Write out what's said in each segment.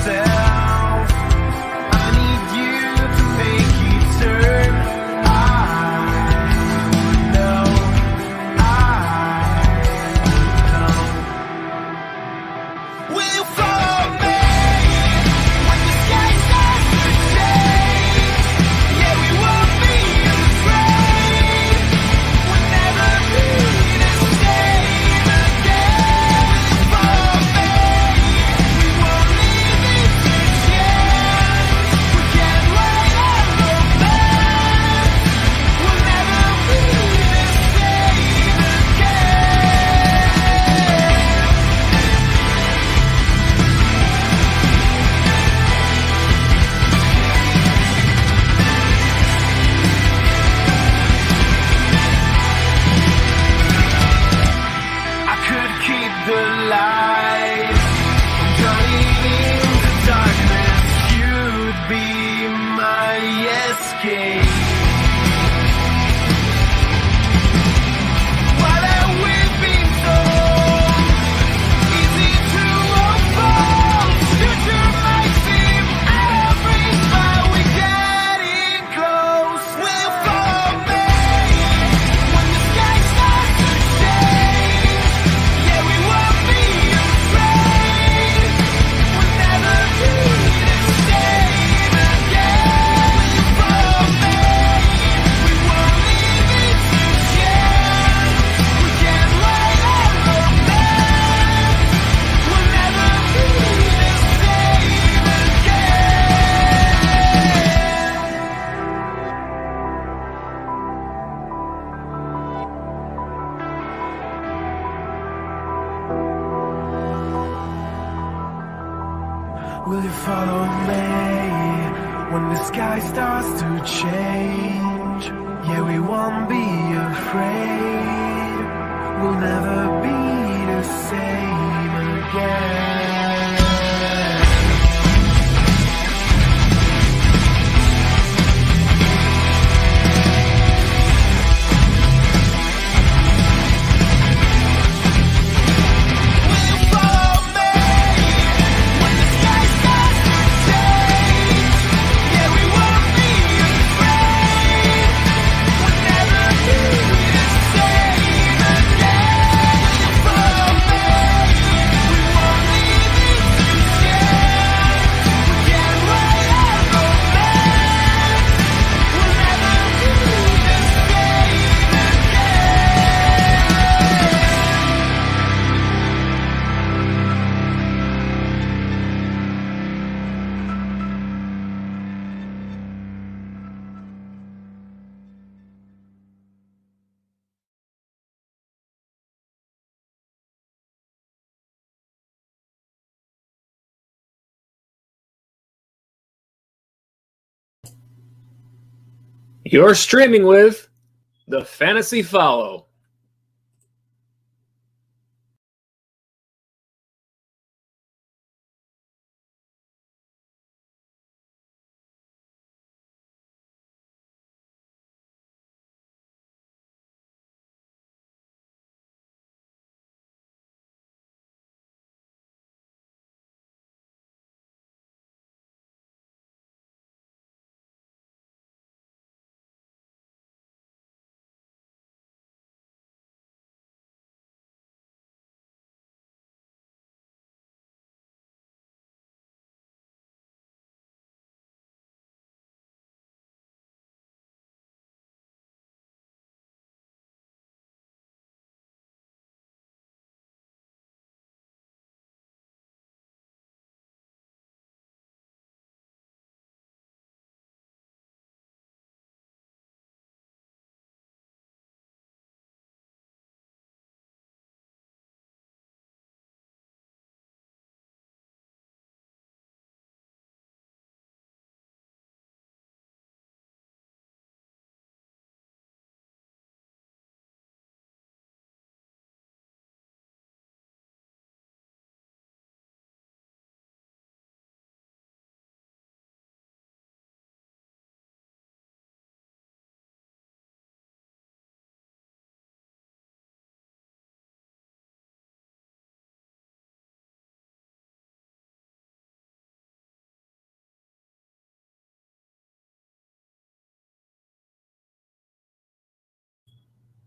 yourself. I need you to make it turn. I know, will you follow me when the sky starts to change? Yeah, we won't be afraid. We'll never be the same again. Follow me, we won't leave it to chance. We can't wait on romance. We'll never be the same again. I could keep the light from turning into darkness. You'd be my escape. While we've been so easy to unfold, future might seem average, but we're getting close. Will you follow me when the sky starts to change? Yeah, we won't be afraid. We'll never be the same again. Will you follow me? We won't leave it to chance. We can't wait on romance. We'll never be the same again. Will you follow me when the sky starts to change? Yeah, we won't be afraid. We'll never be the same again. Will you follow me when the sky starts to change? Yeah, we won't be afraid. We'll never be the same again. Will you follow me? We won't leave it to chance. We can't wait on romance. We'll never be the same You're streaming with the Fantasy Follow.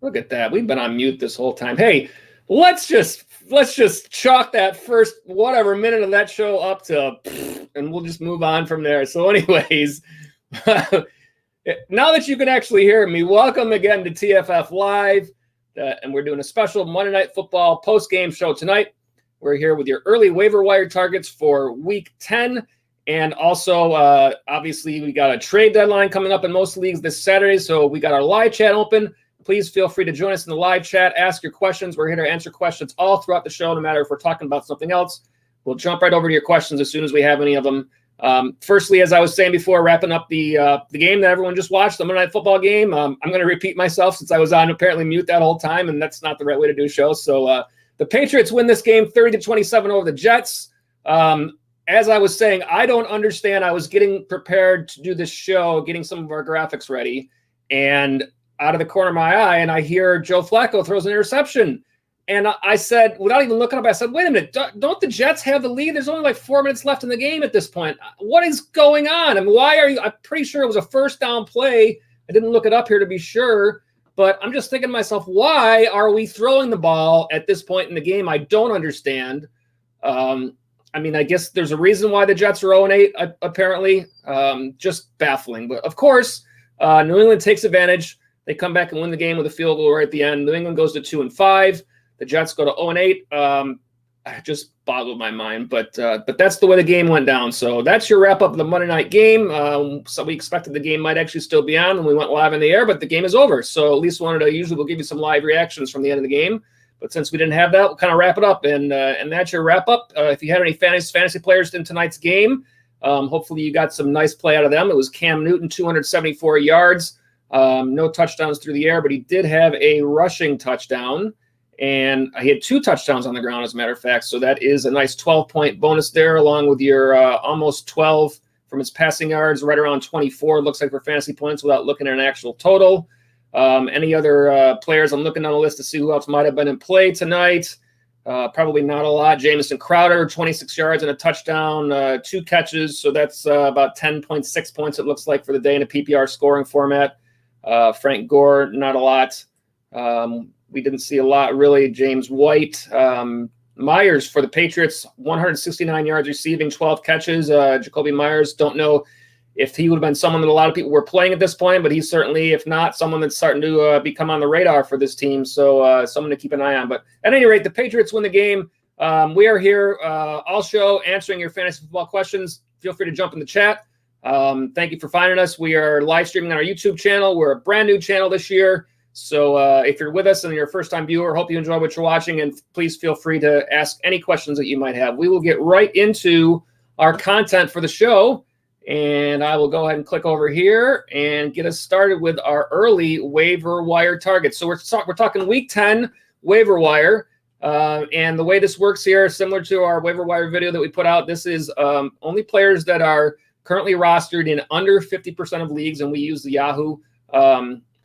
Look at that. We've been on mute this whole time. Hey, let's just chalk that first whatever minute of that show up to, and we'll just move on from there. So anyways, now that you can actually hear me, welcome again to TFF Live. And we're doing a special Monday Night Football post-game show tonight. We're here with your early waiver wire targets for Week 10. And also, obviously, we got a trade deadline coming up in most leagues this Saturday. So we got our live chat open. Please feel free to join us in the live chat. Ask your questions. We're here to answer questions all throughout the show, no matter if we're talking about something else. We'll jump right over to your questions as soon as we have any of them. Firstly, as I was saying before, wrapping up the game that everyone just watched, the Monday Night Football game. I'm going to repeat myself since I was on apparently mute that whole time, and that's not the right way to do a show. So the Patriots win this game 30-27 over the Jets. As I was saying, I don't understand. I was getting prepared to do this show, getting some of our graphics ready, and out of the corner of my eye, and I hear Joe Flacco throws an interception. And I said, without even looking up, I said, wait a minute, don't the Jets have the lead? There's only like 4 minutes left in the game at this point. What is going on? I mean, why are you? I'm pretty sure it was a first down play. I didn't look it up here to be sure, but I'm just thinking to myself, why are we throwing the ball at this point in the game? I don't understand. I mean, I guess there's a reason why the Jets are 0-8, apparently. Just baffling. But, of course, New England takes advantage. They come back and win the game with a field goal right at the end. New England goes to 2-5. The Jets go to 0-8. Just boggled my mind, but that's the way the game went down. So that's your wrap up of the Monday night game. So we expected the game might actually still be on when we went live in the air, but the game is over. So at least usually we'll give you some live reactions from the end of the game. But since we didn't have that, we'll kind of wrap it up. And that's your wrap up. If you had any fantasy players in tonight's game, hopefully you got some nice play out of them. It was Cam Newton, 274 yards, no touchdowns through the air, but he did have a rushing touchdown. And he had 2 touchdowns on the ground, as a matter of fact. So that is a nice 12-point bonus there, along with your almost 12 from his passing yards, right around 24, looks like, for fantasy points without looking at an actual total. Any other players? I'm looking on the list to see who else might have been in play tonight. Probably not a lot. Jamison Crowder, 26 yards and a touchdown, 2 catches. So that's about 10.6 points, it looks like, for the day in a PPR scoring format. Frank Gore, not a lot. We didn't see a lot, really. James White. Myers for the Patriots, 169 yards receiving, 12 catches. Jacoby Myers, don't know if he would have been someone that a lot of people were playing at this point, but he's certainly, if not, someone that's starting to become on the radar for this team. So someone to keep an eye on. But at any rate, the Patriots win the game. We are here all show answering your fantasy football questions. Feel free to jump in the chat. Thank you for finding us. We are live streaming on our YouTube channel. We're a brand new channel this year. So if you're with us and you're a first-time viewer, hope you enjoy what you're watching, and please feel free to ask any questions that you might have. We will get right into our content for the show, and I will go ahead and click over here and get us started with our early waiver wire targets. So we're talking Week 10 waiver wire, and the way this works here, similar to our waiver wire video that we put out, this is only players that are currently rostered in under 50% of leagues, and we use the Yahoo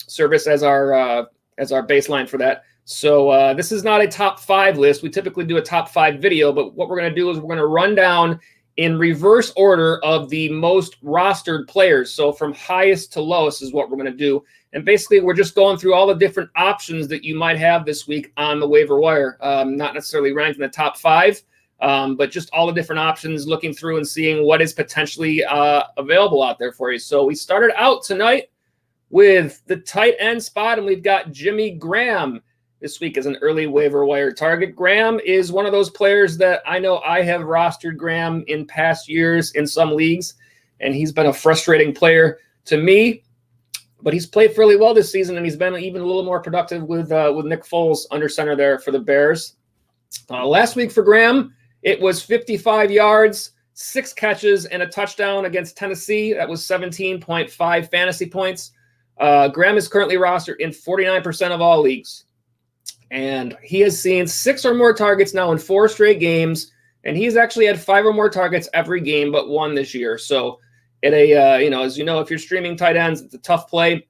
service as our baseline for that. So this is not a top 5 list. We typically do a top 5 video, but what we're going to do is we're going to run down in reverse order of the most rostered players. So from highest to lowest is what we're going to do. And basically we're just going through all the different options that you might have this week on the waiver wire. Not necessarily ranked in the top 5, but just all the different options, looking through and seeing what is potentially available out there for you. So we started out tonight with the tight end spot, and we've got Jimmy Graham this week as an early waiver wire target. Graham is one of those players that I know I have rostered Graham in past years in some leagues, and he's been a frustrating player to me, but he's played fairly well this season, and he's been even a little more productive with Nick Foles under center there for the Bears. Last week for Graham, it was 55 yards, 6 catches, and a touchdown against Tennessee. That was 17.5 fantasy points. Graham is currently rostered in 49% of all leagues, and he has seen 6 or more targets now in 4 straight games, and he's actually had 5 or more targets every game but 1 this year. So at a as you know, if you're streaming tight ends, it's a tough play,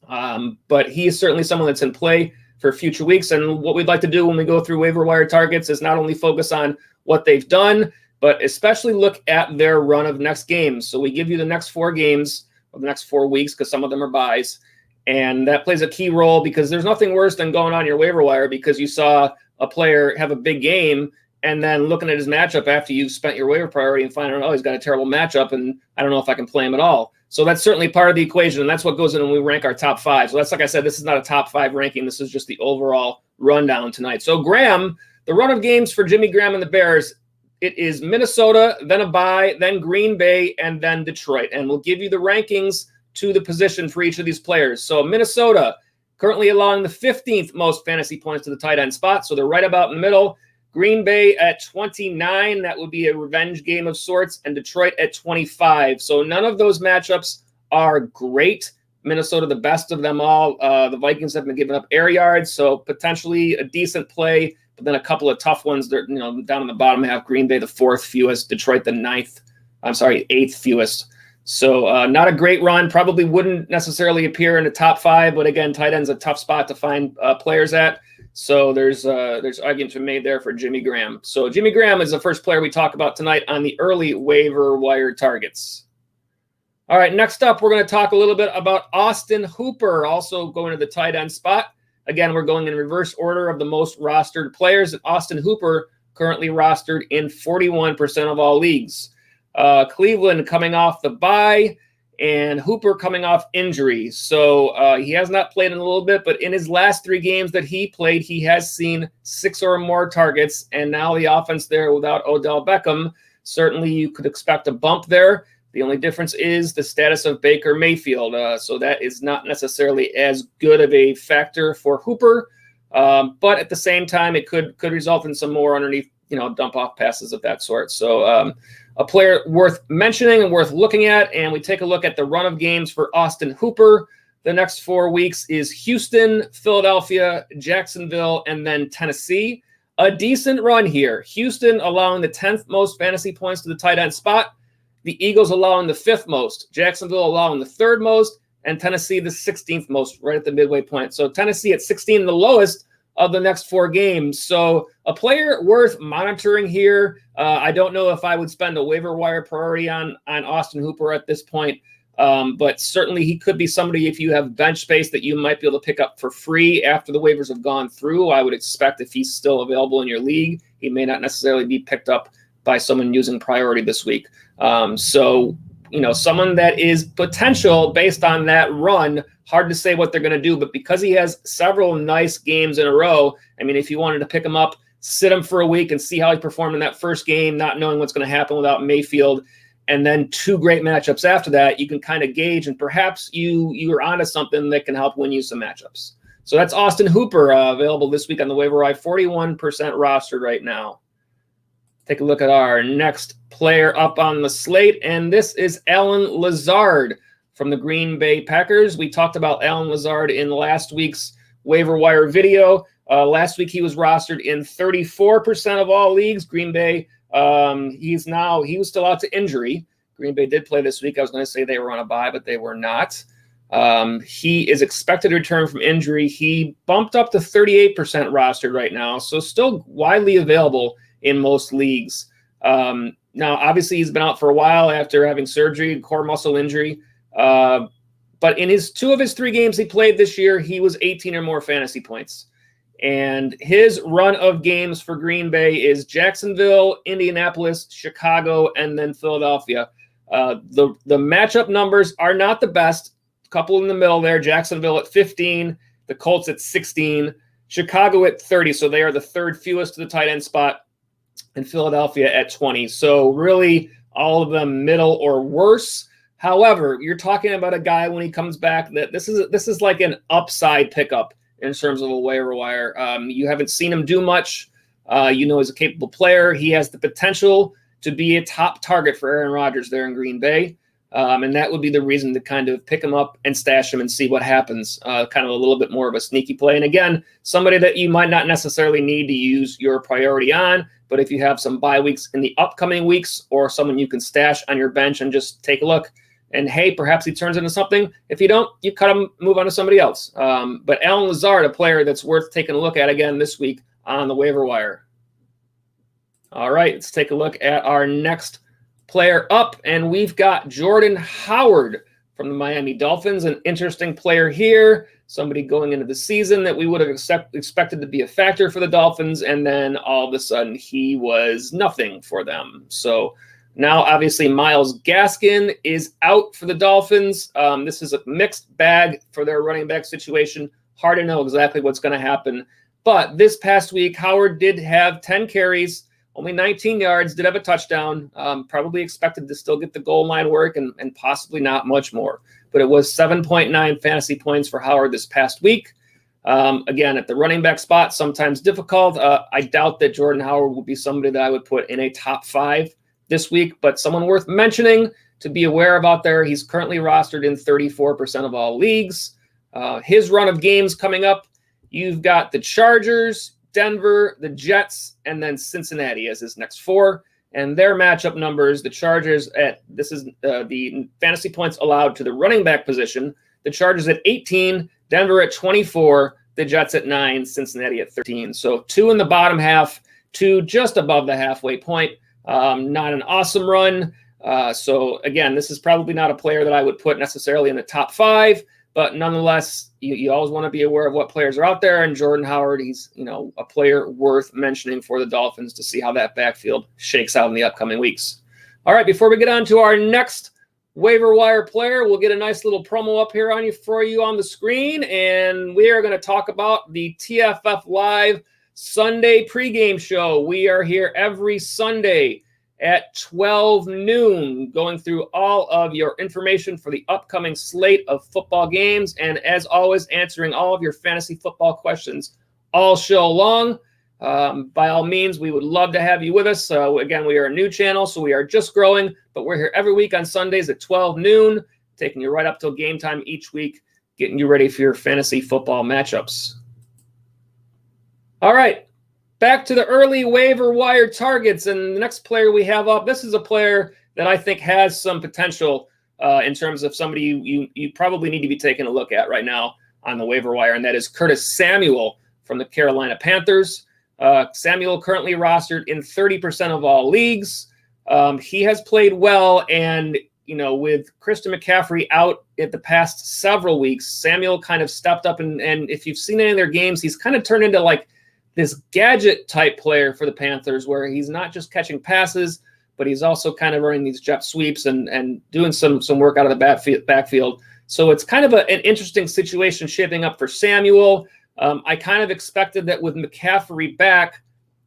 but he is certainly someone that's in play for future weeks. And what we'd like to do when we go through waiver wire targets is not only focus on what they've done, but especially look at their run of next games. So we give you the next 4 games, the next 4 weeks, because some of them are buys, And that plays a key role because there's nothing worse than going on your waiver wire because you saw a player have a big game and then looking at his matchup after you've spent your waiver priority and finding out, oh, he's got a terrible matchup and I don't know if I can play him at all. So that's certainly part of the equation, and that's what goes in when we rank our top 5. So that's, like I said, this is not a top 5 ranking. This is just the overall rundown tonight. So Graham, the run of games for Jimmy Graham and the Bears, it is Minnesota, then a bye, then Green Bay, and then Detroit. And we'll give you the rankings to the position for each of these players. So Minnesota, currently allowing the 15th most fantasy points to the tight end spot. So they're right about in the middle. Green Bay at 29. That would be a revenge game of sorts. And Detroit at 25. So none of those matchups are great. Minnesota, the best of them all. The Vikings have been giving up air yards, so potentially a decent play, but then a couple of tough ones. They're down in the bottom half. Green Bay, the 4th fewest. Detroit, the 8th fewest. So not a great run. Probably wouldn't necessarily appear in the top 5, but again, tight end's a tough spot to find players at. So there's arguments been made there for Jimmy Graham. So Jimmy Graham is the first player we talk about tonight on the early waiver wire targets. All right, next up, we're going to talk a little bit about Austin Hooper, also going to the tight end spot. Again, we're going in reverse order of the most rostered players. Austin Hooper currently rostered in 41% of all leagues. Cleveland coming off the bye, and Hooper coming off injury. So he has not played in a little bit, but in his last 3 games that he played, he has seen 6 or more targets, and now the offense there without Odell Beckham, certainly you could expect a bump there. The only difference is the status of Baker Mayfield. So that is not necessarily as good of a factor for Hooper. But at the same time, it could result in some more underneath, dump off passes of that sort. So a player worth mentioning and worth looking at. And we take a look at the run of games for Austin Hooper. The next 4 weeks is Houston, Philadelphia, Jacksonville, and then Tennessee. A decent run here. Houston allowing the 10th most fantasy points to the tight end spot. The Eagles allowing the 5th most, Jacksonville allowing the 3rd most, and Tennessee the 16th most, right at the midway point. So Tennessee at 16, the lowest of the next 4 games. So a player worth monitoring here. I don't know if I would spend a waiver wire priority on Austin Hooper at this point, but certainly he could be somebody, if you have bench space, that you might be able to pick up for free after the waivers have gone through. I would expect if he's still available in your league, he may not necessarily be picked up by someone using priority this week. So, someone that is potential based on that run, hard to say what they're going to do, but because he has several nice games in a row, I mean, if you wanted to pick him up, sit him for a week and see how he performed in that first game, not knowing what's going to happen without Mayfield, and then 2 great matchups after that, you can kind of gauge, and perhaps you are onto something that can help win you some matchups. So that's Austin Hooper, available this week on the waiver wire, 41% rostered right now. Take a look at our next player up on the slate, and this is Allen Lazard from the Green Bay Packers. We talked about Allen Lazard in last week's waiver wire video. Last week he was rostered in 34% of all leagues. Green Bay, he was still out to injury. Green Bay did play this week. I was going to say they were on a bye, but they were not. He is expected to return from injury. He bumped up to 38% rostered right now, so still widely available in most leagues. Now, obviously, he's been out for a while after having surgery, core muscle injury. But in 2 of his 3 games he played this year, he was 18 or more fantasy points. And his run of games for Green Bay is Jacksonville, Indianapolis, Chicago, and then Philadelphia. The matchup numbers are not the best. A couple in the middle there, Jacksonville at 15, the Colts at 16, Chicago at 30. So they are the 3rd fewest to the tight end spot, and Philadelphia at 20. So really all of them middle or worse. However, you're talking about a guy when he comes back that this is like an upside pickup in terms of a waiver wire. You haven't seen him do much. He's a capable player. He has the potential to be a top target for Aaron Rodgers there in Green Bay. And that would be the reason to kind of pick him up and stash him and see what happens. Kind of a little bit more of a sneaky play. And again, somebody that you might not necessarily need to use your priority on, but if you have some bye weeks in the upcoming weeks or someone you can stash on your bench and just take a look and, hey, perhaps he turns into something. If you don't, you cut him, move on to somebody else. But Allen Lazard, a player that's worth taking a look at again this week on the waiver wire. All right, let's take a look at our next player up, and we've got Jordan Howard from the Miami Dolphins, an interesting player here, somebody going into the season that we would have expected to be a factor for the Dolphins, and then all of a sudden he was nothing for them. So now obviously Myles Gaskin is out for the Dolphins. This is a mixed bag for their running back situation. Hard to know exactly what's going to happen. But this past week, Howard did have 10 carries, only 19 yards, did have a touchdown, probably expected to still get the goal line work and possibly not much more. But it was 7.9 fantasy points for Howard this past week. Again, at the running back spot, sometimes difficult. I doubt that Jordan Howard would be somebody that I would put in a top 5 this week, but someone worth mentioning to be aware of out there. He's currently rostered in 34% of all leagues. His run of games coming up, you've got the Chargers, Denver, the Jets, and then Cincinnati as his next 4. And their matchup numbers, the Chargers this is the fantasy points allowed to the running back position. The Chargers at 18, Denver at 24, the Jets at 9, Cincinnati at 13. So 2 in the bottom half, 2 just above the halfway point. Not an awesome run. So again, this is probably not a player that I would put necessarily in the top 5. But nonetheless, you always want to be aware of what players are out there. And Jordan Howard, he's a player worth mentioning for the Dolphins to see how that backfield shakes out in the upcoming weeks. All right, before we get on to our next waiver wire player, we'll get a nice little promo up here for you on the screen. And we are going to talk about the TFF Live Sunday pregame show. We are here every Sunday at 12 noon, going through all of your information for the upcoming slate of football games. And as always, answering all of your fantasy football questions all show long. By all means, we would love to have you with us. Again, we are a new channel, so we are just growing, but we're here every week on Sundays at 12 noon, taking you right up till game time each week, getting you ready for your fantasy football matchups. All right. Back to the early waiver wire targets, and the next player we have up, this is a player that I think has some potential in terms of somebody you probably need to be taking a look at right now on the waiver wire, and that is Curtis Samuel from the Carolina Panthers. Samuel currently rostered in 30% of all leagues. He has played well, and with Christian McCaffrey out at the past several weeks, Samuel kind of stepped up, and if you've seen any of their games, he's kind of turned into like this gadget type player for the Panthers, where he's not just catching passes, but he's also kind of running these jet sweeps and doing some work out of the backfield. So it's kind of an interesting situation shaping up for Samuel. I kind of expected that with McCaffrey back,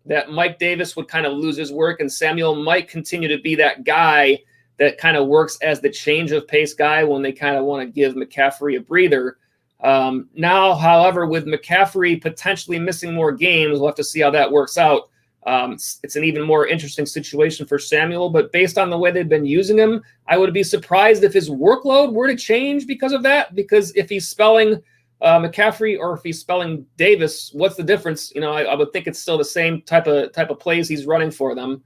that Mike Davis would kind of lose his work, and Samuel might continue to be that guy that kind of works as the change of pace guy when they kind of want to give McCaffrey a breather. Now, however, with McCaffrey potentially missing more games, we'll have to see how that works out. It's an even more interesting situation for Samuel, but based on the way they've been using him, I would be surprised if his workload were to change because of that, because if he's spelling McCaffrey or if he's spelling Davis, what's the difference? I would think it's still the same type of plays he's running for them.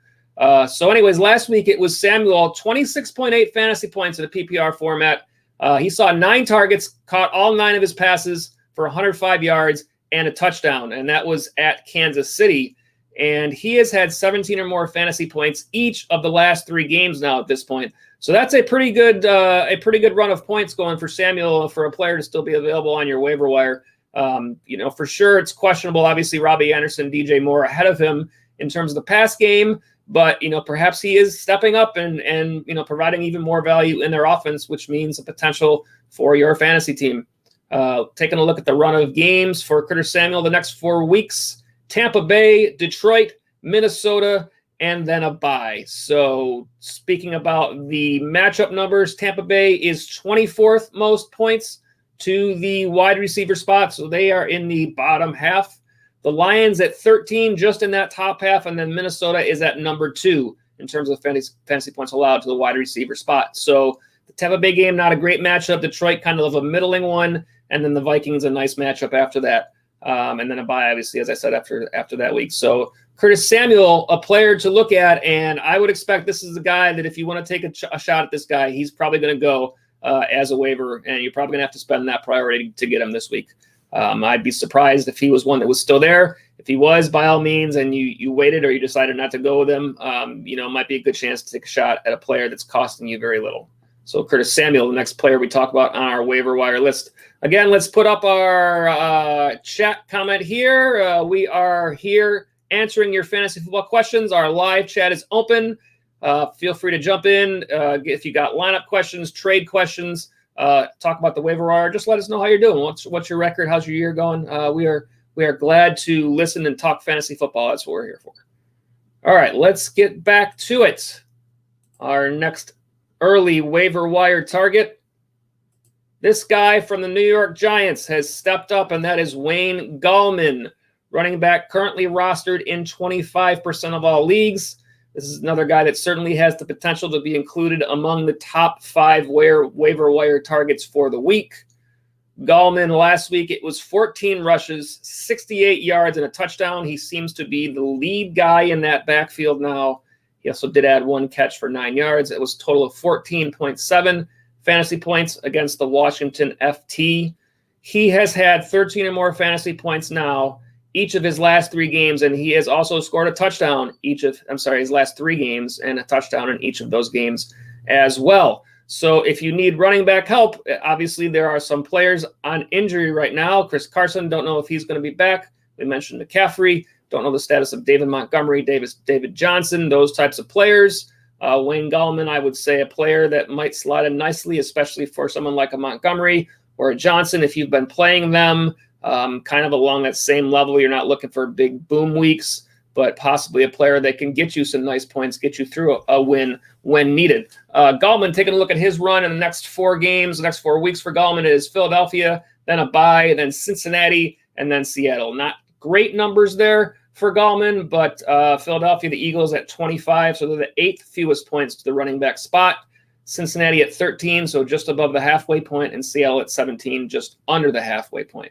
So anyways, last week it was Samuel, 26.8 fantasy points in a PPR format. He saw 9 targets, caught all 9 of his passes for 105 yards and a touchdown, and that was at Kansas City. And he has had 17 or more fantasy points each of the last 3 games now at this point. So that's a pretty good run of points going for Samuel for a player to still be available on your waiver wire. For sure it's questionable. Obviously, Robbie Anderson, DJ Moore ahead of him in terms of the pass game. But, perhaps he is stepping up and providing even more value in their offense, which means a potential for your fantasy team. Taking a look at the run of games for Curtis Samuel the next 4 weeks: Tampa Bay, Detroit, Minnesota, and then a bye. So speaking about the matchup numbers, Tampa Bay is 24th most points to the wide receiver spot. So they are in the bottom half. The Lions at 13, just in that top half, and then Minnesota is at number 2 in terms of fantasy points allowed to the wide receiver spot. So the Tampa Bay game, not a great matchup. Detroit kind of a middling one, and then the Vikings a nice matchup after that. And then a bye, obviously, as I said, after that week. So Curtis Samuel, a player to look at, and I would expect this is a guy that if you want to take a shot at this guy, he's probably going to go as a waiver, and you're probably going to have to spend that priority to get him this week. I'd be surprised if he was one that was still there. If he was, by all means, and you waited or you decided not to go with him, it might be a good chance to take a shot at a player that's costing you very little. So Curtis Samuel, the next player we talk about on our waiver wire list. Again, let's put up our chat comment here. We are here answering your fantasy football questions. Our live chat is open. Feel free to jump in. If you got lineup questions, trade questions, talk about the waiver wire, just let us know how you're doing. What's your record? How's your year going? We are glad to listen and talk fantasy football. That's what we're here for. All right, let's get back to it. Our next early waiver wire target. This guy from the New York Giants has stepped up, and that is Wayne Gallman, running back currently rostered in 25% of all leagues. This is another guy that certainly has the potential to be included among the top 5 waiver wire targets for the week. Gallman last week, it was 14 rushes, 68 yards, and a touchdown. He seems to be the lead guy in that backfield now. He also did add 1 catch for 9 yards. It was a total of 14.7 fantasy points against the Washington FT. He has had 13 or more fantasy points now each of his last 3 games, and he has also scored a touchdown his last 3 games, and a touchdown in each of those games as well. So if you need running back help, obviously there are some players on injury right now. Chris Carson, don't know if he's going to be back. We mentioned McCaffrey. Don't know the status of David Montgomery, David Johnson, those types of players. Wayne Gallman, I would say a player that might slot in nicely, especially for someone like a Montgomery or a Johnson. If you've been playing them kind of along that same level, you're not looking for big boom weeks, but possibly a player that can get you some nice points, get you through a win when needed. Gallman, taking a look at his run in the next 4 games, the next 4 weeks for Gallman is Philadelphia, then a bye, then Cincinnati, and then Seattle. Not great numbers there for Gallman, but Philadelphia, the Eagles at 25, so they're the 8th fewest points to the running back spot. Cincinnati at 13, so just above the halfway point, and Seattle at 17, just under the halfway point.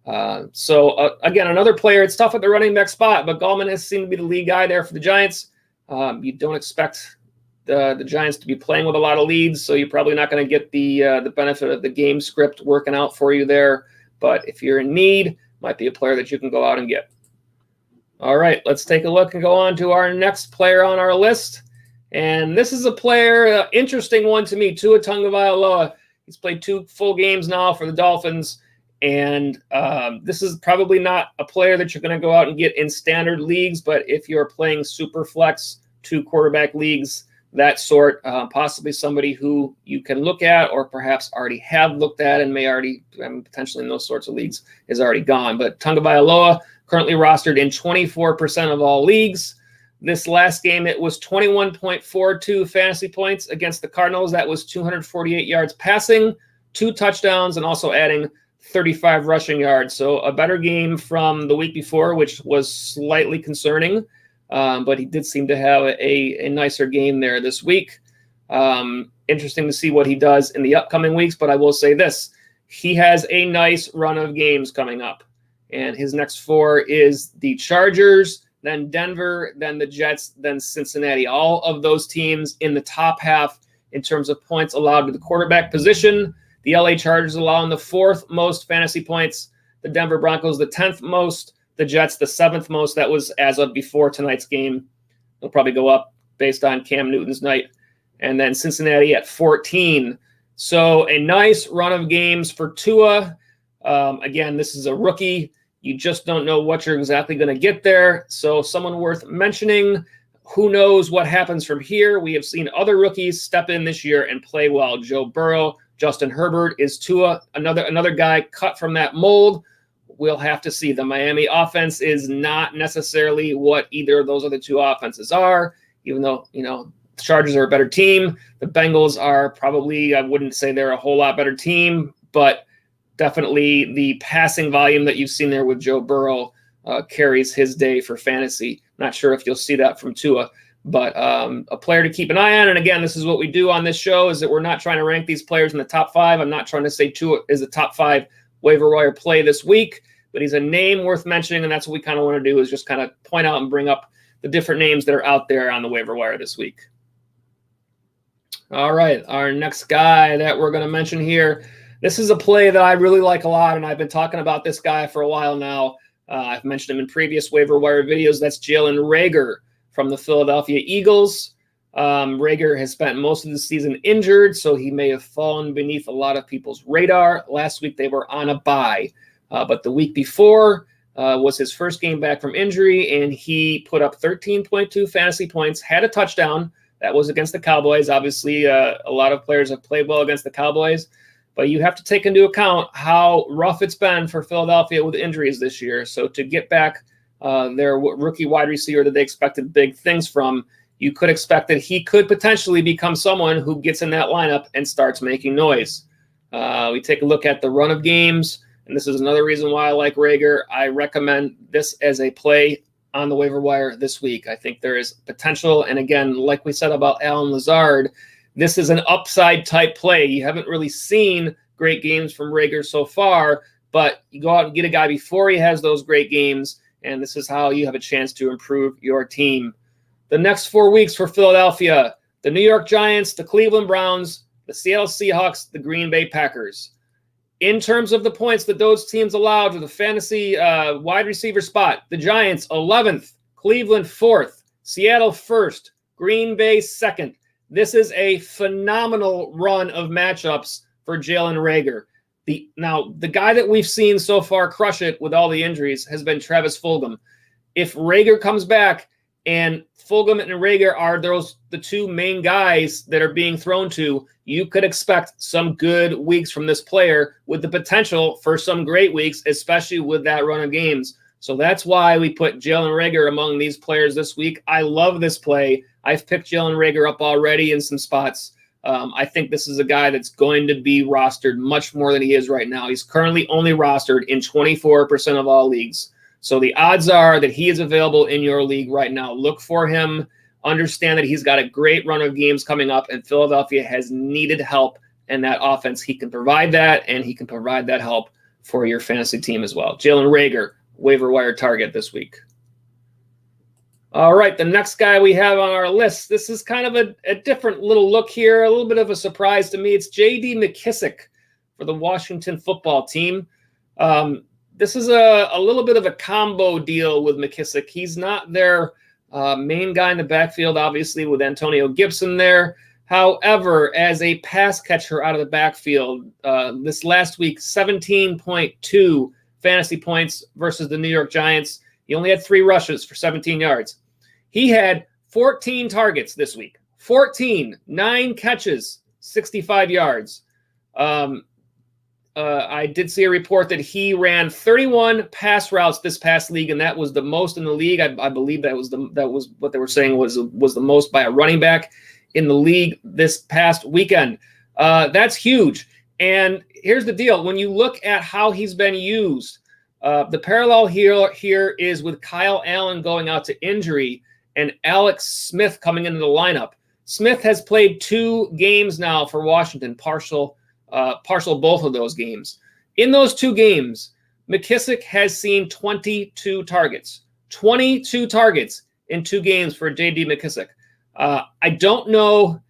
Again, another player, it's tough at the running back spot, but Gallman has seemed to be the lead guy there for the Giants. You don't expect the Giants to be playing with a lot of leads, so you're probably not going to get the benefit of the game script working out for you there. But if you're in need, might be a player that you can go out and get. All right, let's take a look and go on to our next player on our list. And this is a player, interesting one to me, Tua Tagovailoa. He's played 2 full games now for the Dolphins. And this is probably not a player that you're going to go out and get in standard leagues, but if you're playing super flex, 2 quarterback leagues, that sort, possibly somebody who you can look at or perhaps already have looked at and may already, potentially in those sorts of leagues, is already gone. But Tagovailoa, currently rostered in 24% of all leagues. This last game, it was 21.42 fantasy points against the Cardinals. That was 248 yards passing, 2 touchdowns, and also adding 35 rushing yards. So a better game from the week before, which was slightly concerning, but he did seem to have a nicer game there this week. Interesting to see what he does in the upcoming weeks, but I will say this. He has a nice run of games coming up, and his next 4 is the Chargers, then Denver, then the Jets, then Cincinnati. All of those teams in the top half in terms of points allowed to the quarterback position. The LA Chargers allowing the 4th most fantasy points. The Denver Broncos, the 10th most. The Jets, the 7th most. That was as of before tonight's game. They'll probably go up based on Cam Newton's night. And then Cincinnati at 14. So a nice run of games for Tua. Again, this is a rookie. You just don't know what you're exactly going to get there. So someone worth mentioning. Who knows what happens from here? We have seen other rookies step in this year and play well. Joe Burrow, Justin Herbert. Is Tua another guy cut from that mold? We'll have to see. The Miami offense is not necessarily what either of those other 2 offenses are, even though, the Chargers are a better team. The Bengals are probably, I wouldn't say they're a whole lot better team, but definitely the passing volume that you've seen there with Joe Burrow carries his day for fantasy. Not sure if you'll see that from Tua, but a player to keep an eye on. And again, this is what we do on this show, is that we're not trying to rank these players in the top 5. I'm not trying to say Tua is a top 5 waiver wire play this week, but he's a name worth mentioning, and that's what we kind of want to do, is just kind of point out and bring up the different names that are out there on the waiver wire this week. All right, our next guy that we're going to mention here, this is a play that I really like a lot, and I've been talking about this guy for a while now. I've mentioned him in previous waiver wire videos. That's Jalen Reagor from the Philadelphia Eagles. Rager has spent most of the season injured, so he may have fallen beneath a lot of people's radar. Last week they were on a bye, but the week before was his first game back from injury, and he put up 13.2 fantasy points, had a touchdown. That was against the Cowboys. Obviously, a lot of players have played well against the Cowboys, but you have to take into account how rough it's been for Philadelphia with injuries this year. So to get back their rookie wide receiver that they expected big things from, you could expect that he could potentially become someone who gets in that lineup and starts making noise. We take a look at the run of games, and this is another reason why I like Rager. I recommend this as a play on the waiver wire this week. I think there is potential, and again, like we said about Allen Lazard, this is an upside type play. You haven't really seen great games from Rager so far, but you go out and get a guy before he has those great games, and this is how you have a chance to improve your team. The next 4 weeks for Philadelphia: the New York Giants, the Cleveland Browns, the Seattle Seahawks, the Green Bay Packers. In terms of the points that those teams allowed for the fantasy wide receiver spot, the Giants 11th, Cleveland 4th, Seattle 1st, Green Bay 2nd. This is a phenomenal run of matchups for Jalen Rager. Now, the guy that we've seen so far crush it with all the injuries has been Travis Fulgham. If Rager comes back, and Fulgham and Rager are the two main guys that are being thrown to, you could expect some good weeks from this player with the potential for some great weeks, especially with that run of games. So that's why we put Jalen Rager among these players this week. I love this play. I've picked Jalen Rager up already in some spots. I think this is a guy that's going to be rostered much more than he is right now. He's currently only rostered in 24% of all leagues. So the odds are that he is available in your league right now. Look for him. Understand that he's got a great run of games coming up, and Philadelphia has needed help in that offense. He can provide that, and he can provide that help for your fantasy team as well. Jalen Rager, waiver wire target this week. All right, the next guy we have on our list, this is kind of a different little look here, a little bit of a surprise to me. It's J.D. McKISSIC for the Washington football team. This is a little bit of a combo deal with McKISSIC. He's not their main guy in the backfield, obviously, with Antonio Gibson there. However, as a pass catcher out of the backfield, this last week, 17.2 fantasy points versus the New York Giants. He only had 3 rushes for 17 yards. He had 14 targets this week. 14, 9 catches, 65 yards. I did see a report that he ran 31 pass routes this past league, and that was the most in the league. I believe that was what they were saying was the most by a running back in the league this past weekend. That's huge. And here's the deal: when you look at how he's been used, the parallel here is with Kyle Allen going out to injury and Alex Smith coming into the lineup. Smith has played 2 games now for Washington, partial both of those games. In those 2 games, McKISSIC has seen 22 targets. 22 targets in 2 games for J.D. McKISSIC. I don't know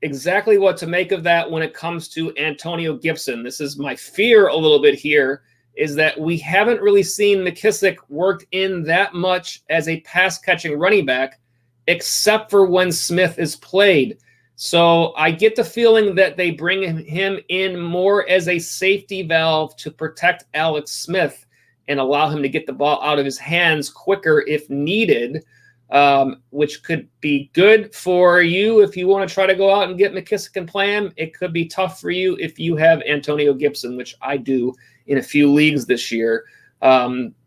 exactly what to make of that when it comes to Antonio Gibson. This is my fear a little bit here, is that we haven't really seen McKISSIC worked in that much as a pass-catching running back, except for when Smith is played. So I get the feeling that they bring him in more as a safety valve to protect Alex Smith and allow him to get the ball out of his hands quicker if needed, which could be good for you if you want to try to go out and get McKISSIC and play him. It could be tough for you if you have Antonio Gibson, which I do in a few leagues this year.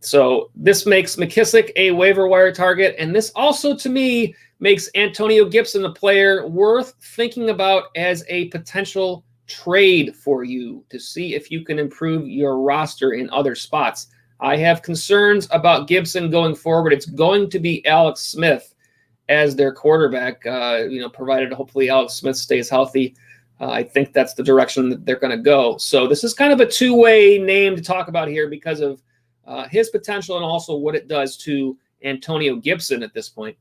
So this makes McKISSIC a waiver wire target, and this also, to me, makes Antonio Gibson a player worth thinking about as a potential trade for you to see if you can improve your roster in other spots. I have concerns about Gibson going forward. It's going to be Alex Smith as their quarterback, provided hopefully Alex Smith stays healthy. I think that's the direction that they're going to go. So this is kind of a two-way name to talk about here because of his potential and also what it does to Antonio Gibson at this point.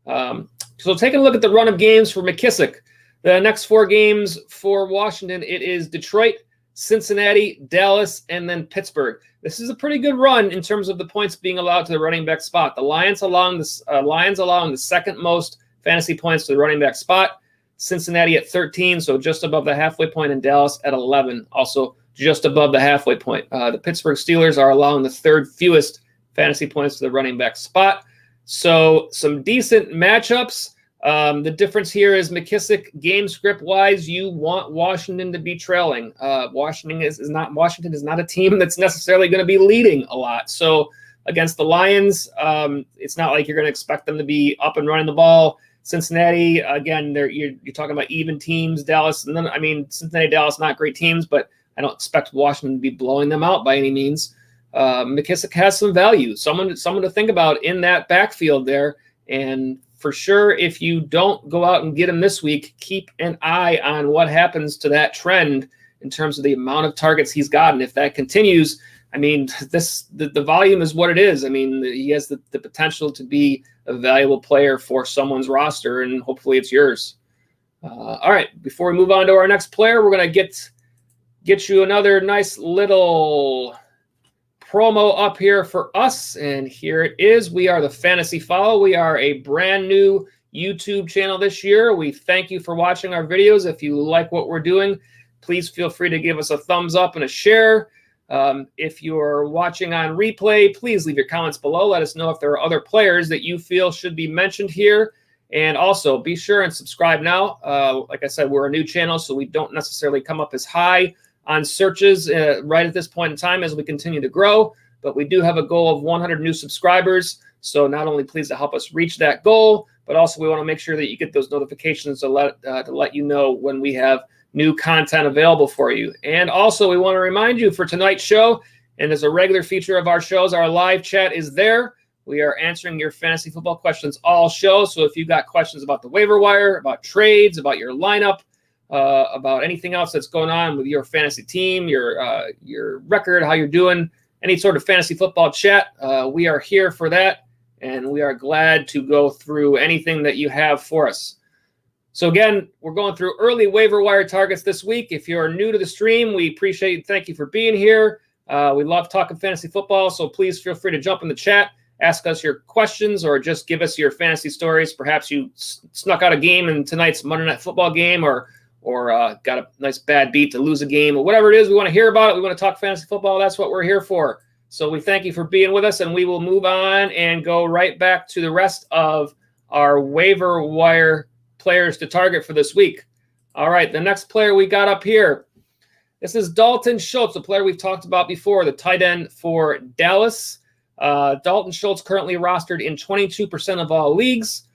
So taking a look at the run of games for McKISSIC, the next 4 games for Washington, it is Detroit, Cincinnati, Dallas, and then Pittsburgh. This is a pretty good run in terms of the points being allowed to the running back spot. The Lions allowing the second most fantasy points to the running back spot. Cincinnati at 13, so just above the halfway point, and Dallas at 11, also just above the halfway point. The Pittsburgh Steelers are allowing the third fewest fantasy points to the running back spot. So some decent matchups. The difference here is McKISSIC game script wise, you want Washington to be trailing. Washington is not a team that's necessarily going to be leading a lot. So against the Lions, it's not like you're going to expect them to be up and running the ball. Cincinnati, again, you're talking about even teams. Dallas, Cincinnati, Dallas, not great teams, but I don't expect Washington to be blowing them out by any means. McKISSIC has some value, someone to think about in that backfield there. And for sure, if you don't go out and get him this week, keep an eye on what happens to that trend in terms of the amount of targets he's gotten. If that continues, the volume is what it is. He has the potential to be a valuable player for someone's roster, and hopefully it's yours. All right, before we move on to our next player, we're going to get you another nice little promo up here for us, and here it is. We are the Fantasy Follow. We are a brand new YouTube channel this year. We thank you for watching our videos. If you like what we're doing, please feel free to give us a thumbs up and a share. If you're watching on replay, please leave your comments below. Let us know if there are other players that you feel should be mentioned here. And also be sure and subscribe now. Like I said, we're a new channel, so we don't necessarily come up as high on searches right at this point in time as we continue to grow. But we do have a goal of 100 new subscribers. So not only please to help us reach that goal, but also we want to make sure that you get those notifications to let you know when we have new content available for you. And also we want to remind you for tonight's show, and as a regular feature of our shows, our live chat is there. We are answering your fantasy football questions all show. So if you've got questions about the waiver wire, about trades, about your lineup, about anything else that's going on with your fantasy team, your record, how you're doing, any sort of fantasy football chat, we are here for that. And we are glad to go through anything that you have for us. So again, we're going through early waiver wire targets this week. If you're new to the stream, we appreciate it. Thank you for being here. We love talking fantasy football, so please feel free to jump in the chat, ask us your questions, or just give us your fantasy stories. Perhaps you snuck out a game in tonight's Monday Night Football game, or got a nice bad beat to lose a game, or whatever it is. We want to hear about it. We want to talk fantasy football. That's what we're here for. So we thank you for being with us, and we will move on and go right back to the rest of our waiver wire players to target for this week. All right, the next player we got up here, this is Dalton Schultz, a player we've talked about before, the tight end for Dallas. Dalton Schultz currently rostered in 22% of all leagues.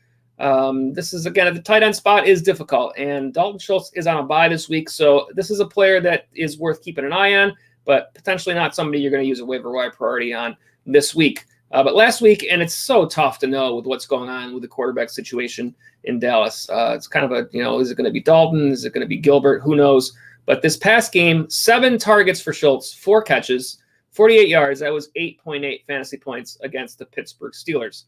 This is, again, the tight end spot is difficult, and Dalton Schultz is on a bye this week, so this is a player that is worth keeping an eye on, but potentially not somebody you're going to use a waiver wire priority on this week. But last week, and it's so tough to know with what's going on with the quarterback situation in Dallas. It's kind of is it going to be Dalton? Is it going to be Gilbert? Who knows? But this past game, 7 targets for Schultz, 4 catches, 48 yards. That was 8.8 fantasy points against the Pittsburgh Steelers.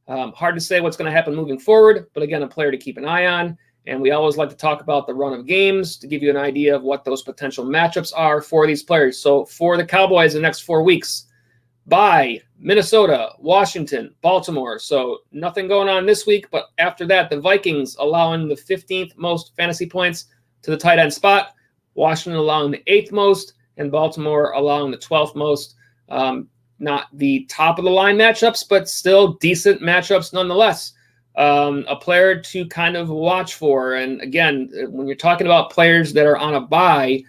Hard to say what's going to happen moving forward, but again, a player to keep an eye on. And we always like to talk about the run of games to give you an idea of what those potential matchups are for these players. So for the Cowboys the next 4 weeks, bye Minnesota, Washington, Baltimore. So nothing going on this week, but after that, the Vikings allowing the 15th most fantasy points to the tight end spot, Washington allowing the 8th most, and Baltimore allowing the 12th most. Not the top of the line matchups, but still decent matchups nonetheless. A player to kind of watch for. And again, when you're talking about players that are on a bye,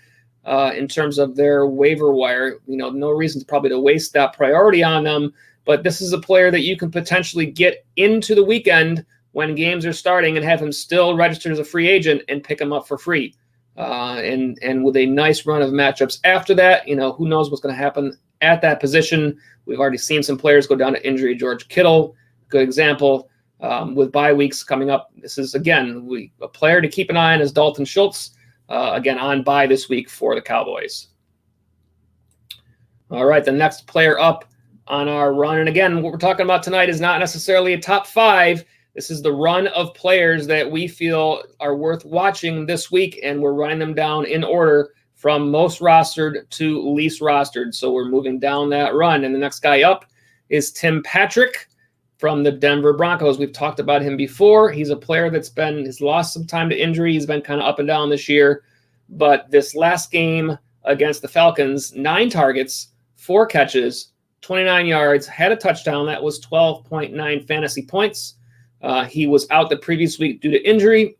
in terms of their waiver wire, no reason probably to waste that priority on them. But this is a player that you can potentially get into the weekend when games are starting and have him still registered as a free agent and pick him up for free. And with a nice run of matchups after that, who knows what's going to happen at that position. We've already seen some players go down to injury. George Kittle, good example. With bye weeks coming up, this is, again, a player to keep an eye on is Dalton Schultz. Again, on bye this week for the Cowboys. All right, the next player up on our run. And again, what we're talking about tonight is not necessarily a top 5. This is the run of players that we feel are worth watching this week, and we're running them down in order from most rostered to least rostered. So we're moving down that run. And the next guy up is Tim Patrick. from the Denver Broncos. We've talked about him before. He's a player has lost some time to injury. He's been kind of up and down this year. But this last game against the Falcons, 9 targets, 4 catches, 29 yards, had a touchdown. That was 12.9 fantasy points. He was out the previous week due to injury.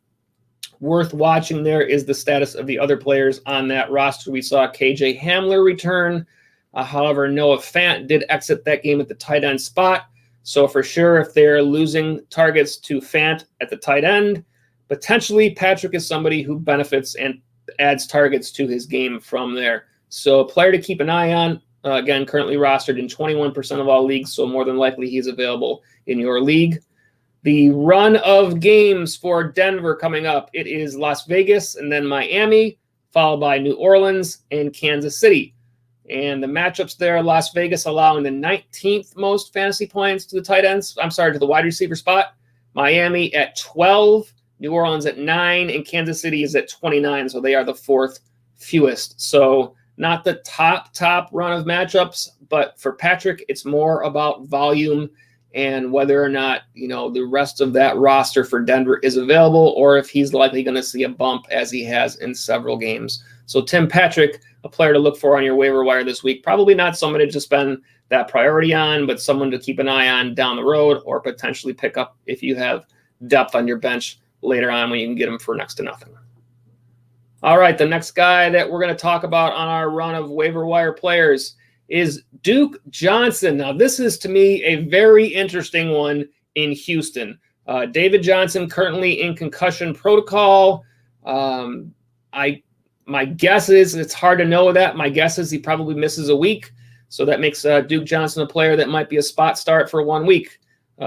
Worth watching there is the status of the other players on that roster. We saw KJ Hamler return. However, Noah Fant did exit that game at the tight end spot. So for sure, if they're losing targets to Fant at the tight end, potentially Patrick is somebody who benefits and adds targets to his game from there. So a player to keep an eye on. Again, currently rostered in 21% of all leagues, so more than likely he's available in your league. The run of games for Denver coming up, it is Las Vegas and then Miami, followed by New Orleans and Kansas City. And the matchups there, Las Vegas allowing the 19th most fantasy points to the tight ends. To the wide receiver spot. Miami at 12, New Orleans at 9, and Kansas City is at 29. So they are the 4th fewest. So not the top run of matchups, but for Patrick, it's more about volume and whether or not, the rest of that roster for Denver is available or if he's likely going to see a bump as he has in several games. So Tim Patrick, a player to look for on your waiver wire this week. Probably not somebody to spend that priority on, but someone to keep an eye on down the road or potentially pick up if you have depth on your bench later on when you can get him for next to nothing. All right, the next guy that we're going to talk about on our run of waiver wire players is Duke Johnson. Now, this is, to me, a very interesting one in Houston. David Johnson currently in concussion protocol. My guess is, it's hard to know that. My guess is he probably misses a week. So that makes Duke Johnson a player that might be a spot start for 1 week.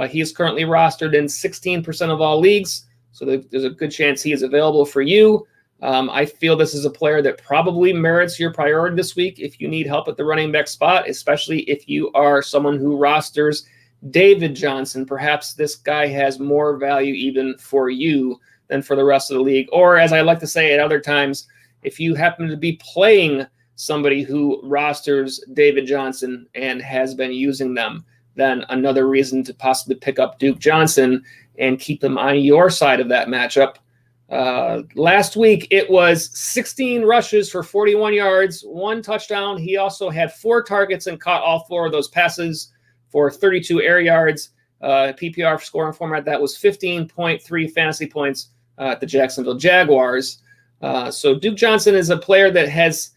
He is currently rostered in 16% of all leagues. So there's a good chance he is available for you. I feel this is a player that probably merits your priority this week if you need help at the running back spot, especially if you are someone who rosters David Johnson. Perhaps this guy has more value even for you than for the rest of the league. Or as I like to say at other times, if you happen to be playing somebody who rosters David Johnson and has been using them, then another reason to possibly pick up Duke Johnson and keep them on your side of that matchup. Last week, it was 16 rushes for 41 yards, 1 touchdown. He also had 4 targets and caught all 4 of those passes for 32 air yards. PPR scoring format, that was 15.3 fantasy points at the Jacksonville Jaguars. So Duke Johnson is a player that has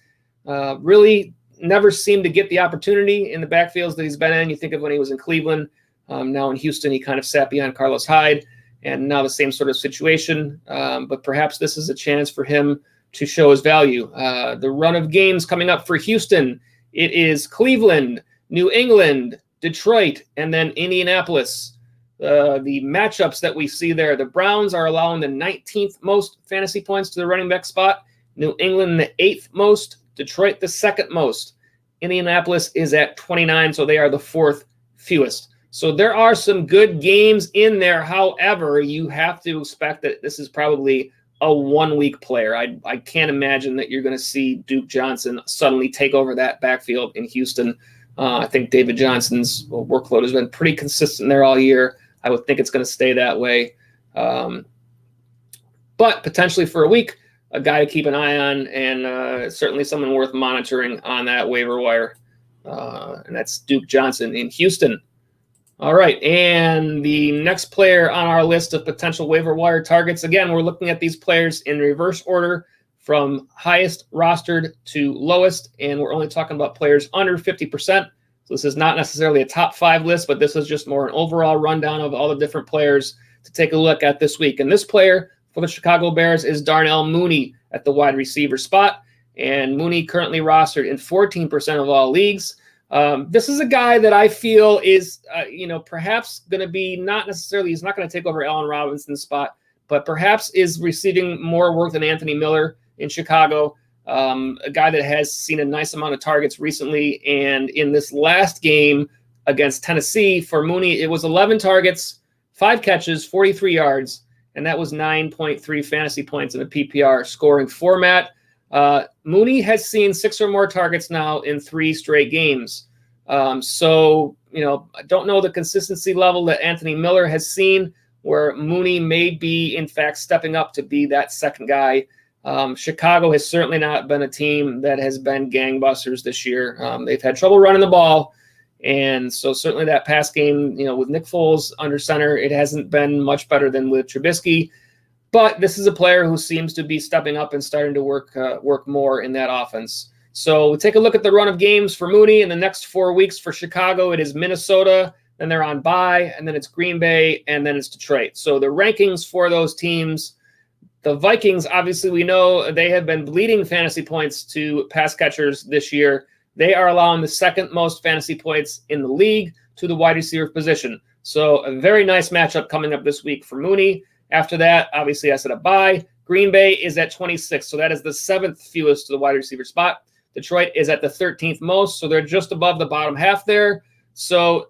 really never seemed to get the opportunity in the backfields that he's been in. You think of when he was in Cleveland. Now in Houston, he kind of sat behind Carlos Hyde. And now the same sort of situation, but perhaps this is a chance for him to show his value. The run of games coming up for Houston, it is Cleveland, New England, Detroit, and then Indianapolis. The matchups that we see there, the Browns are allowing the 19th most fantasy points to the running back spot, New England the 8th most, Detroit the 2nd most. Indianapolis is at 29, so they are the 4th fewest. So there are some good games in there. However, you have to expect that this is probably a 1-week player. I can't imagine that you're going to see Duke Johnson suddenly take over that backfield in Houston. I think David Johnson's workload has been pretty consistent there all year. I would think it's going to stay that way. But potentially for a week, a guy to keep an eye on and certainly someone worth monitoring on that waiver wire. And that's Duke Johnson in Houston. All right, and the next player on our list of potential waiver wire targets, again, we're looking at these players in reverse order from highest rostered to lowest, and we're only talking about players under 50%. So this is not necessarily a top 5 list, but this is just more an overall rundown of all the different players to take a look at this week. And this player for the Chicago Bears is Darnell Mooney at the wide receiver spot, and Mooney currently rostered in 14% of all leagues. This is a guy that I feel is, perhaps going to be not necessarily, he's not going to take over Allen Robinson's spot, but perhaps is receiving more work than Anthony Miller in Chicago, a guy that has seen a nice amount of targets recently. And in this last game against Tennessee for Mooney, it was 11 targets, 5 catches, 43 yards, and that was 9.3 fantasy points in the PPR scoring format. Mooney has seen 6 or more targets now in 3 straight games. So, I don't know the consistency level that Anthony Miller has seen, where Mooney may be, in fact, stepping up to be that second guy. Chicago has certainly not been a team that has been gangbusters this year. They've had trouble running the ball. And so certainly that pass game, with Nick Foles under center, it hasn't been much better than with Trubisky. But this is a player who seems to be stepping up and starting to work more in that offense. So we take a look at the run of games for Mooney in the next 4 weeks. For Chicago, it is Minnesota, then they're on bye, and then it's Green Bay, and then it's Detroit. So the rankings for those teams, the Vikings, obviously we know they have been bleeding fantasy points to pass catchers this year. They are allowing the second most fantasy points in the league to the wide receiver position. So a very nice matchup coming up this week for Mooney. After that, obviously I said a bye. Green Bay is at 26, so that is the 7th fewest to the wide receiver spot. Detroit is at the 13th most, so they're just above the bottom half there. So,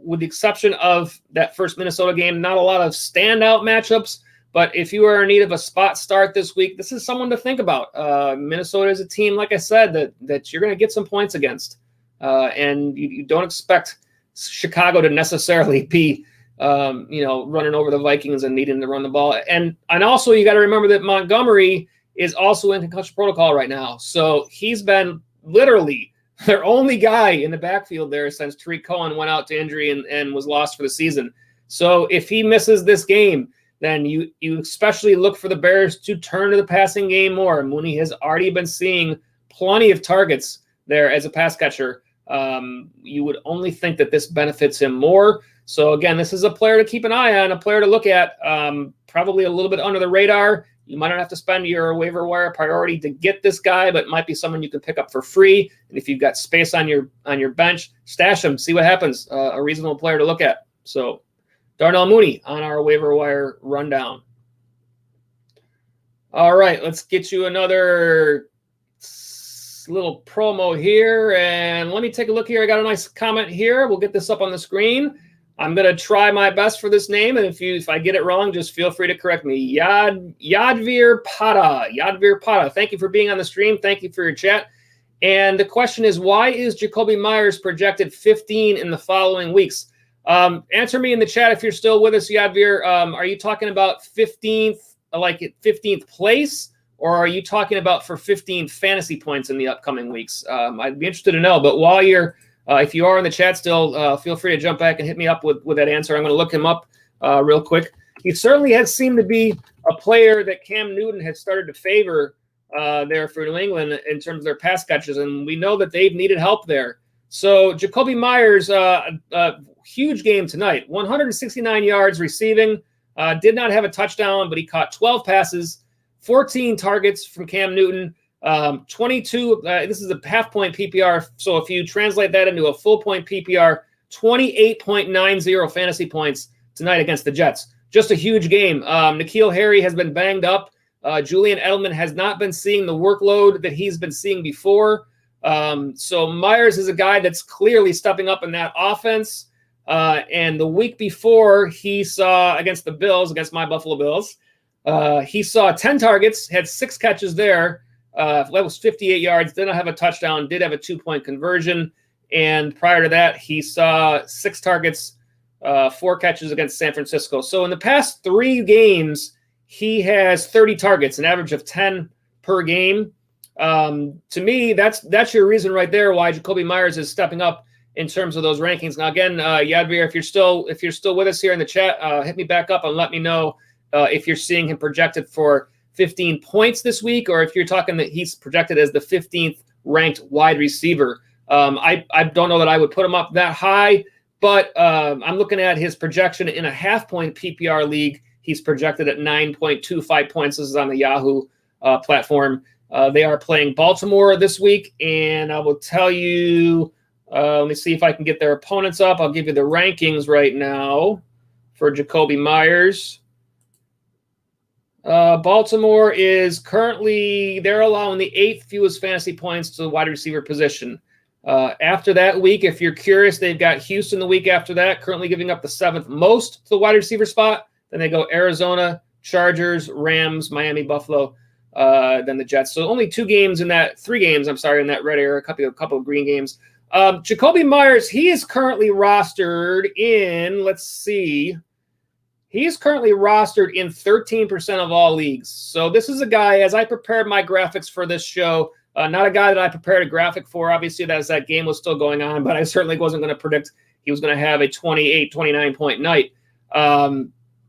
with the exception of that first Minnesota game, not a lot of standout matchups. But if you are in need of a spot start this week, this is someone to think about. Minnesota is a team, like I said, that you're going to get some points against. And you don't expect Chicago to necessarily be, running over the Vikings and needing to run the ball. And also you got to remember that Montgomery is also in concussion protocol right now. So he's been literally their only guy in the backfield there since Tariq Cohen went out to injury and was lost for the season. So if he misses this game, then you especially look for the Bears to turn to the passing game more. Mooney has already been seeing plenty of targets there as a pass catcher. You would only think that this benefits him more. So, again, this is a player to keep an eye on, a player to look at, probably a little bit under the radar. You might not have to spend your waiver wire priority to get this guy, but it might be someone you can pick up for free. And if you've got space on your bench, stash him, see what happens. A reasonable player to look at. So, Darnell Mooney on our waiver wire rundown. All right, let's get you another little promo here. And let me take a look here. I got a nice comment here. We'll get this up on the screen. I'm going to try my best for this name. And if I get it wrong, just feel free to correct me. Yadvir Pata. Thank you for being on the stream. Thank you for your chat. And the question is, why is Jacoby Myers projected 15 in the following weeks? Answer me in the chat if you're still with us, Yadvir. Are you talking about 15th, like at 15th place, or are you talking about for 15 fantasy points in the upcoming weeks? I'd be interested to know. But while you're, if you are in the chat still, feel free to jump back and hit me up with that answer. I'm going to look him up real quick. He certainly has seemed to be a player that Cam Newton has started to favor there for New England in terms of their pass catches, and we know that they've needed help there. So Jacoby Myers, huge game tonight, 169 yards receiving, did not have a touchdown, but he caught 12 passes, 14 targets from Cam Newton, 22. This is a half-point PPR, so if you translate that into a full-point PPR, 28.90 fantasy points tonight against the Jets. Just a huge game. N'Keal Harry has been banged up. Julian Edelman has not been seeing the workload that he's been seeing before. So Myers is a guy that's clearly stepping up in that offense. And the week before, he saw against the Bills, against my Buffalo Bills, he saw 10 targets, had 6 catches there. That was 58 yards, did not have a touchdown, did have a 2-point conversion. And prior to that, he saw 6 targets, 4 catches against San Francisco. So in the past 3 games, he has 30 targets, an average of 10 per game. To me, that's your reason right there why Jacoby Myers is stepping up in terms of those rankings. Now, again, Yadvir, if you're still with us here in the chat, hit me back up and let me know if you're seeing him projected for 15 points this week, or if you're talking that he's projected as the 15th ranked wide receiver. I don't know that I would put him up that high, but I'm looking at his projection in a half-point PPR league. He's projected at 9.25 points. This is on the Yahoo platform. They are playing Baltimore this week, and I will tell you, let me see if I can get their opponents up. I'll give you the rankings right now for Jacoby Myers. Baltimore is currently, they're allowing the 8th fewest fantasy points to the wide receiver position. After that week, if you're curious, they've got Houston the week after that, currently giving up the 7th most to the wide receiver spot. Then they go Arizona, Chargers, Rams, Miami, Buffalo, then the Jets. So only 3 games in that red area, a couple of green games. Jacoby Myers, he is currently rostered in, let's see, he's currently rostered in 13% of all leagues. So this is a guy, as I prepared my graphics for this show, not a guy that I prepared a graphic for, obviously, as that game was still going on, but I certainly wasn't going to predict he was going to have a 28, 29-point night.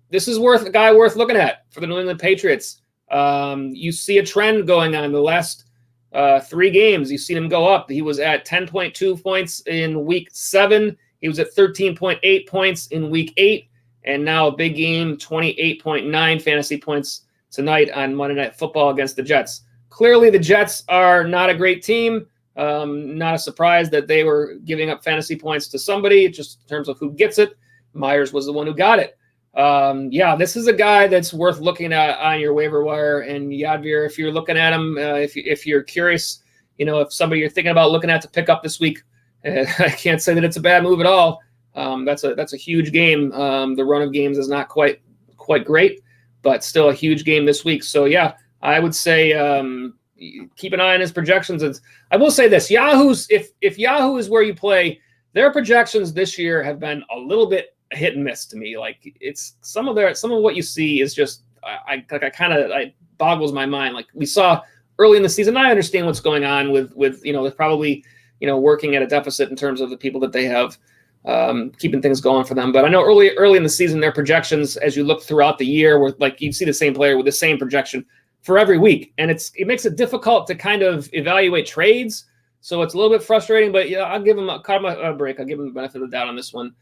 This is a guy worth looking at for the New England Patriots. You see a trend going on the last 3 games. You've seen him go up. He was at 10.2 points in week 7. He was at 13.8 points in week 8. And now a big game, 28.9 fantasy points tonight on Monday Night Football against the Jets. Clearly, the Jets are not a great team. Not a surprise that they were giving up fantasy points to somebody, just in terms of who gets it. Myers was the one who got it. Yeah, this is a guy that's worth looking at on your waiver wire. And Yadvir, if you're looking at him, if you're curious, if somebody you're thinking about looking at to pick up this week, I can't say that it's a bad move at all. That's a huge game. The run of games is not quite great, but still a huge game this week. So yeah, I would say keep an eye on his projections. I will say this: Yahoo's if Yahoo is where you play, their projections this year have been a little bit hit and miss to me. Like it's some of what you see is just I boggles my mind. Like we saw early in the season, I understand what's going on with they're probably working at a deficit in terms of the people that they have keeping things going for them. But I know early in the season, their projections, as you look throughout the year, were like you'd see the same player with the same projection for every week, and it makes it difficult to kind of evaluate trades. So it's a little bit frustrating. But yeah, I'll give him a break. I'll give him the benefit of the doubt on this one.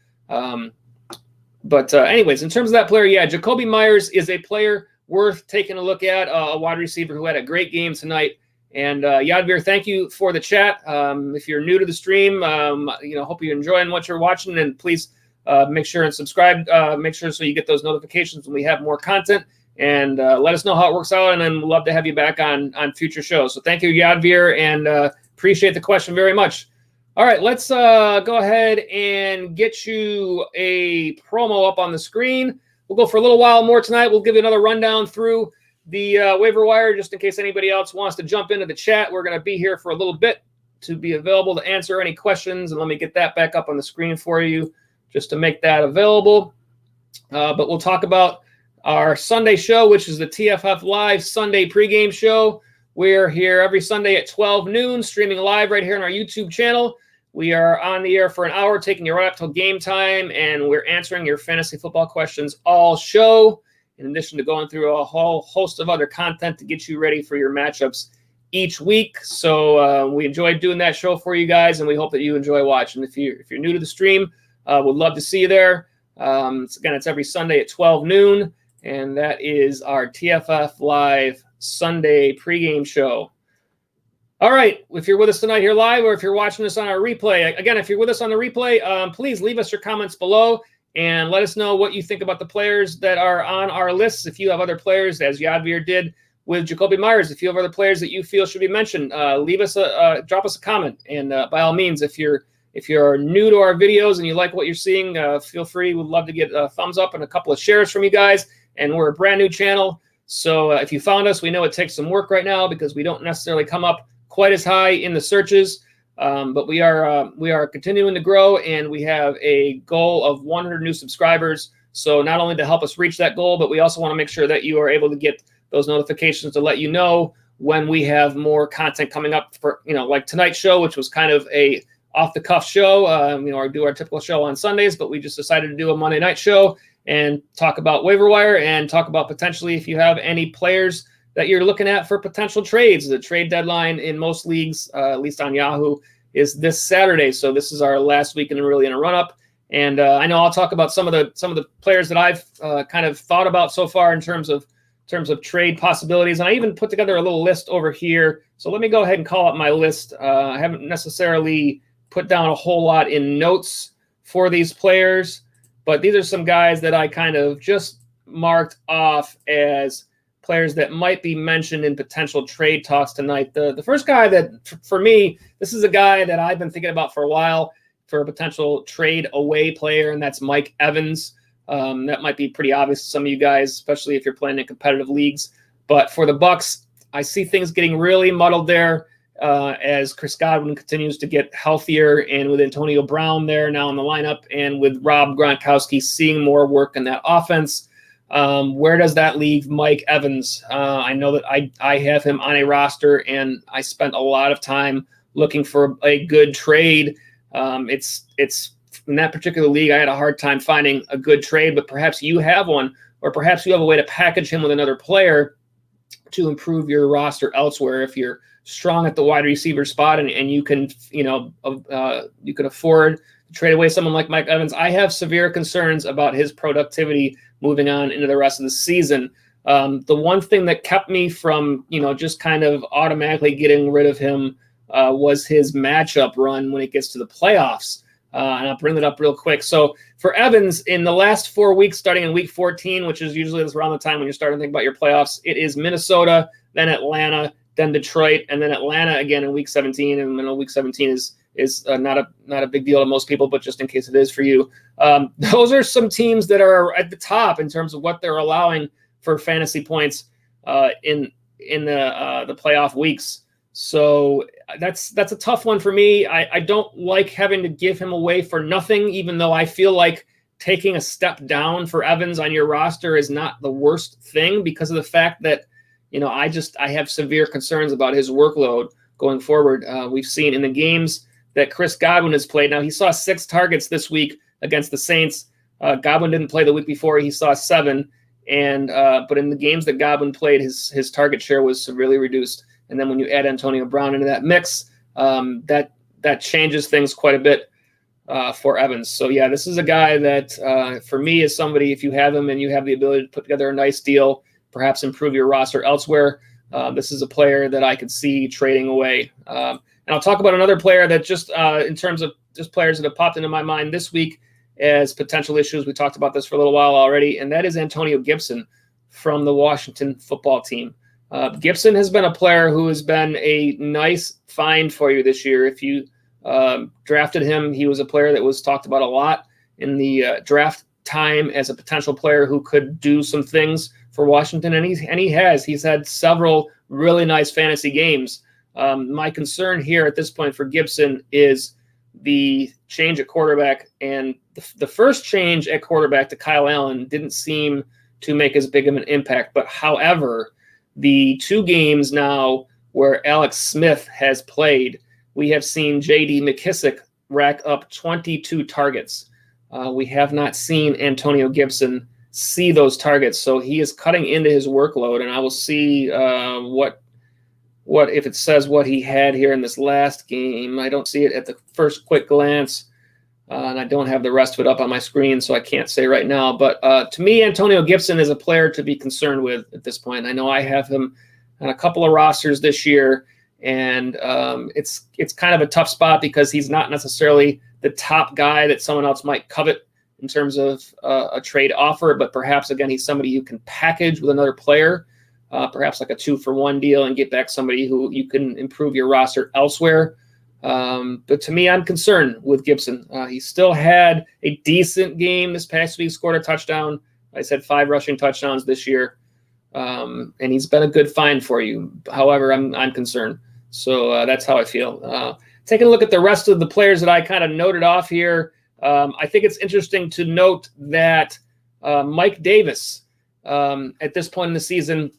But anyways, in terms of that player, yeah, Jacoby Myers is a player worth taking a look at, a wide receiver who had a great game tonight. And Yadvir, thank you for the chat. If you're new to the stream, hope you're enjoying what you're watching, and please make sure and subscribe. Make sure so you get those notifications when we have more content, and let us know how it works out. And then we'd love to have you back on future shows. So thank you, Yadvir, and appreciate the question very much. All right, let's go ahead and get you a promo up on the screen. We'll go for a little while more tonight. We'll give you another rundown through the waiver wire, just in case anybody else wants to jump into the chat. We're going to be here for a little bit to be available to answer any questions. And let me get that back up on the screen for you just to make that available. But we'll talk about our Sunday show, which is the TFF Live Sunday pregame show. We're here every Sunday at 12 noon, streaming live right here on our YouTube channel. We are on the air for an hour, taking you right up till game time, and we're answering your fantasy football questions all show, in addition to going through a whole host of other content to get you ready for your matchups each week. So we enjoy doing that show for you guys, and we hope that you enjoy watching. If you're new to the stream, we'd love to see you there. It's every Sunday at 12 noon, and that is our TFF Live Sunday pregame show. All right, if you're with us tonight here live, or if you're watching us on our replay, again, if you're with us on the replay, please leave us your comments below and let us know what you think about the players that are on our lists. If you have other players, as Yadvir did with Jacoby Myers, if you have other players that you feel should be mentioned, drop us a comment. And by all means, if you're new to our videos and you like what you're seeing, feel free. We'd love to get a thumbs up and a couple of shares from you guys. And we're a brand new channel, so if you found us, we know it takes some work right now because we don't necessarily come up quite as high in the searches, but we are continuing to grow, and we have a goal of 100 new subscribers. So not only to help us reach that goal, but we also want to make sure that you are able to get those notifications to let you know when we have more content coming up for, like tonight's show, which was kind of a off-the-cuff show. I do our typical show on Sundays, but we just decided to do a Monday night show and talk about waiver wire and talk about potentially if you have any players that you're looking at for potential trades. The trade deadline in most leagues, at least on Yahoo, is this Saturday. So this is our last week and really in a run-up. And I know I'll talk about some of the players that I've kind of thought about so far in terms of trade possibilities. And I even put together a little list over here. So let me go ahead and call up my list. I haven't necessarily put down a whole lot in notes for these players, but these are some guys that I kind of just marked off as players that might be mentioned in potential trade talks tonight. The first guy that, for me, this is a guy that I've been thinking about for a while for a potential trade away player, and that's Mike Evans. That might be pretty obvious to some of you guys, especially if you're playing in competitive leagues. But for the Bucs, I see things getting really muddled there. as Chris Godwin continues to get healthier, and with Antonio Brown there now in the lineup, and with Rob Gronkowski seeing more work in that offense. Where does that leave Mike Evans? I know that I have him on a roster, and I spent a lot of time looking for a good trade. It's in that particular league, I had a hard time finding a good trade, but perhaps you have one, or perhaps you have a way to package him with another player to improve your roster elsewhere. If you're strong at the wide receiver spot and you can, you can afford to trade away someone like Mike Evans, I have severe concerns about his productivity moving on into the rest of the season. The one thing that kept me from, just kind of automatically getting rid of him was his matchup run when it gets to the playoffs. And I'll bring that up real quick. So for Evans, in the last 4 weeks, starting in week 14, which is usually around the time when you're starting to think about your playoffs, it is Minnesota, then Atlanta, then Detroit, and then Atlanta again in week 17. And week 17 is not a big deal to most people, but just in case it is for you. Those are some teams that are at the top in terms of what they're allowing for fantasy points in the playoff weeks. So that's a tough one for me. I don't like having to give him away for nothing, even though I feel like taking a step down for Evans on your roster is not the worst thing, because of the fact that, I have severe concerns about his workload going forward. We've seen in the games that Chris Godwin has played. Now, he saw 6 targets this week against the Saints. Godwin didn't play the week before. He saw 7. But in the games that Godwin played, his target share was severely reduced. And then when you add Antonio Brown into that mix, that changes things quite a bit for Evans. So, yeah, this is a guy that, for me, is somebody, if you have him and you have the ability to put together a nice deal, perhaps improve your roster elsewhere, this is a player that I could see trading away. And I'll talk about another player that just in terms of just players that have popped into my mind this week as potential issues. We talked about this for a little while already, and that is Antonio Gibson from the Washington football team. Gibson has been a player who has been a nice find for you this year. If you drafted him, he was a player that was talked about a lot in the draft time as a potential player who could do some things for Washington, and he's had several really nice fantasy games. My concern here at this point for Gibson is the change at quarterback, and the first change at quarterback to Kyle Allen didn't seem to make as big of an impact. But however, the 2 games now where Alex Smith has played, we have seen J.D. McKISSIC rack up 22 targets. We have not seen Antonio Gibson see those targets, so he is cutting into his workload, and I will see what if it says what he had here in this last game. I don't see it at the first quick glance, and I don't have the rest of it up on my screen, so I can't say right now. But to me, Antonio Gibson is a player to be concerned with at this point. I know I have him on a couple of rosters this year, and it's kind of a tough spot because he's not necessarily the top guy that someone else might covet in terms of a trade offer, but perhaps, again, he's somebody you can package with another player, perhaps like a 2-for-1 deal, and get back somebody who you can improve your roster elsewhere. But to me, I'm concerned with Gibson. He still had a decent game this past week, scored a touchdown. I said 5 rushing touchdowns this year, and he's been a good find for you. However, I'm concerned. So that's how I feel. Taking a look at the rest of the players that I kind of noted off here, I think it's interesting to note that Mike Davis, at this point in the season,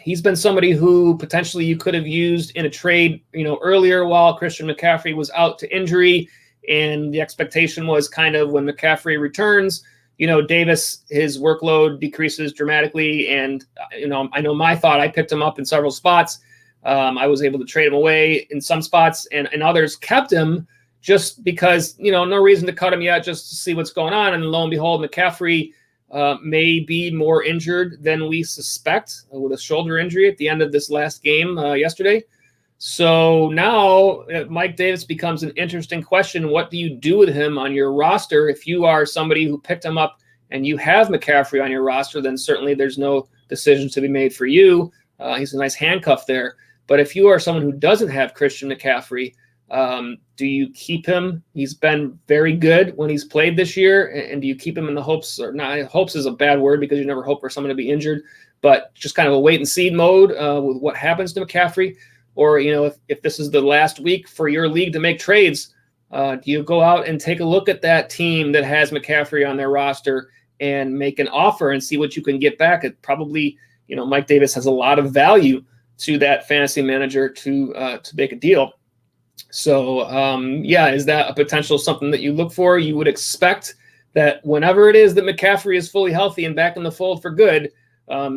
he's been somebody who potentially you could have used in a trade, earlier while Christian McCaffrey was out to injury, and the expectation was kind of when McCaffrey returns, Davis, his workload decreases dramatically, and I know my thought, I picked him up in several spots. I was able to trade him away in some spots, and others kept him just because, no reason to cut him yet, just to see what's going on. And lo and behold, McCaffrey may be more injured than we suspect with a shoulder injury at the end of this last game yesterday. So now Mike Davis becomes an interesting question. What do you do with him on your roster? If you are somebody who picked him up and you have McCaffrey on your roster, then certainly there's no decision to be made for you. He's a nice handcuff there. But if you are someone who doesn't have Christian McCaffrey, do you keep him? He's been very good when he's played this year. And do you keep him in the hopes, or not, hopes is a bad word because you never hope for someone to be injured, but just kind of a wait and see mode with what happens to McCaffrey? Or, if this is the last week for your league to make trades, do you go out and take a look at that team that has McCaffrey on their roster and make an offer and see what you can get back? It probably, Mike Davis has a lot of value to that fantasy manager to make a deal. So, is that a potential something that you look for? You would expect that whenever it is that McCaffrey is fully healthy and back in the fold for good,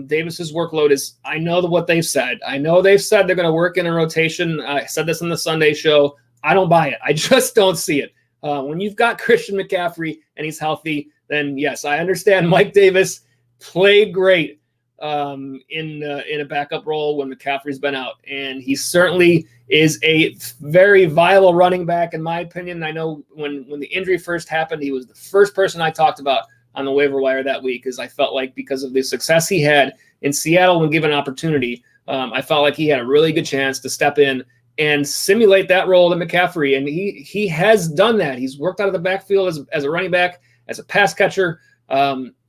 Davis's workload is, I know what they've said. I know they've said they're going to work in a rotation. I said this on the Sunday show. I don't buy it. I just don't see it. When you've got Christian McCaffrey and he's healthy, then yes, I understand Mike Davis played great in a backup role when McCaffrey's been out. And he certainly is a very viable running back, in my opinion. I know when the injury first happened, he was the first person I talked about on the waiver wire that week, because I felt like because of the success he had in Seattle when given opportunity, I felt like he had a really good chance to step in and simulate that role to McCaffrey. And he has done that. He's worked out of the backfield as a running back, as a pass catcher.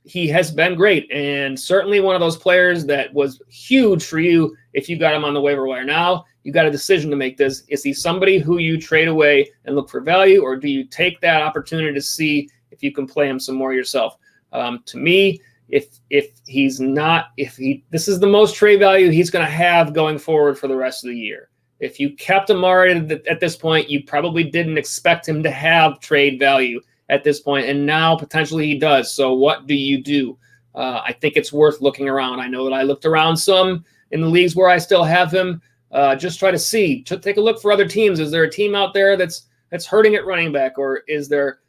He has been great, and certainly one of those players that was huge for you if you got him on the waiver wire. Now you got a decision to make. Is he somebody who you trade away and look for value, or do you take that opportunity to see if you can play him some more yourself? To me, if this is the most trade value he's going to have going forward for the rest of the year. If you kept him already at this point, you probably didn't expect him to have trade value at this point, and now potentially he does. So what do you do? I think it's worth looking around. I know that I looked around some in the leagues where I still have him. Just try to see, take a look for other teams. Is there a team out there that's hurting at running back, or is there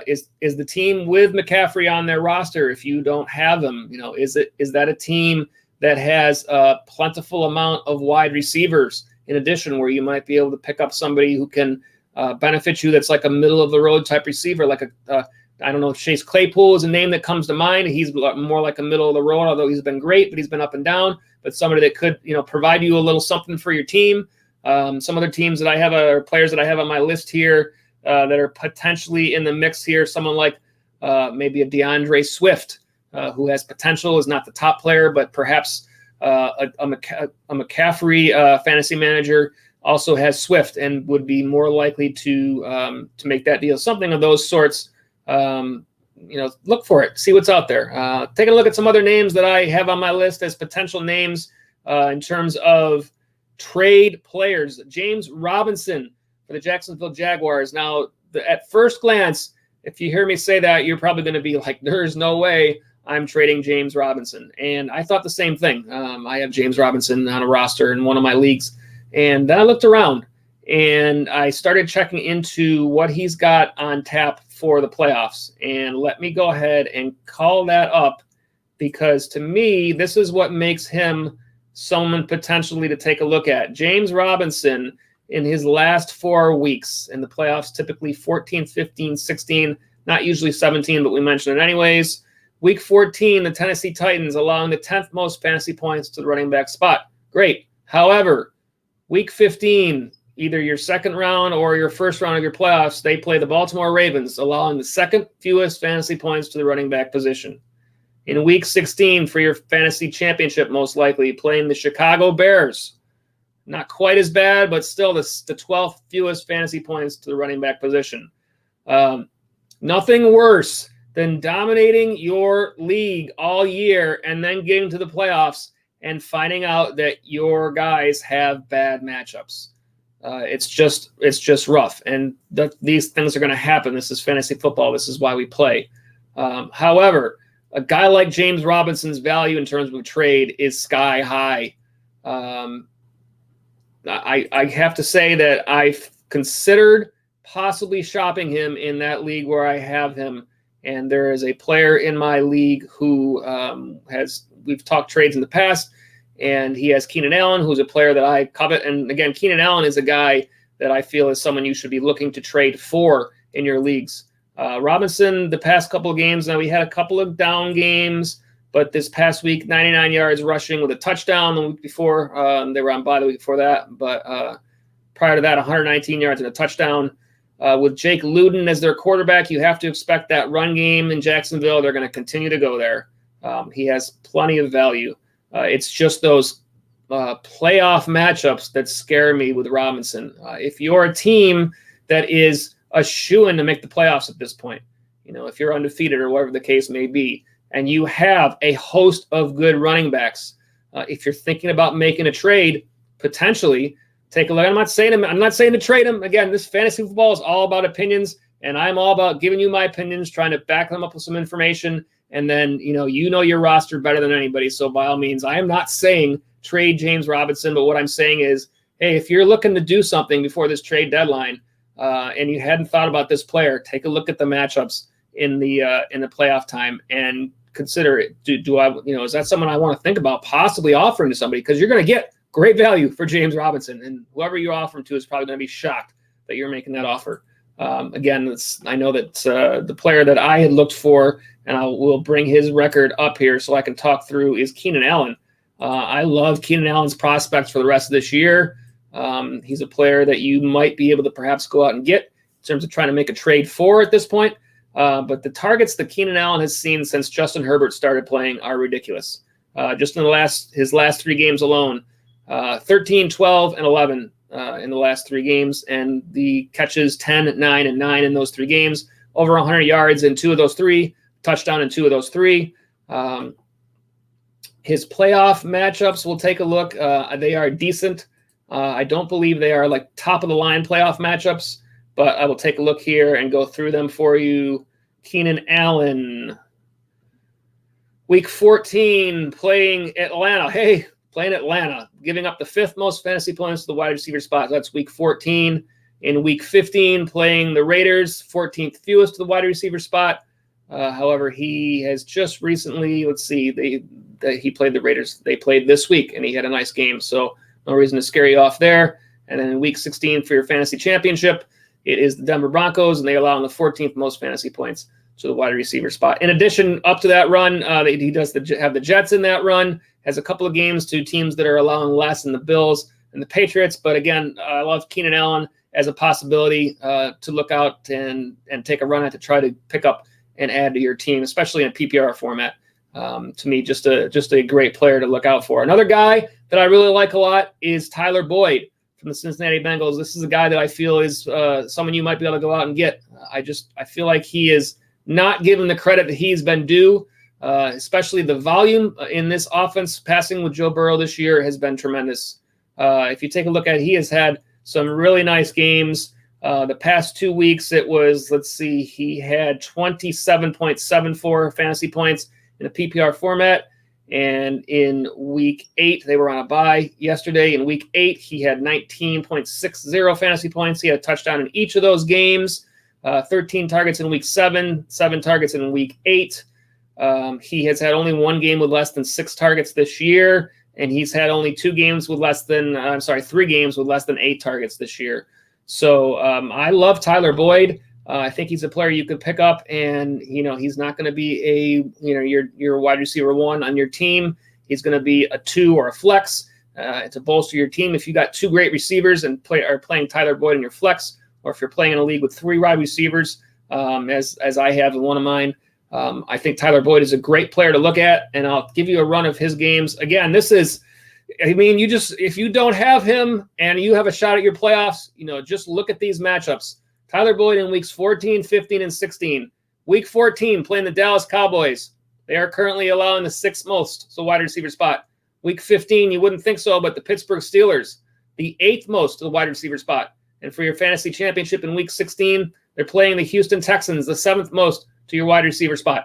is the team with McCaffrey on their roster? If you don't have him, is that a team that has a plentiful amount of wide receivers in addition, where you might be able to pick up somebody who can benefit you, that's like a middle of the road type receiver, like I don't know if Chase Claypool is a name that comes to mind. He's more like a middle of the road, although he's been great, but he's been up and down. But somebody that could, provide you a little something for your team. Some other teams that I have, or players that I have on my list here that are potentially in the mix here. Someone like maybe a DeAndre Swift, who has potential, is not the top player, but perhaps a McCaffrey fantasy manager also has Swift and would be more likely to make that deal. Something of those sorts. Look for it, see what's out there. Take a look at some other names that I have on my list as potential names in terms of trade players. James Robinson for the Jacksonville Jaguars. Now, at first glance, if you hear me say that, you're probably going to be like, there's no way I'm trading James Robinson. And I thought the same thing. I have James Robinson on a roster in one of my leagues. And then I looked around and I started checking into what he's got on tap for the playoffs. And let me go ahead and call that up, because to me, this is what makes him someone potentially to take a look at. James Robinson, in his last 4 weeks in the playoffs, typically 14, 15, 16, not usually 17, but we mentioned it anyways. Week 14, the Tennessee Titans allowing the 10th most fantasy points to the running back spot. Great. However, Week 15, either your second round or your first round of your playoffs, they play the Baltimore Ravens, allowing the second fewest fantasy points to the running back position. In Week 16, for your fantasy championship, most likely, playing the Chicago Bears. Not quite as bad, but still the 12th fewest fantasy points to the running back position. Nothing worse than dominating your league all year and then getting to the playoffs and finding out that your guys have bad matchups. It's just rough, and these things are going to happen. This is fantasy football. This is why we play. However, a guy like James Robinson's value in terms of trade is sky high. I have to say that I've considered possibly shopping him in that league where I have him, and there is a player in my league who we've talked trades in the past, and he has Keenan Allen, who's a player that I covet. And again, Keenan Allen is a guy that I feel is someone you should be looking to trade for in your leagues. Robinson, the past couple of games, now we had a couple of down games, but this past week, 99 yards rushing with a touchdown. The week before, they were on bye the week before that, but prior to that, 119 yards and a touchdown. With Jake Luton as their quarterback, you have to expect that run game in Jacksonville. They're going to continue to go there. He has plenty of value. It's just those playoff matchups that scare me with Robinson. If you're a team that is a shoo-in to make the playoffs at this point, if you're undefeated or whatever the case may be, and you have a host of good running backs, if you're thinking about making a trade, potentially take a look. I'm not saying to trade him. Again, this fantasy football is all about opinions, and I'm all about giving you my opinions, trying to back them up with some information. And then, your roster better than anybody. So by all means, I am not saying trade James Robinson, but what I'm saying is, hey, if you're looking to do something before this trade deadline, and you hadn't thought about this player, take a look at the matchups in the playoff time and consider it. Do I, is that someone I want to think about possibly offering to somebody? Because you're going to get great value for James Robinson, and whoever you offer him to is probably going to be shocked that you're making that offer. Again, I know that the player that I had looked for, and I will bring his record up here so I can talk through, is Keenan Allen. I love Keenan Allen's prospects for the rest of this year. He's a player that you might be able to perhaps go out and get in terms of trying to make a trade for at this point. But the targets that Keenan Allen has seen since Justin Herbert started playing are ridiculous. Just in his last 3 games alone, 13, 12, and 11 in the last 3 games, and the catches 10, 9, and 9 in those 3 games, over 100 yards in 2 of those 3, touchdown in 2 of those 3. His playoff matchups, we'll take a look. They are decent. I don't believe they are like top of the line playoff matchups, but I will take a look here and go through them for you. Keenan Allen, week 14, playing Atlanta. Hey, playing Atlanta, giving up the 5th most fantasy points to the wide receiver spot. That's week 14. In week 15, playing the Raiders, 14th fewest to the wide receiver spot. However, he has just recently, he played the Raiders. They played this week, and he had a nice game, so no reason to scare you off there. And then in week 16 for your fantasy championship, it is the Denver Broncos, and they allow the 14th most fantasy points to the wide receiver spot. In addition, up to that run, he does have the Jets in that run, has a couple of games to teams that are allowing less than the Bills and the Patriots. But again, I love Keenan Allen as a possibility to look out and take a run at to try to pick up and add to your team, especially in a PPR format. To me, just a great player to look out for. Another guy that I really like a lot is Tyler Boyd from the Cincinnati Bengals. This is a guy that I feel is someone you might be able to go out and get. I feel like he is not given the credit that he's been due, especially the volume in this offense. Passing with Joe Burrow this year has been tremendous. If you take a look at it, he has had some really nice games. The past 2 weeks, it was, he had 27.74 fantasy points in a PPR format. And in week 8, they were on a bye yesterday. In week 8, he had 19.60 fantasy points. He had a touchdown in each of those games. 13 targets in week 7, 7 targets in week 8. He has had only 1 game with less than 6 targets this year. And he's had only 3 games with less than 8 targets this year. So I love Tyler Boyd. I think he's a player you could pick up, and he's not going to be your wide receiver 1 on your team. He's going to be a 2 or a flex to bolster your team. If you got 2 great receivers and are playing Tyler Boyd in your flex, or if you're playing in a league with 3 wide receivers, as I have in one of mine, I think Tyler Boyd is a great player to look at, and I'll give you a run of his games. Again, if you don't have him and you have a shot at your playoffs, just look at these matchups. Tyler Boyd in weeks 14, 15, and 16. Week 14, playing the Dallas Cowboys. They are currently allowing the 6th most, so wide receiver spot. Week 15, you wouldn't think so, but the Pittsburgh Steelers, the 8th most to the wide receiver spot. And for your fantasy championship in week 16, they're playing the Houston Texans, the 7th most to your wide receiver spot.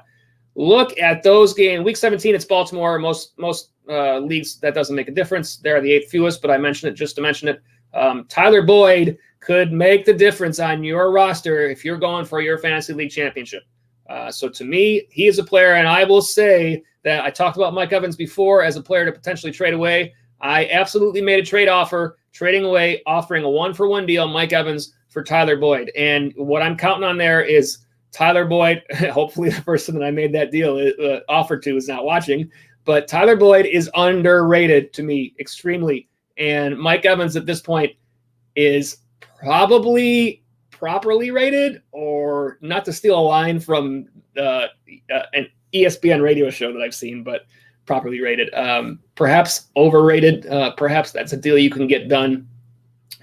Look at those games. Week 17, it's Baltimore. Most leagues, that doesn't make a difference. They're the 8th fewest, but I mentioned it just to mention it. Tyler Boyd could make the difference on your roster if you're going for your fantasy league championship. So to me, he is a player, and I will say that I talked about Mike Evans before as a player to potentially trade away. I absolutely made a trade offer, trading away, offering a 1-for-1 deal, Mike Evans for Tyler Boyd. And what I'm counting on there is Tyler Boyd. Hopefully the person that I made that deal offered to is not watching, but Tyler Boyd is underrated to me extremely. And Mike Evans at this point is probably properly rated, or not to steal a line from an ESPN radio show that I've seen, but properly rated. Perhaps overrated. Perhaps that's a deal you can get done.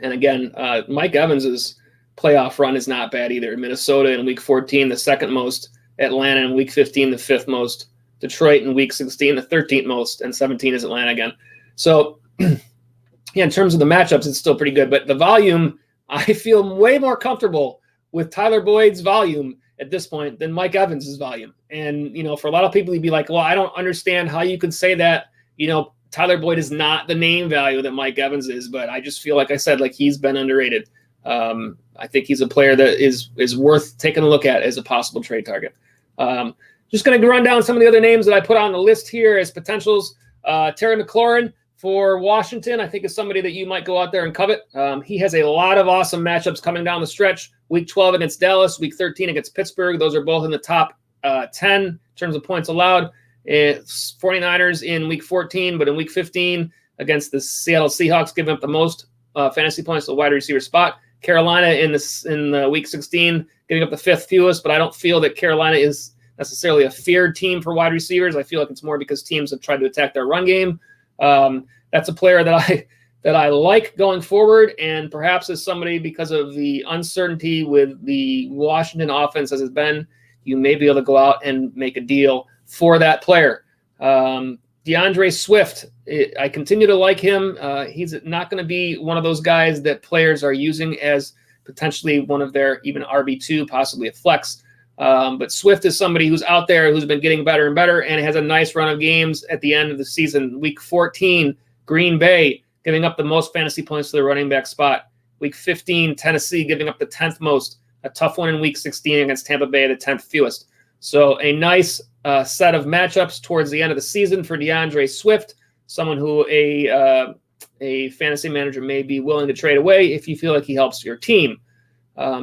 And again, Mike Evans's playoff run is not bad either. Minnesota in week 14, the second most. Atlanta in week 15, the fifth most. Detroit in week 16, the 13th most. And 17 is Atlanta again. So, yeah, in terms of the matchups, it's still pretty good. But the volume, I feel way more comfortable with Tyler Boyd's volume at this point than Mike Evans's volume. And, for a lot of people, you'd be like, well, I don't understand how you could say that, Tyler Boyd is not the name value that Mike Evans is, but I just feel like I said, like he's been underrated. I think he's a player that is worth taking a look at as a possible trade target. Just going to run down some of the other names that I put on the list here as potentials. Terry McLaurin for Washington, I think is somebody that you might go out there and covet. He has a lot of awesome matchups coming down the stretch. Week 12 against Dallas, week 13 against Pittsburgh. Those are both in the top 10 in terms of points allowed. It's 49ers in week 14, but in week 15 against the Seattle Seahawks, giving up the most fantasy points to the wide receiver spot. Carolina in week 16, giving up the fifth fewest, but I don't feel that Carolina is necessarily a feared team for wide receivers. I feel like it's more because teams have tried to attack their run game. That's a player that I like going forward, and perhaps as somebody, because of the uncertainty with the Washington offense as it's been, you may be able to go out and make a deal for that player. DeAndre Swift, I continue to like him. He's not going to be one of those guys that players are using as potentially one of their even RB2, possibly a flex. But Swift is somebody who's out there who's been getting better and better and has a nice run of games at the end of the season. Week 14, Green Bay giving up the most fantasy points to the running back spot. Week 15, Tennessee giving up the 10th most. A tough one in week 16 against Tampa Bay, the 10th fewest. So a nice set of matchups towards the end of the season for DeAndre Swift, someone who a fantasy manager may be willing to trade away if you feel like he helps your team.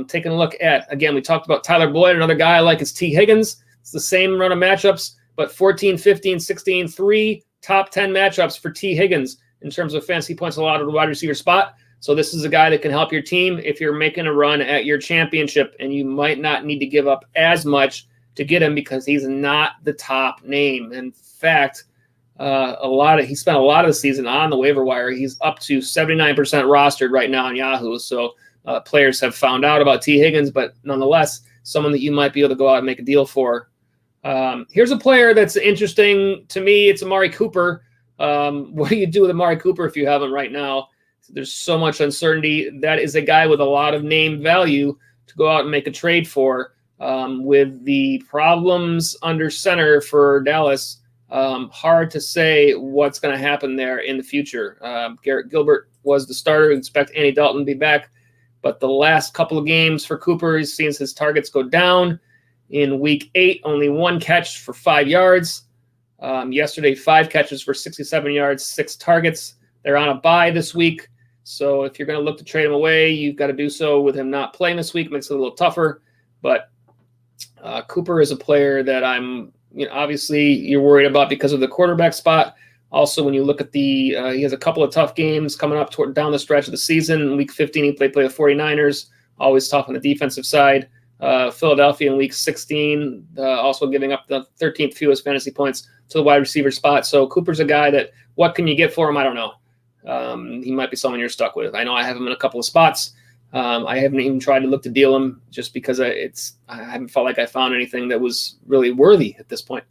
Taking a look at, again, we talked about Tyler Boyd. Another guy I like is T. Higgins. It's the same run of matchups, but 14, 15, 16, 3 top 10 matchups for T. Higgins in terms of fantasy points allowed at the wide receiver spot. So this is a guy that can help your team if you're making a run at your championship, and you might not need to give up as much to get him because he's not the top name. In fact, he spent a lot of the season on the waiver wire. He's up to 79% rostered right now on Yahoo. So players have found out about T. Higgins, but nonetheless, someone that you might be able to go out and make a deal for. Here's a player that's interesting to me. It's Amari Cooper. What do you do with Amari Cooper if you have him right now? There's so much uncertainty. That is a guy with a lot of name value to go out and make a trade for. With the problems under center for Dallas, hard to say what's going to happen there in the future. Garrett Gilbert was the starter. We expect Andy Dalton to be back. But the last couple of games for Cooper, he's seen his targets go down. In week 8, only 1 catch for 5 yards. Yesterday, 5 catches for 67 yards, 6 targets. They're on a bye this week. So if you're going to look to trade him away, you've got to do so with him not playing this week. Makes it a little tougher. But Cooper is a player that obviously you're worried about because of the quarterback spot. Also, when you look at he has a couple of tough games coming up down the stretch of the season. In week 15, he played the 49ers, always tough on the defensive side. Philadelphia in week 16, also giving up the 13th fewest fantasy points to the wide receiver spot. So Cooper's a guy that, what can you get for him? I don't know. He might be someone you're stuck with. I know I have him in a couple of spots. I haven't even tried to look to deal him just because I haven't felt like I found anything that was really worthy at this point.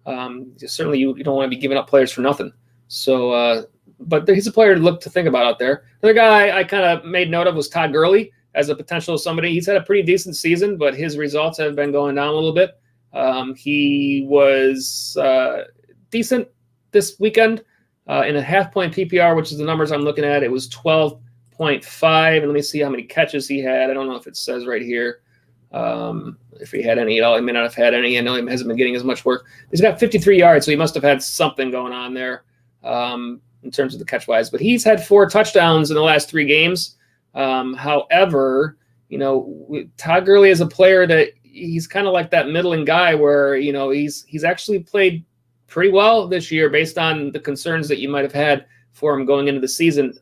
Certainly you don't want to be giving up players for nothing. So, but he's a player to think about out there. Another guy I kind of made note of was Todd Gurley as a potential somebody. He's had a pretty decent season, but his results have been going down a little bit. He was decent this weekend in a half-point PPR, which is the numbers I'm looking at. It was 12.5, and let me see how many catches he had. I don't know if it says right here if he had any at all. He may not have had any. I know he hasn't been getting as much work. He's got 53 yards, so he must have had something going on there in terms of the catch-wise. But he's had 4 touchdowns in the last 3 games. However, Todd Gurley is a player that he's kind of like that middling guy where, he's actually played pretty well this year based on the concerns that you might have had for him going into the season.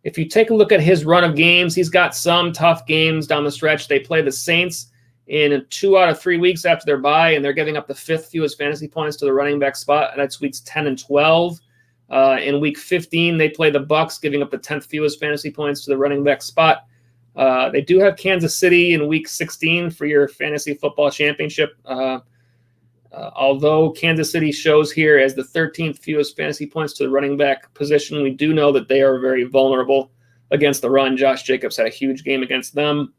If you take a look at his run of games, he's got some tough games down the stretch. They play the Saints in 2 out of 3 weeks after their bye, and they're giving up the 5th fewest fantasy points to the running back spot, and that's weeks 10 and 12. In week 15, they play the Bucs, giving up the 10th fewest fantasy points to the running back spot. They do have Kansas City in week 16 for your fantasy football championship. Although Kansas City shows here as the 13th fewest fantasy points to the running back position, we do know that they are very vulnerable against the run. Josh Jacobs had a huge game against them.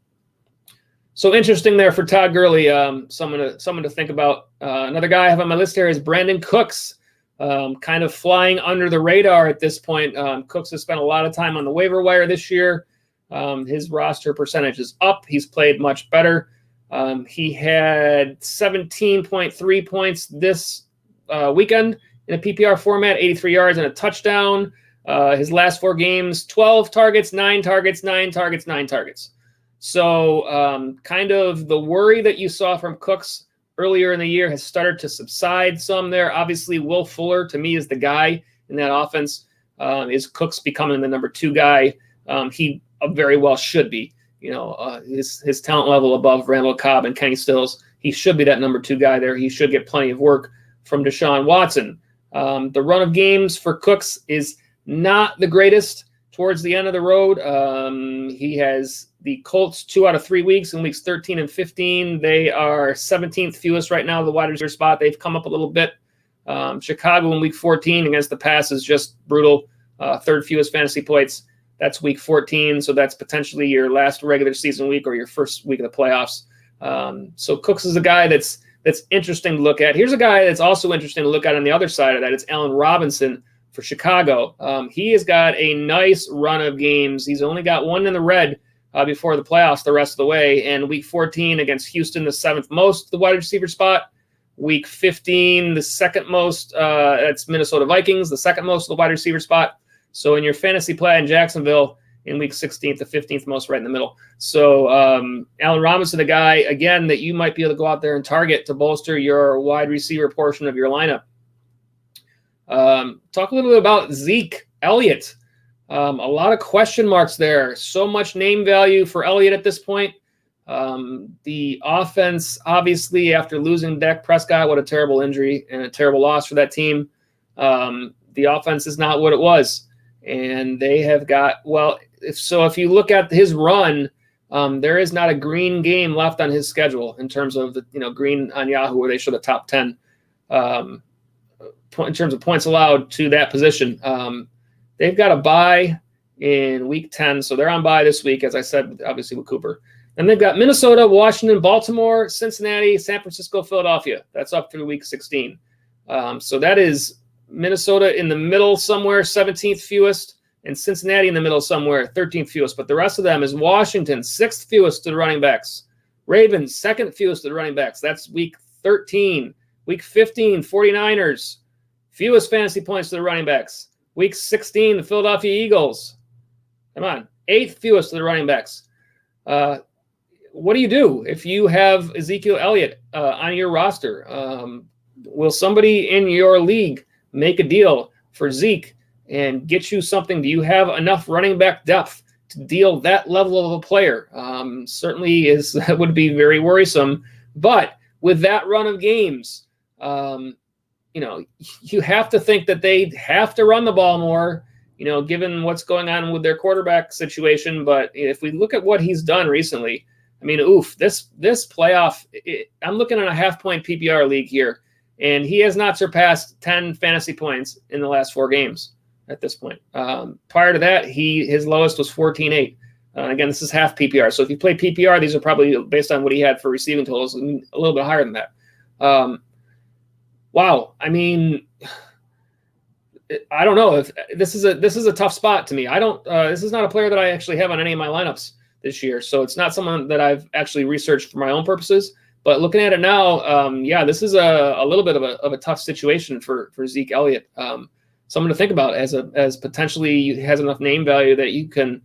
So interesting there for Todd Gurley. Someone to think about. Another guy I have on my list here is Brandon Cooks, kind of flying under the radar at this point. Cooks has spent a lot of time on the waiver wire this year. His roster percentage is up. He's played much better. He had 17.3 points this weekend in a PPR format, 83 yards and a touchdown. His last 4 games, 12 targets, 9 targets, 9 targets, 9 targets. So kind of the worry that you saw from Cooks earlier in the year has started to subside some there. Obviously, Will Fuller, to me, is the guy in that offense. Is Cooks becoming the number 2 guy? He very well should be. You know, his talent level above Randall Cobb and Kenny Stills. He should be that number 2 guy there. He should get plenty of work from Deshaun Watson. The run of games for Cooks is not the greatest towards the end of the road. He has the Colts 2 out of 3 weeks in weeks 13 and 15. They are 17th fewest right now, the wide receiver spot. They've come up a little bit. Chicago in week 14 against the pass is just brutal. 3rd fewest fantasy points. That's week 14, so that's potentially your last regular season week or your first week of the playoffs. So Cooks is a guy that's interesting to look at. Here's a guy that's also interesting to look at on the other side of that. It's Allen Robinson for Chicago. He has got a nice run of games. He's only got 1 in the red before the playoffs the rest of the way. And week 14 against Houston, the 7th most, the wide receiver spot. Week 15, the 2nd most, that's Minnesota Vikings, the 2nd most, the wide receiver spot. So in your fantasy play in Jacksonville, in week 16th, the 15th most, right in the middle. So Allen Robinson, a guy, again, that you might be able to go out there and target to bolster your wide receiver portion of your lineup. Talk a little bit about Zeke Elliott. A lot of question marks there. So much name value for Elliott at this point. The offense, obviously, after losing Dak Prescott, what a terrible injury and a terrible loss for that team. The offense is not what it was. And they have got, if you look at his run, there is not a green game left on his schedule in terms of green on Yahoo, where they show the top 10 in terms of points allowed to that position. They've got a bye in week 10, so they're on bye this week, as I said, obviously with Cooper. And they've got Minnesota, Washington, Baltimore, Cincinnati, San Francisco, Philadelphia. That's up through week 16. So that is Minnesota in the middle somewhere, 17th fewest, and Cincinnati in the middle somewhere, 13th fewest. But the rest of them is Washington, 6th fewest to the running backs. Ravens, 2nd fewest to the running backs. That's week 13. Week 15, 49ers, fewest fantasy points to the running backs. Week 16, the Philadelphia Eagles. Come on, 8th fewest to the running backs. What do you do if you have Ezekiel Elliott on your roster? Will somebody in your league make a deal for Zeke and get you something? Do you have enough running back depth to deal that level of a player? Certainly would be very worrisome. But with that run of games, you have to think that they have to run the ball more, given what's going on with their quarterback situation. But if we look at what he's done recently, this playoff, I'm looking at a half-point PPR league here. And he has not surpassed 10 fantasy points in the last 4 games at this point. Prior to that, his lowest was 14.8. Again, this is half PPR. So if you play PPR, these are probably based on what he had for receiving totals, a little bit higher than that. Wow. I don't know if this is a tough spot to me. This is not a player that I actually have on any of my lineups this year. So it's not someone that I've actually researched for my own purposes. But looking at it now, this is a little bit of a tough situation for Zeke Elliott. Someone to think about as potentially has enough name value that you can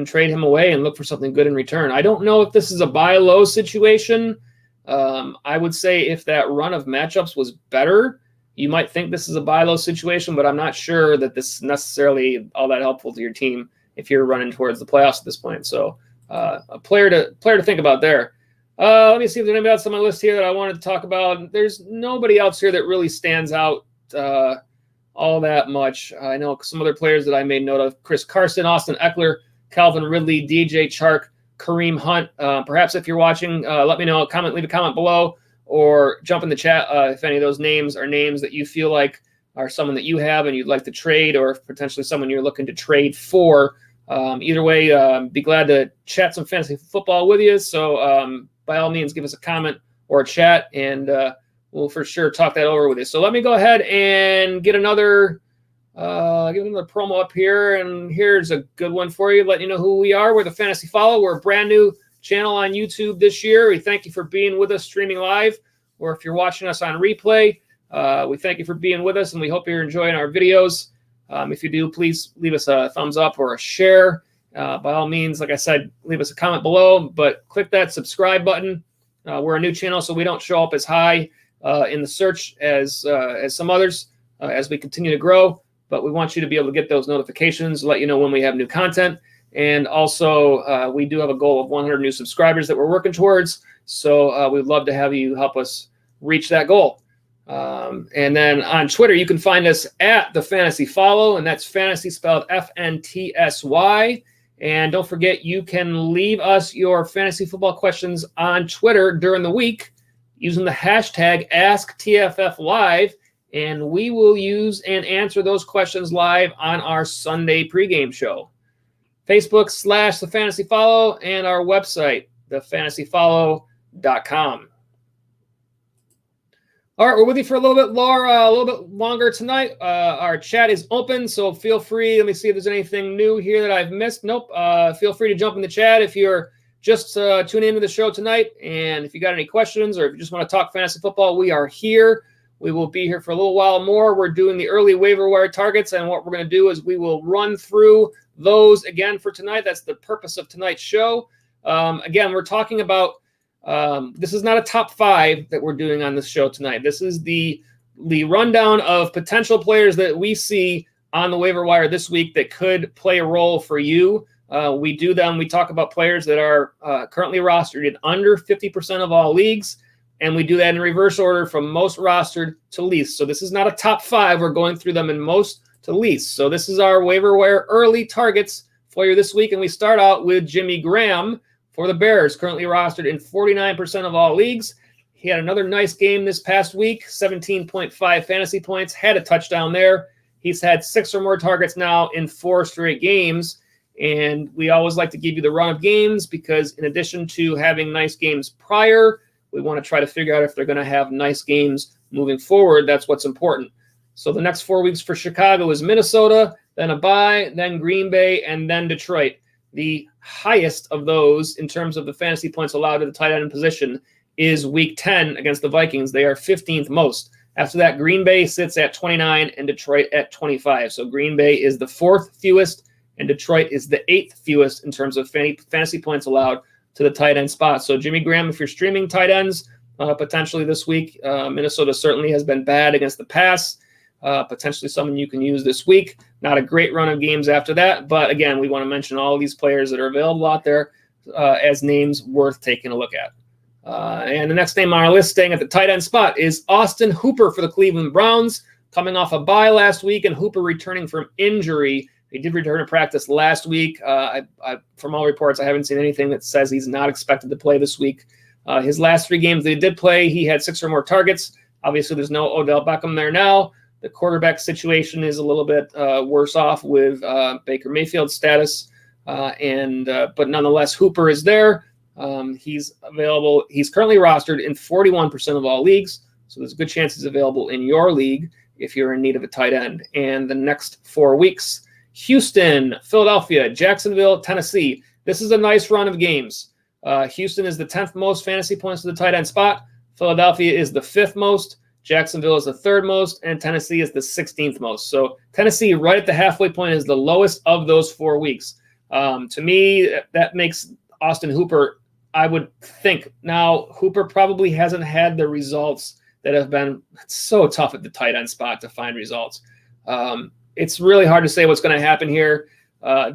trade him away and look for something good in return. I don't know if this is a buy low situation. I would say if that run of matchups was better, you might think this is a buy low situation, but I'm not sure that this is necessarily all that helpful to your team if you're running towards the playoffs at this point. So a player to think about there. Let me see if there's anybody else on my list here that I wanted to talk about. There's nobody else here that really stands out all that much. I know some other players that I made note of: Chris Carson, Austin Eckler, Calvin Ridley, DJ Chark, Kareem Hunt. Perhaps if you're watching, let me know. Leave a comment below, or jump in the chat if any of those names are names that you feel like are someone that you have and you'd like to trade, or potentially someone you're looking to trade for. Either way, be glad to chat some fantasy football with you. So by all means, give us a comment or a chat, and we'll for sure talk that over with you. So let me go ahead and get another promo up here, and here's a good one for you, letting you know who we are. We're the Fantasy Follow. We're a brand new channel on YouTube this year. We thank you for being with us streaming live, or if you're watching us on replay, we thank you for being with us, and we hope you're enjoying our videos. If you do, please leave us a thumbs up or a share. By all means, like I said, leave us a comment below, but click that subscribe button. We're a new channel, so we don't show up as high in the search as some others as we continue to grow, but we want you to be able to get those notifications, let you know when we have new content. And also, we do have a goal of 100 new subscribers that we're working towards, so we'd love to have you help us reach that goal. And then on Twitter, you can find us at the Fantasy Follow, and that's fantasy spelled FNTSY. And don't forget, you can leave us your fantasy football questions on Twitter during the week using the hashtag AskTFFLive, and we will use and answer those questions live on our Sunday pregame show. Facebook / the Fantasy Follow, and our website, thefantasyfollow.com. All right, we're with you for a little bit longer tonight. Our chat is open, so feel free. Let me see if there's anything new here that I've missed. Nope. Feel free to jump in the chat if you're just tuning into the show tonight. And if you got any questions, or if you just want to talk fantasy football, we are here. We will be here for a little while more. We're doing the early waiver wire targets, and what we're going to do is we will run through those again for tonight. That's the purpose of tonight's show. Again, we're talking about this is not a top 5 that we're doing on this show tonight. This is the rundown of potential players that we see on the waiver wire this week that could play a role for you. We talk about players that are currently rostered in under 50% of all leagues, and we do that in reverse order from most rostered to least. So this is not a top 5. We're going through them in most to least. So this is our waiver wire early targets for you this week, and we start out with Jimmy Graham for the Bears, currently rostered in 49% of all leagues. He had another nice game this past week, 17.5 fantasy points, had a touchdown there. He's had 6 or more targets now in 4 straight games, and we always like to give you the run of games because in addition to having nice games prior, we want to try to figure out if they're going to have nice games moving forward. That's what's important. So the next 4 weeks for Chicago is Minnesota, then a bye, then Green Bay, and then Detroit. The highest of those in terms of the fantasy points allowed to the tight end position is week 10 against the Vikings. They are 15th most. After that, Green Bay sits at 29 and Detroit at 25. So Green Bay is the 4th fewest and Detroit is the 8th fewest in terms of fantasy points allowed to the tight end spot. So Jimmy Graham, if you're streaming tight ends potentially this week, Minnesota certainly has been bad against the pass. Potentially someone you can use this week. Not a great run of games after that, but again, we want to mention all of these players that are available out there as names worth taking a look at. And the next name on our list, staying at the tight end spot, is Austin Hooper for the Cleveland Browns, coming off a bye last week, and Hooper returning from injury. He did return to practice last week. From all reports, I haven't seen anything that says he's not expected to play this week. His last 3 games that he did play, he had 6 or more targets. Obviously, there's no Odell Beckham there now. The quarterback situation is a little bit worse off with Baker Mayfield's status, but nonetheless, Hooper is there. He's available. He's currently rostered in 41% of all leagues, so there's a good chance he's available in your league if you're in need of a tight end. And the next 4 weeks, Houston, Philadelphia, Jacksonville, Tennessee. This is a nice run of games. Houston is the 10th most fantasy points to the tight end spot. Philadelphia is the 5th most. Jacksonville is the 3rd most, and Tennessee is the 16th most. So Tennessee, right at the halfway point, is the lowest of those 4 weeks. To me, that makes Austin Hooper, I would think. Now, Hooper probably hasn't had the results that have been so tough at the tight end spot to find results. It's really hard to say what's going to happen here.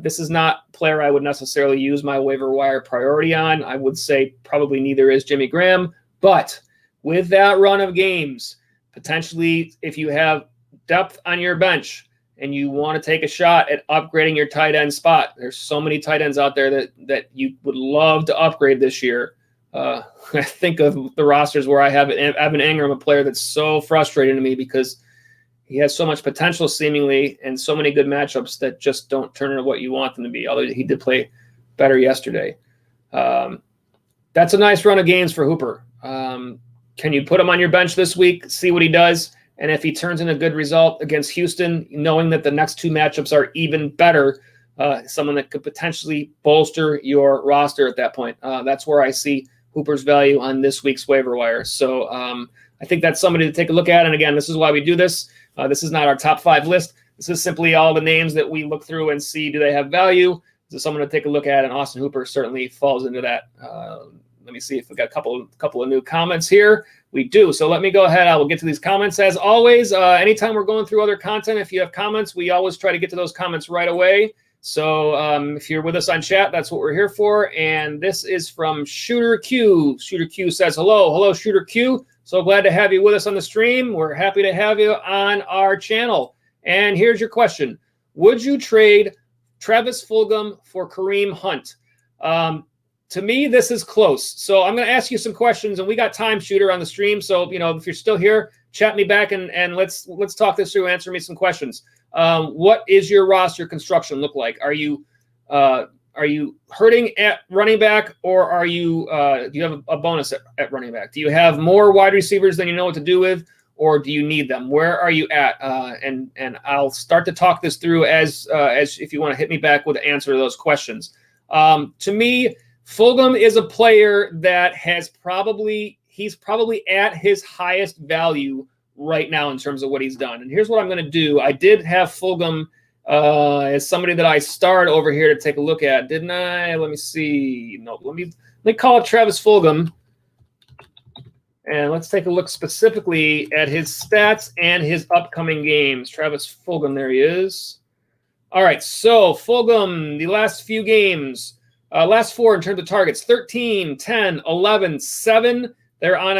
This is not a player I would necessarily use my waiver wire priority on. I would say probably neither is Jimmy Graham. But with that run of games, potentially if you have depth on your bench and you want to take a shot at upgrading your tight end spot, there's so many tight ends out there that you would love to upgrade this year. I think of the rosters where I have Evan Ingram, a player that's so frustrating to me because he has so much potential seemingly and so many good matchups that just don't turn into what you want them to be, although he did play better yesterday. That's a nice run of games for Hooper. Can you put him on your bench this week, see what he does? And if he turns in a good result against Houston, knowing that the next two matchups are even better, someone that could potentially bolster your roster at that point. That's where I see Hooper's value on this week's waiver wire. So I think that's somebody to take a look at. And again, this is why we do this. This is not our top 5 list. This is simply all the names that we look through and see, do they have value? This is someone to take a look at, and Austin Hooper certainly falls into that. Let me see if we got a couple of new comments here. We do. So let me go ahead. I will get to these comments. As always, anytime we're going through other content, if you have comments, we always try to get to those comments right away. So if you're with us on chat, that's what we're here for. And this is from Shooter Q. Shooter Q says, hello. Hello, Shooter Q. So glad to have you with us on the stream. We're happy to have you on our channel. And here's your question. Would you trade Travis Fulgham for Kareem Hunt? To me, this is close. So I'm going to ask you some questions, and we got time, Shooter, on the stream. So, if you're still here, chat me back and let's talk this through, answer me some questions. What is your roster construction look like? Are you hurting at running back, or are you do you have a bonus at running back? Do you have more wide receivers than you know what to do with, or do you need them? Where are you at? And I'll start to talk this through as if you want to hit me back with the answer to those questions. To me, Fulgham is a player that he's probably at his highest value right now in terms of what he's done. And here's what I'm going to do. I did have Fulgham as somebody that I starred over here to take a look at, didn't I? Let me see. No, let me call it Travis Fulgham. And let's take a look specifically at his stats and his upcoming games. Travis Fulgham, there he is. All right, so Fulgham, the last few games, last 4 in terms of targets, 13, 10, 11, 7. They were on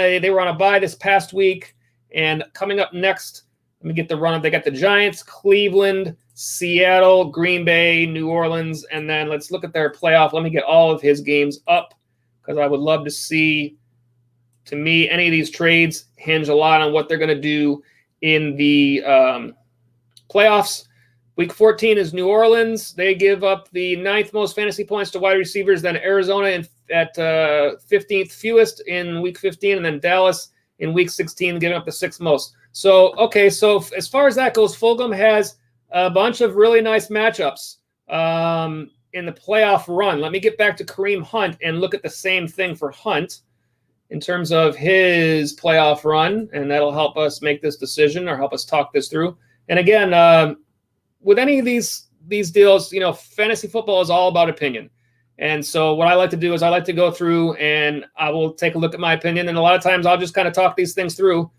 a bye this past week. And coming up next, let me get the run-up. They got the Giants, Cleveland, Seattle, Green Bay, New Orleans, and then let's look at their playoff. Let me get all of his games up because I would love to see, to me, any of these trades hinge a lot on what they're going to do in the playoffs. Week 14 is New Orleans. They give up the 9th most fantasy points to wide receivers, then Arizona at 15th fewest in Week 15, and then Dallas in Week 16 giving up the 6th most. So, okay, so as far as that goes, Fulgham has a bunch of really nice matchups in the playoff run. Let me get back to Kareem Hunt and look at the same thing for Hunt in terms of his playoff run, and that'll help us make this decision or help us talk this through. And again, with any of these deals, fantasy football is all about opinion. And so what I like to do is I like to go through and I will take a look at my opinion. And a lot of times I'll just kind of talk these things through.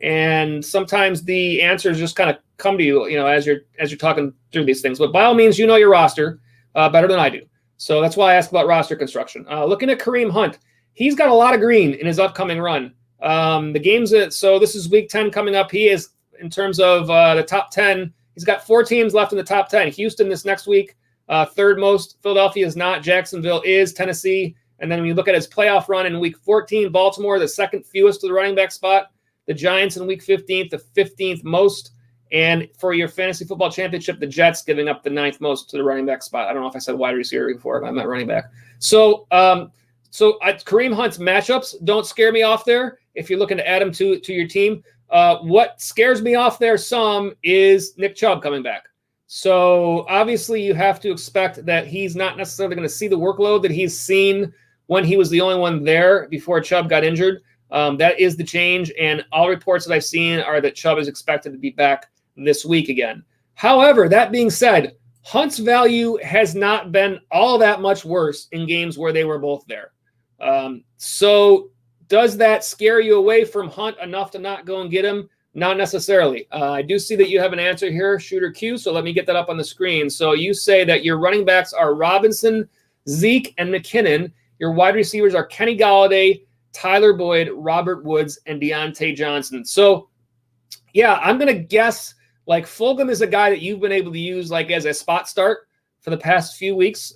And sometimes the answers just kind of come to you, as you're talking through these things. But by all means, your roster better than I do. So that's why I ask about roster construction. Looking at Kareem Hunt, he's got a lot of green in his upcoming run. The games so this is week 10 coming up. He is, in terms of the top 10, he's got 4 teams left in the top 10. Houston this next week, 3rd most. Philadelphia is not. Jacksonville is. Tennessee. And then when you look at his playoff run in week 14, Baltimore, the 2nd fewest to the running back spot. The Giants in week 15, the 15th most. And for your fantasy football championship, the Jets giving up the 9th most to the running back spot. I don't know if I said wide receiver before, but I meant running back. So Kareem Hunt's matchups don't scare me off there if you're looking to add him to your team. What scares me off there some is Nick Chubb coming back. So obviously you have to expect that he's not necessarily going to see the workload that he's seen when he was the only one there before Chubb got injured. That is the change, and all reports that I've seen are that Chubb is expected to be back this week again. However, that being said, Hunt's value has not been all that much worse in games where they were both there. So does that scare you away from Hunt enough to not go and get him? Not necessarily. I do see that you have an answer here, Shooter Q, so let me get that up on the screen. So you say that your running backs are Robinson, Zeke, and McKinnon. Your wide receivers are Kenny Golladay, Tyler Boyd, Robert Woods, and Deontay Johnson. So, yeah, I'm going to guess like Fulgham is a guy that you've been able to use like as a spot start for the past few weeks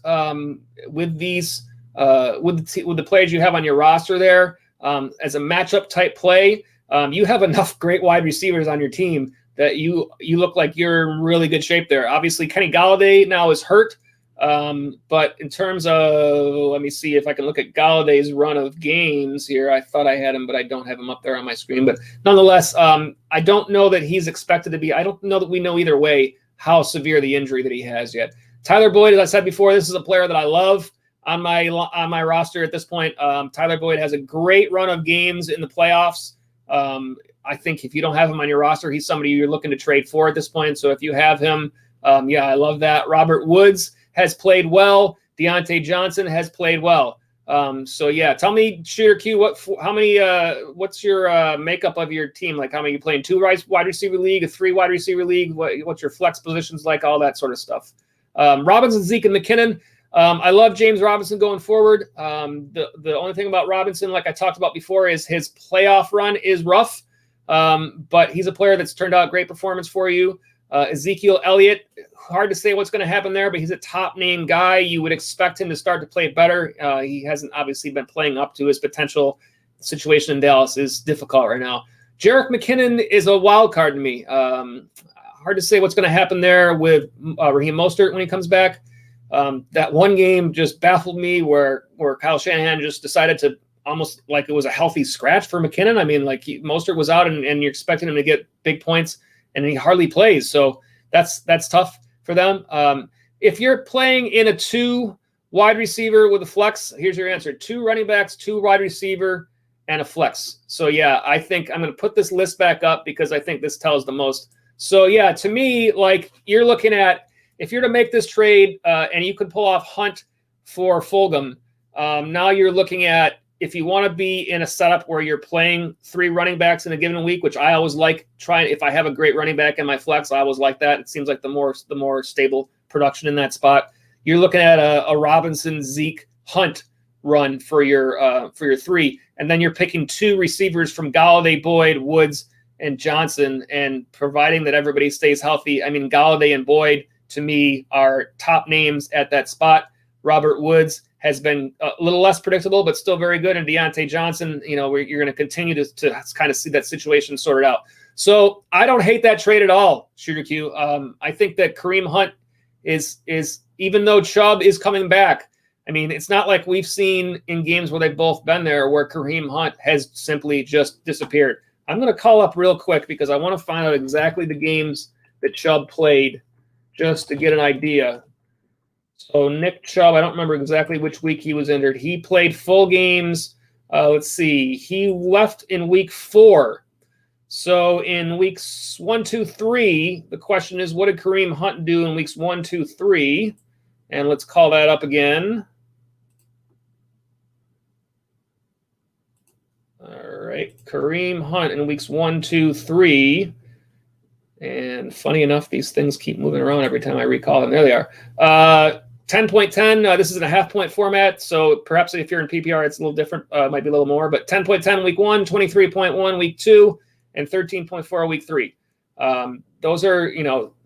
with these with the players you have on your roster there as a matchup type play. You have enough great wide receivers on your team that you look like you're in really good shape there. Obviously, Kenny Golladay now is hurt. But in terms of, let me see if I can look at Galladay's run of games here. I thought I had him, but I don't have him up there on my screen. But nonetheless, I don't know that he's expected to be. I don't know that we know either way how severe the injury that he has yet. Tyler Boyd, as I said before, this is a player that I love on my roster at this point. Tyler Boyd has a great run of games in the playoffs. I think if you don't have him on your roster, he's somebody you're looking to trade for at this point. So if you have him, yeah, I love that. Robert Woods has played well. Deontay Johnson has played well. So yeah, tell me, Shooter Q, what's your makeup of your team? Like how many you playing? 2 wide receiver league, a 3 wide receiver league? What's your flex positions like? All that sort of stuff. Robinson, Zeke, and McKinnon. I love James Robinson going forward. The only thing about Robinson, like I talked about before, is his playoff run is rough. But he's a player that's turned out great performance for you. Ezekiel Elliott, hard to say what's going to happen there, but he's a top name guy. You would expect him to start to play better. He hasn't obviously been playing up to his potential. Situation in Dallas is difficult right now. Jerick McKinnon is a wild card to me. Hard to say what's going to happen there with Raheem Mostert when he comes back. That one game just baffled me where Kyle Shanahan just decided to almost like it was a healthy scratch for McKinnon. I mean, like Mostert was out and you're expecting him to get big points and he hardly plays. So that's tough for them. If you're playing in a 2 wide receiver with a flex, here's your answer: 2 running backs, 2 wide receiver, and a flex. So yeah, I think I'm going to put this list back up because I think this tells the most. So yeah, to me, like you're looking at, if you're to make this trade and you could pull off Hunt for Fulgham, now you're looking at, if you want to be in a setup where you're playing 3 running backs in a given week, which I always like trying, if I have a great running back in my flex, I always like that. It seems like the more stable production in that spot. You're looking at a Robinson, Zeke, Hunt run for your 3, and then you're picking 2 receivers from Golladay, Boyd, Woods, and Johnson, and providing that everybody stays healthy. I mean, Golladay and Boyd to me are top names at that spot. Robert Woods has been a little less predictable, but still very good. And Deontay Johnson, you're going to continue to kind of see that situation sorted out. So I don't hate that trade at all, Shooter Q. I think that Kareem Hunt is even though Chubb is coming back, I mean, it's not like we've seen in games where they've both been there where Kareem Hunt has simply just disappeared. I'm going to call up real quick because I want to find out exactly the games that Chubb played just to get an idea. So Nick Chubb, I don't remember exactly which week he was injured. He played full games. Let's see. He left in week 4. So in weeks 1, 2, 3, the question is, what did Kareem Hunt do in weeks 1, 2, 3? And let's call that up again. All right, Kareem Hunt in weeks 1, 2, 3. And funny enough, these things keep moving around every time I recall them. There they are. 10.10. This is in a half-point format, so perhaps if you're in PPR, it's a little different. Might be a little more, but 10.10 week 1, 23.1 week 2, and 13.4 week 3. Those are,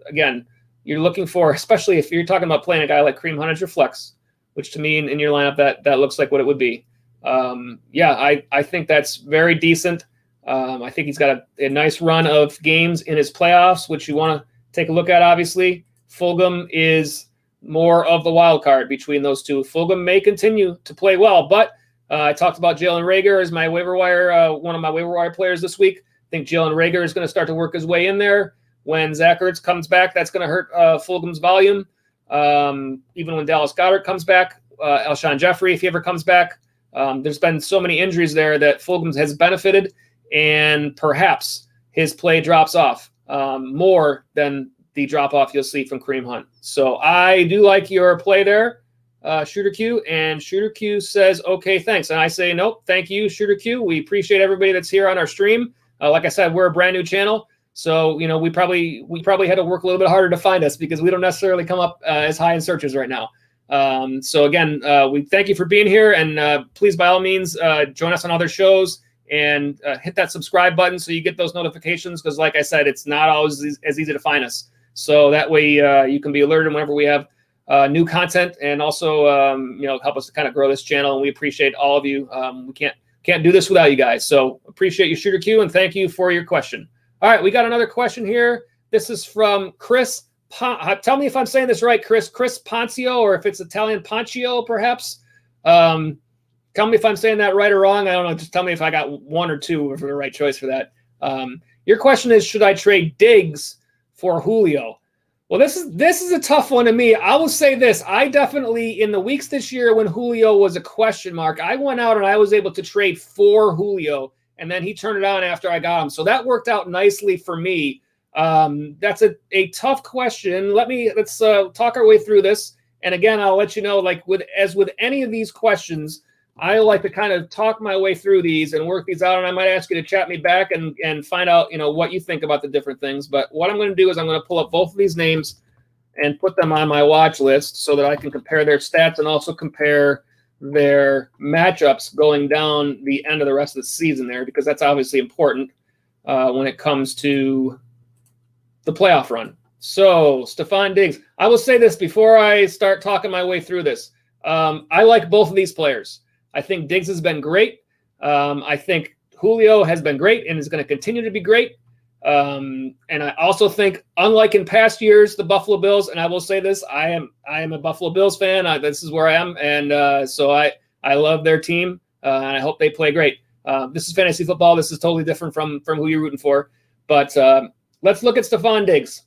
again, you're looking for, especially if you're talking about playing a guy like Kareem Hunt as your flex, which to me in your lineup, that looks like what it would be. Yeah, I think that's very decent. I think he's got a nice run of games in his playoffs, which you want to take a look at, obviously. Fulgham is more of the wild card between those two. Fulgham may continue to play well, but I talked about Jalen Reagor as my waiver wire, one of my waiver wire players this week. I think Jalen Reagor is going to start to work his way in there. When Zach Ertz comes back, that's going to hurt Fulgham's volume. Even when Dallas Goedert comes back, Alshon Jeffrey, if he ever comes back, there's been so many injuries there that Fulgham has benefited, and perhaps his play drops off more than the drop-off you'll see from Kareem Hunt. So I do like your play there, Shooter Q, and Shooter Q says, okay, thanks. And I say, nope, thank you, Shooter Q. We appreciate everybody that's here on our stream. Like I said, we're a brand new channel. So, we probably had to work a little bit harder to find us because we don't necessarily come up as high in searches right now. So again, we thank you for being here, and please, by all means, join us on other shows and hit that subscribe button so you get those notifications. Because like I said, it's not always as easy to find us. So that way you can be alerted whenever we have new content, and also, help us to kind of grow this channel. And we appreciate all of you. We can't do this without you guys. So appreciate you, Shooter Q, and thank you for your question. All right, we got another question here. This is from Chris. Tell me if I'm saying this right, Chris. Chris Poncio, or if it's Italian Poncio, perhaps. Tell me if I'm saying that right or wrong. I don't know. Just tell me if I got one or two for the right choice for that. Your question is, should I trade Diggs for Julio? Well, this is a tough one to me. I will say this. I definitely, in the weeks this year when Julio was a question mark, I went out and I was able to trade for Julio, and then he turned it on after I got him. So that worked out nicely for me. That's a tough question. Let's talk our way through this. And again, I'll let you know, like with any of these questions, I like to kind of talk my way through these and work these out. And I might ask you to chat me back and find out, what you think about the different things. But what I'm going to do is I'm going to pull up both of these names and put them on my watch list so that I can compare their stats and also compare their matchups going down the end of the rest of the season there, because that's obviously important when it comes to the playoff run. So Stefon Diggs, I will say this before I start talking my way through this. I like both of these players. I think Diggs has been great. I think Julio has been great and is going to continue to be great. And I also think, unlike in past years, the Buffalo Bills, and I will say this, I am a Buffalo Bills fan. This is where I am. And so I love their team, and I hope they play great. This is fantasy football. This is totally different from who you're rooting for. But let's look at Stefon Diggs.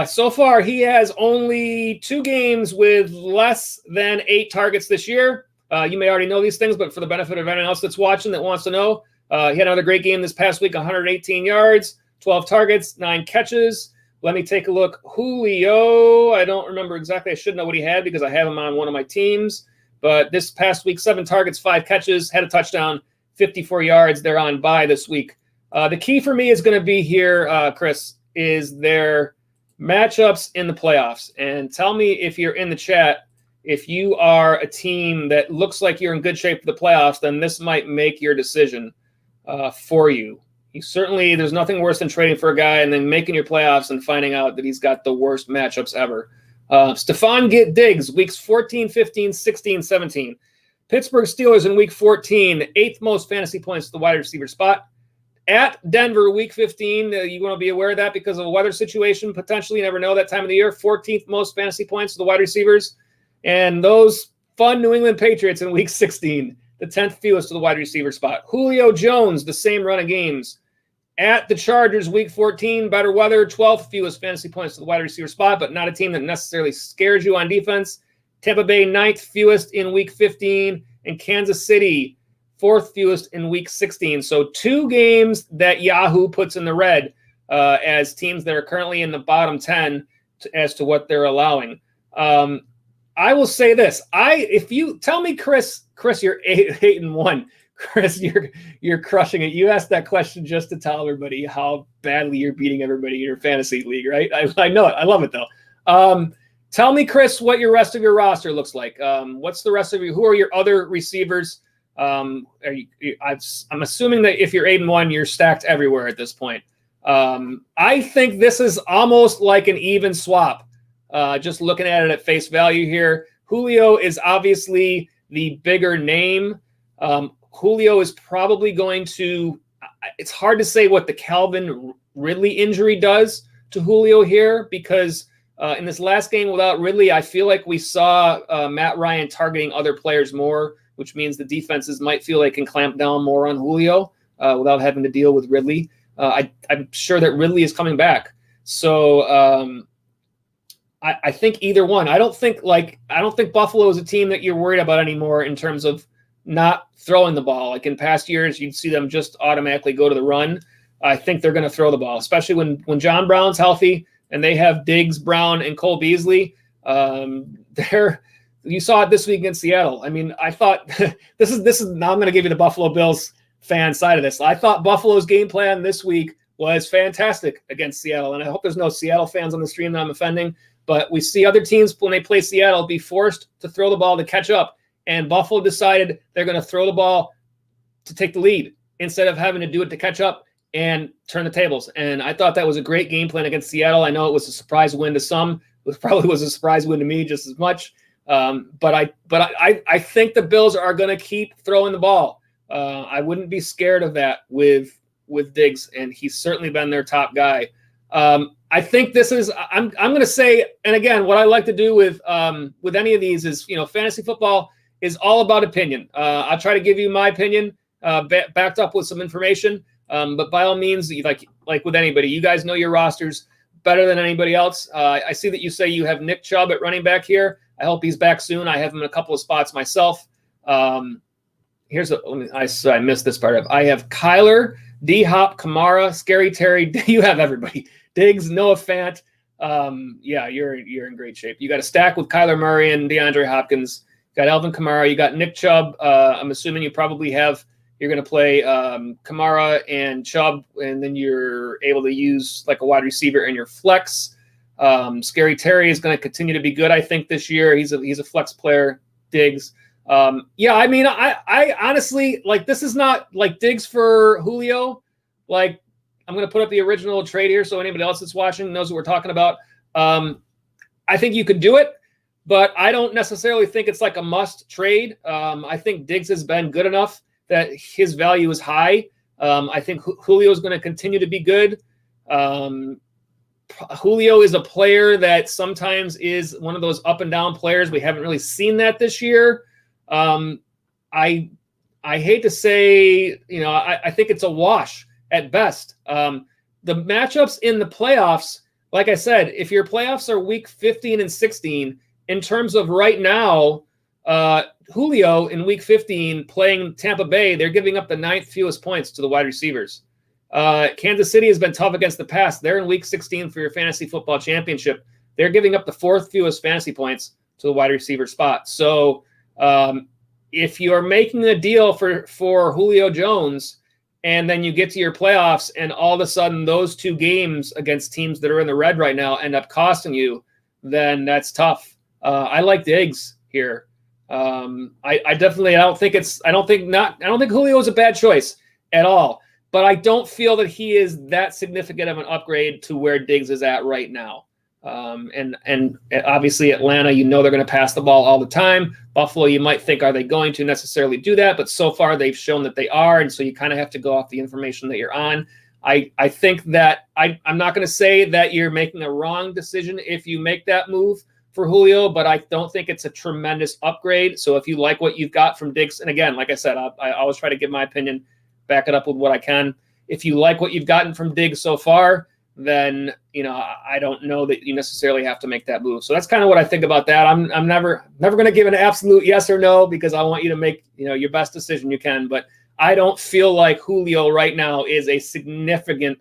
So far, he has only 2 games with less than 8 targets this year. You may already know these things, but for the benefit of anyone else that's watching that wants to know, he had another great game this past week, 118 yards, 12 targets, 9 catches. Let me take a look. Julio, I don't remember exactly. I should know what he had because I have him on one of my teams. But this past week, 7 targets, 5 catches, had a touchdown, 54 yards. They're on bye this week. The key for me is going to be here, Chris, is their matchups in the playoffs. And tell me if you're in the chat, if you are a team that looks like you're in good shape for the playoffs, then this might make your decision for you. There's nothing worse than trading for a guy and then making your playoffs and finding out that he's got the worst matchups ever. Stefon Diggs, weeks 14, 15, 16, 17. Pittsburgh Steelers in week 14, 8th most fantasy points to the wide receiver spot. At Denver, week 15, you want to be aware of that because of a weather situation. Potentially, you never know that time of the year. 14th most fantasy points to the wide receivers. And those fun New England Patriots in week 16, the 10th fewest to the wide receiver spot. Julio Jones, the same run of games. At the Chargers, week 14, better weather, 12th fewest fantasy points to the wide receiver spot, but not a team that necessarily scares you on defense. Tampa Bay, 9th fewest in week 15. And Kansas City, 4th fewest in week 16. So 2 games that Yahoo puts in the red as teams that are currently in the bottom 10 as to what they're allowing. I will say this. If you tell me, Chris, you're 8-1. Chris, you're crushing it. You asked that question just to tell everybody how badly you're beating everybody in your fantasy league, right? I know it. I love it, though. Tell me, Chris, what your rest of your roster looks like. What's the rest of you? Who are your other receivers? I'm assuming that if you're 8-1, you're stacked everywhere at this point. I think this is almost like an even swap. Just looking at it at face value here, Julio is obviously the bigger name. Julio is probably going to – it's hard to say what the Calvin Ridley injury does to Julio here because in this last game without Ridley, I feel like we saw Matt Ryan targeting other players more, which means the defenses might feel they can clamp down more on Julio without having to deal with Ridley. I'm sure that Ridley is coming back. So I think either one. I don't think Buffalo is a team that you're worried about anymore in terms of not throwing the ball. Like in past years, you'd see them just automatically go to the run. I think they're going to throw the ball, especially when John Brown's healthy and they have Diggs, Brown, and Cole Beasley. You saw it this week against Seattle. I mean, I thought this is now I'm going to give you the Buffalo Bills fan side of this. I thought Buffalo's game plan this week was fantastic against Seattle, and I hope there's no Seattle fans on the stream that I'm offending, but we see other teams when they play Seattle be forced to throw the ball to catch up, and Buffalo decided they're going to throw the ball to take the lead instead of having to do it to catch up and turn the tables. And I thought that was a great game plan against Seattle. I know it was a surprise win to some. It probably was a surprise win to me just as much. But I think the Bills are going to keep throwing the ball. I wouldn't be scared of that with Diggs, and he's certainly been their top guy. I think this is I'm going to say, and again, what I like to do with any of these is, fantasy football is all about opinion. I'll try to give you my opinion backed up with some information. But by all means, like with anybody, you guys know your rosters better than anybody else. I see that you say you have Nick Chubb at running back here. I hope he's back soon. I have him in a couple of spots myself. I missed this part. I have Kyler, D-Hop, Kamara, Scary Terry. You have everybody. Diggs, Noah Fant. Yeah, you're in great shape. You got a stack with Kyler Murray and DeAndre Hopkins. You got Alvin Kamara. You got Nick Chubb. I'm assuming you probably have. You're going to play Kamara and Chubb, and then you're able to use like a wide receiver in your flex. Scary Terry is going to continue to be good, I think, this year. He's a flex player. Diggs. Yeah, I mean, I honestly, this is not like Diggs for Julio. I'm going to put up the original trade here so anybody else that's watching knows what we're talking about. I think you could do it, but I don't necessarily think it's like a must trade. I think Diggs has been good enough that his value is high. I think Julio is going to continue to be good. Julio is a player that sometimes is one of those up and down players. We haven't really seen that this year. I hate to say, I think it's a wash at best. The matchups in the playoffs, like I said, if your playoffs are week 15 and 16, in terms of right now, Julio in week 15 playing Tampa Bay, they're giving up the 9th fewest points to the wide receivers. Kansas City has been tough against the pass. They're in week 16 for your fantasy football championship. They're giving up the 4th fewest fantasy points to the wide receiver spot. So if you're making a deal for Julio Jones and then you get to your playoffs and all of a sudden those 2 games against teams that are in the red right now end up costing you, then that's tough. I like Diggs here. I don't think Julio is a bad choice at all, but I don't feel that he is that significant of an upgrade to where Diggs is at right now. And obviously Atlanta, they're going to pass the ball all the time. Buffalo, you might think, are they going to necessarily do that? But so far they've shown that they are. And so you kind of have to go off the information that you're on. I think that I'm not going to say that you're making a wrong decision if you make that move for Julio, but I don't think it's a tremendous upgrade. So if you like what you've got from Diggs, and again, like I said, I always try to give my opinion, back it up with what I can. If you like what you've gotten from Diggs so far, then, I don't know that you necessarily have to make that move. So that's kind of what I think about that. I'm never going to give an absolute yes or no because I want you to make, your best decision you can. But I don't feel like Julio right now is a significant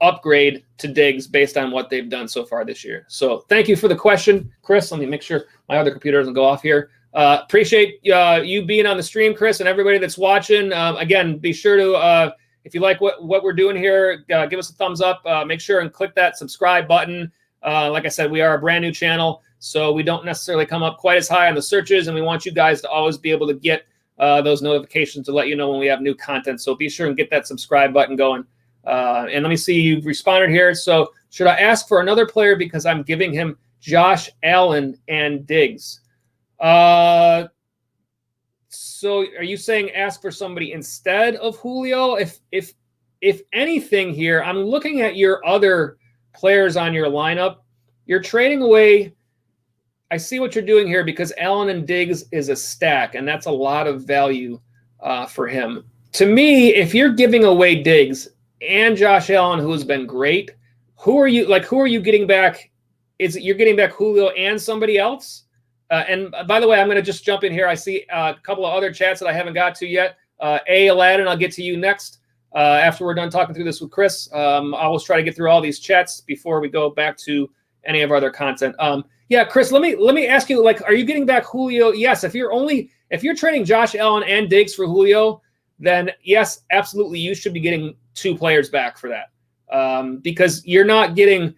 upgrade to Diggs based on what they've done so far this year. So thank you for the question, Chris. Let me make sure my other computer doesn't go off here. Appreciate you being on the stream, Chris, and everybody that's watching. Again, be sure to, if you like what we're doing here, give us a thumbs up. Make sure and click that subscribe button. Like I said, we are a brand new channel, so we don't necessarily come up quite as high on the searches, and we want you guys to always be able to get those notifications to let you know when we have new content. So be sure and get that subscribe button going. And let me see, you've responded here. So should I ask for another player because I'm giving him Josh Allen and Diggs? So are you saying ask for somebody instead of Julio? If anything here, I'm looking at your other players on your lineup. You're trading away. I see what you're doing here because Allen and Diggs is a stack, and that's a lot of value for him. To me, if you're giving away Diggs and Josh Allen, who's been great, who are you getting back? Is it you're getting back Julio and somebody else? And by the way, I'm going to just jump in here. I see a couple of other chats that I haven't got to yet. Aladdin, I'll get to you next after we're done talking through this with Chris. I'll always try to get through all these chats before we go back to any of our other content. Yeah, Chris, let me ask you, are you getting back Julio? Yes, if you're trading Josh Allen and Diggs for Julio, then yes, absolutely, you should be getting 2 players back for that, because you're not getting.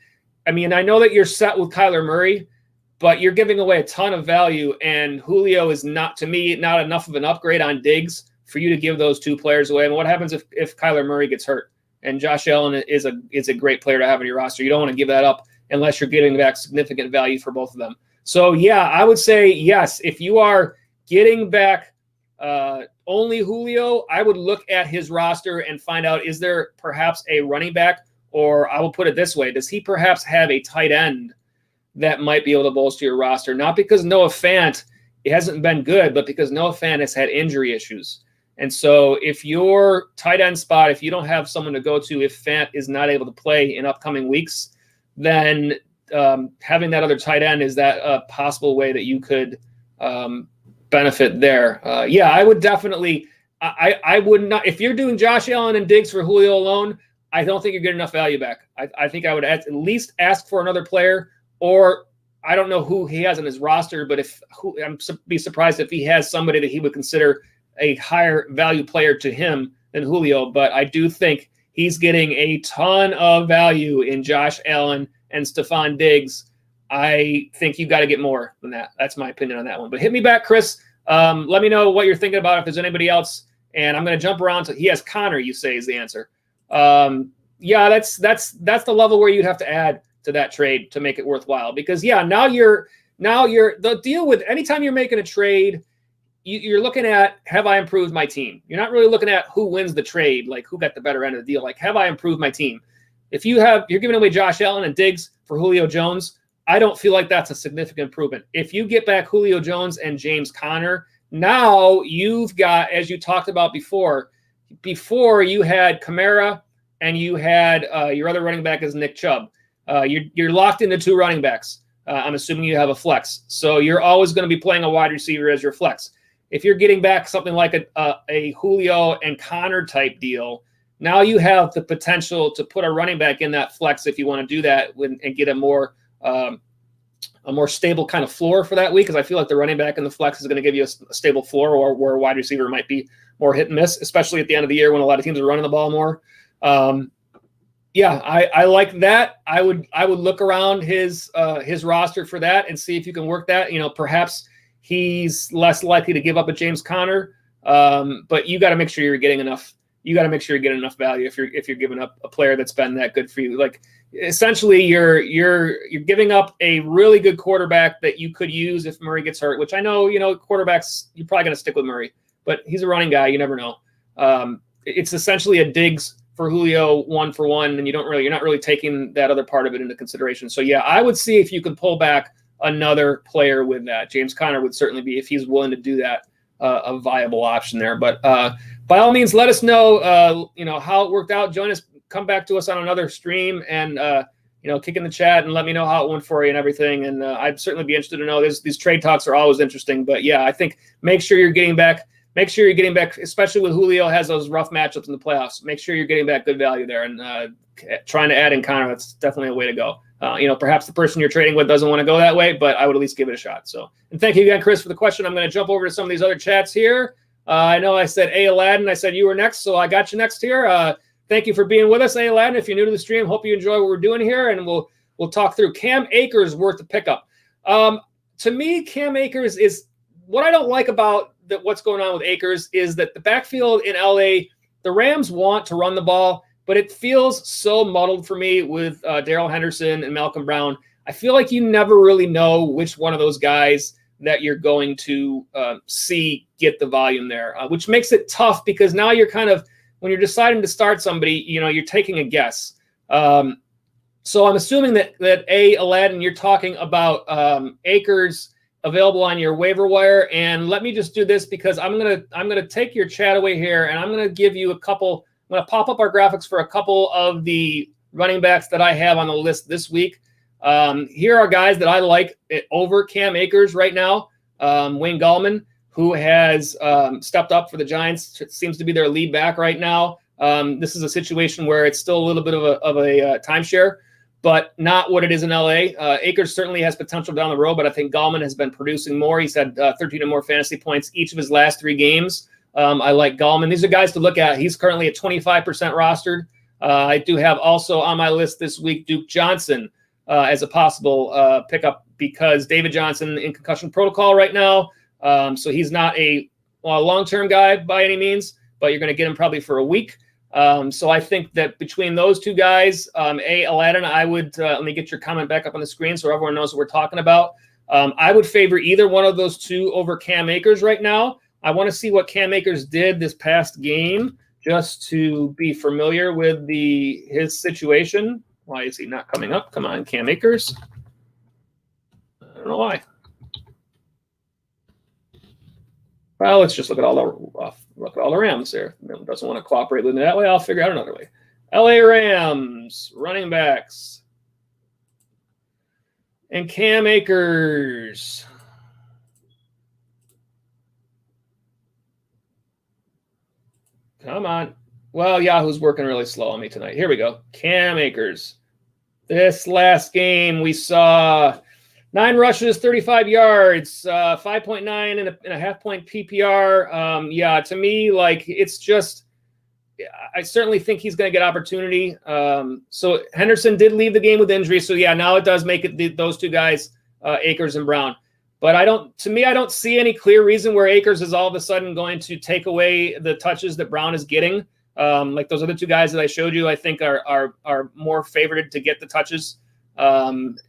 I mean, I know that you're set with Kyler Murray, but you're giving away a ton of value, and Julio is not, to me, not enough of an upgrade on Diggs for you to give those 2 players away. And what happens if Kyler Murray gets hurt? And Josh Allen is a great player to have on your roster. You don't want to give that up unless you're getting back significant value for both of them. So yeah, I would say yes. If you are getting back only Julio, I would look at his roster and find out, is there perhaps a running back, or I will put it this way, does he perhaps have a tight end that might be able to bolster your roster? Not because Noah Fant hasn't been good, but because Noah Fant has had injury issues. And so if your tight end spot, if you don't have someone to go to, if Fant is not able to play in upcoming weeks, then having that other tight end, is that a possible way that you could benefit there? Yeah, I would definitely, I would not, if you're doing Josh Allen and Diggs for Julio alone, I don't think you're getting enough value back. I think I would at least ask for another player, or I don't know who he has on his roster, but I'm be surprised if he has somebody that he would consider a higher value player to him than Julio. But I do think he's getting a ton of value in Josh Allen and Stephon Diggs. I think you got to get more than that. That's my opinion on that one. But hit me back, Chris. Let me know what you're thinking about, if there's anybody else. And I'm going to jump around to, he has Connor, you say, is the answer. Yeah, that's the level where you'd have to add to that trade to make it worthwhile. Because yeah, now you're the deal with, anytime you're making a trade, you're looking at, have I improved my team? You're not really looking at who wins the trade, like who got the better end of the deal. Like, have I improved my team? If you're giving away Josh Allen and Diggs for Julio Jones, I don't feel like that's a significant improvement. If you get back Julio Jones and James Conner, now you've got, as you talked about before you had Kamara and you had your other running back is Nick Chubb. You're locked into 2 running backs. I'm assuming you have a flex. So you're always going to be playing a wide receiver as your flex. If you're getting back something like a Julio and Connor type deal, now you have the potential to put a running back in that flex if you want to do that and get a more stable kind of floor for that week, because I feel like the running back in the flex is going to give you a stable floor, or where a wide receiver might be more hit and miss, especially at the end of the year when a lot of teams are running the ball more. Yeah, I like that. I would look around his roster for that and see if you can work that. Perhaps he's less likely to give up a James Conner, but you got to make sure you're getting enough. You got to make sure you're getting enough value if you're giving up a player that's been that good for you. Like, essentially, you're giving up a really good quarterback that you could use if Murray gets hurt. Which I know, quarterbacks, you're probably going to stick with Murray, but he's a running guy. You never know. It's essentially a Diggs for Julio 1-for-1, and you're not really taking that other part of it into consideration. So yeah, I would see if you can pull back another player with that. James Conner would certainly be, if he's willing to do that, a viable option there. But by all means, let us know, how it worked out. Join us, come back to us on another stream, and kick in the chat and let me know how it went for you and everything. And I'd certainly be interested to know. These trade talks are always interesting. But yeah, I think make sure you're getting back, especially with Julio has those rough matchups in the playoffs. Make sure you're getting back good value there, and trying to add in Connor, that's definitely a way to go. Perhaps the person you're trading with doesn't want to go that way, but I would at least give it a shot. So, and thank you again, Chris, for the question. I'm going to jump over to some of these other chats here. I know I said A. Aladdin. I said you were next, so I got you next here. Thank you for being with us, A. Aladdin. If you're new to the stream, hope you enjoy what we're doing here, and we'll talk through Cam Akers worth the pickup. To me, Cam Akers is what I don't like about what's going on with Akers is that the backfield in LA, the Rams want to run the ball, but it feels so muddled for me with Darrell Henderson and Malcolm Brown. I feel like you never really know which one of those guys that you're going to see get the volume there, which makes it tough because now you're kind of, when you're deciding to start somebody, you're taking a guess. So I'm assuming that A. Aladdin, you're talking about Akers available on your waiver wire. And let me just do this because I'm gonna take your chat away here, and I'm gonna give you a couple. I'm gonna pop up our graphics for a couple of the running backs that I have on the list this week. Here are guys that I like over Cam Akers right now. Wayne Gallman, who has stepped up for the Giants, seems to be their lead back right now. This is a situation where it's still a little bit of a timeshare, but not what it is in LA. Akers certainly has potential down the road, but I think Gallman has been producing more. He's had 13 or more fantasy points each of his last 3 games. I like Gallman. These are guys to look at. He's currently at 25% rostered. I do have also on my list this week Duke Johnson as a possible pickup because David Johnson in concussion protocol right now. So he's not a long-term guy by any means, but you're going to get him probably for a week. So I think that between those two guys, Aladdin, I would let me get your comment back up on the screen so everyone knows what we're talking about. I would favor either one of those two over Cam Akers right now. I want to see what Cam Akers did this past game just to be familiar with his situation. Why is he not coming up? Come on, Cam Akers. I don't know why. Well, let's just look at all the Rams there. It doesn't want to cooperate with me that way. I'll figure out another way. LA Rams running backs and Cam Akers. Come on. Well, Yahoo's working really slow on me tonight. Here we go. Cam Akers. This last game we saw 9 rushes, 35 yards, 5.9 and a half-point PPR. Yeah, to me, like, it's just – I certainly think he's going to get opportunity. So Henderson did leave the game with injury. So, yeah, now it does make it those two guys, Akers and Brown. But I don't see any clear reason where Akers is all of a sudden going to take away the touches that Brown is getting. Like those other two guys that I showed you, I think are more favored to get the touches. Aladdin,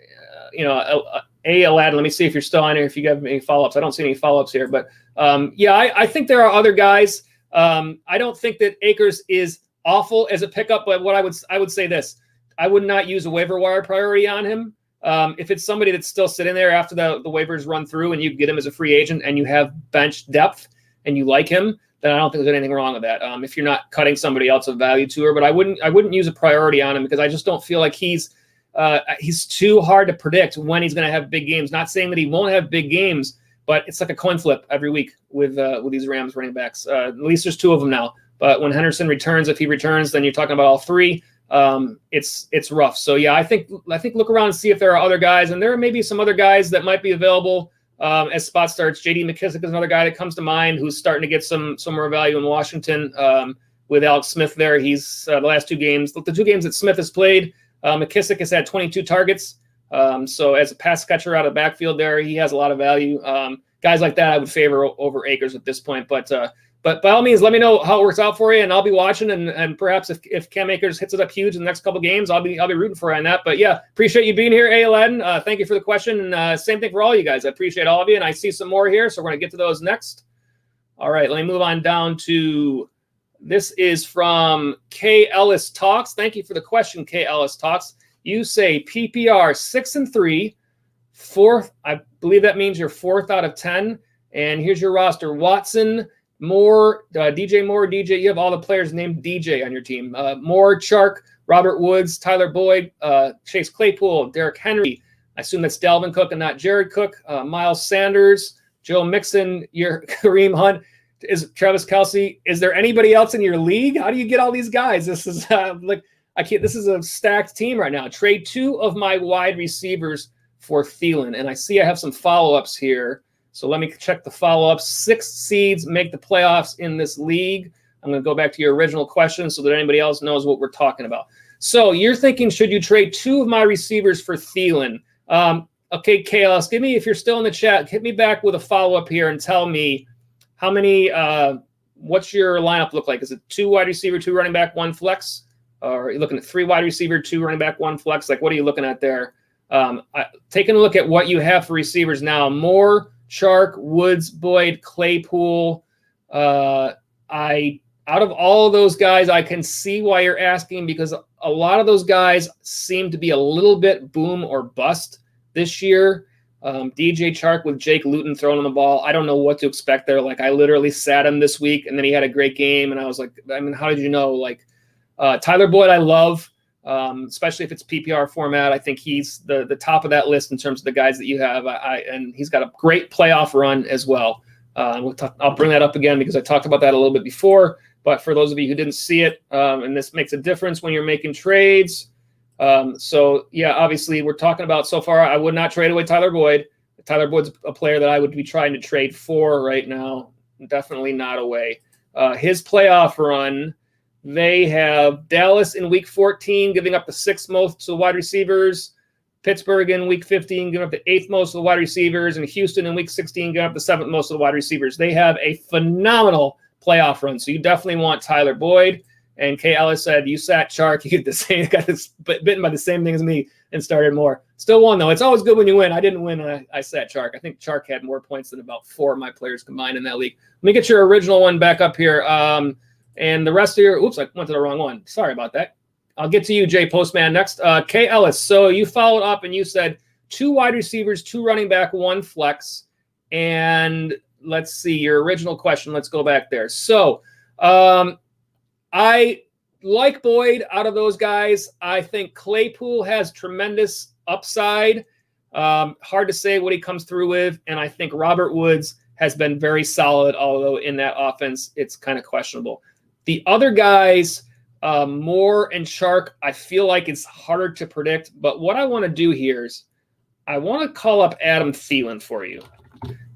let me see if you're still on here, if you have any follow-ups. I don't see any follow-ups here. But, I think there are other guys. I don't think that Akers is awful as a pickup, but what I would say this. I would not use a waiver wire priority on him. If it's somebody that's still sitting there after the waivers run through and you get him as a free agent and you have bench depth and you like him, then I don't think there's anything wrong with that. If you're not cutting somebody else of value to her, but I wouldn't use a priority on him because I just don't feel like he's too hard to predict when he's going to have big games. Not saying that he won't have big games, but it's like a coin flip every week with these Rams running backs. At least there's 2 of them now. But when Henderson returns, if he returns, then you're talking about all 3. It's rough. So yeah, I think look around and see if there are other guys, and there may be some other guys that might be available as spot starts. JD McKissic is another guy that comes to mind who's starting to get some more value in Washington with Alex Smith there. He's the last 2 games, the 2 games that Smith has played, McKissic has had 22 targets. So as a pass catcher out of the backfield there, he has a lot of value. Guys like that I would favor over Akers at this point, but by all means, let me know how it works out for you, and I'll be watching. And perhaps if Cam Akers hits it up huge in the next couple games, I'll be rooting for you on that. But yeah, appreciate you being here, Aladdin. Thank you for the question, and same thing for all you guys. I appreciate all of you, and I see some more here, so we're gonna get to those next. All right, let me move on down to this is from K Ellis Talks. Thank you for the question, K Ellis Talks. You say PPR 6 and 3, 4th. I believe that means you're 4th out of 10. And here's your roster: Watson, Moore, DJ Moore, DJ. You have all the players named DJ on your team. Moore, Chark, Robert Woods, Tyler Boyd, Chase Claypool, Derrick Henry. I assume that's Dalvin Cook and not Jared Cook. Miles Sanders, Joe Mixon, your Kareem Hunt, is Travis Kelce. Is there anybody else in your league? How do you get all these guys? This is this is a stacked team right now. Trade 2 of my wide receivers for Thielen, and I see I have some follow-ups here. So let me check the follow-ups. 6 seeds make the playoffs in this league. I'm going to go back to your original question so that anybody else knows what we're talking about. So you're thinking, should you trade 2 of my receivers for Thielen? Okay, KLS, give me, if you're still in the chat, hit me back with a follow-up here and tell me how many, what's your lineup look like? Is it 2 wide receiver, 2 running back, 1 flex? Or are you looking at 3 wide receiver, 2 running back, 1 flex? Like, what are you looking at there? Taking a look at what you have for receivers now: Moore, Chark, Woods, Boyd, Claypool. Out of all of those guys, I can see why you're asking, because a lot of those guys seem to be a little bit boom or bust this year. DJ Chark with Jake Luton throwing on the ball. I don't know what to expect there. Like, I literally sat him this week, and then he had a great game, and I was like, I mean, how did you know? Like, Tyler Boyd, I love. Especially if it's PPR format. I think he's the top of that list in terms of the guys that you have. And he's got a great playoff run as well. I'll bring that up again because I talked about that a little bit before. But for those of you who didn't see it, and this makes a difference when you're making trades. So, yeah, obviously we're talking about so far, I would not trade away Tyler Boyd. Tyler Boyd's a player that I would be trying to trade for right now. Definitely not away. His playoff run, they have Dallas in week 14 giving up the 6th most to the wide receivers, Pittsburgh in week 15 giving up the 8th most to the wide receivers, and Houston in week 16 giving up the 7th most to the wide receivers. They have a phenomenal playoff run, so you definitely want Tyler Boyd. And Kay Ellis said, you sat Chark, you get the same, got this bitten by the same thing as me and started more. Still won, though. It's always good when you win. I didn't win. I sat Chark. I think Chark had more points than about 4 of my players combined in that league. Let me get your original one back up here. And the rest of your, oops, I went to the wrong one. Sorry about that. I'll get to you, Jay Postman, next. Kay Ellis, so you followed up and you said 2 wide receivers, 2 running back, 1 flex. And let's see, your original question. Let's go back there. So, I like Boyd out of those guys. I think Claypool has tremendous upside. Hard to say what he comes through with. And I think Robert Woods has been very solid, although in that offense, it's kind of questionable. The other guys, Moore and Chark, I feel like it's harder to predict. But what I want to do here is I want to call up Adam Thielen for you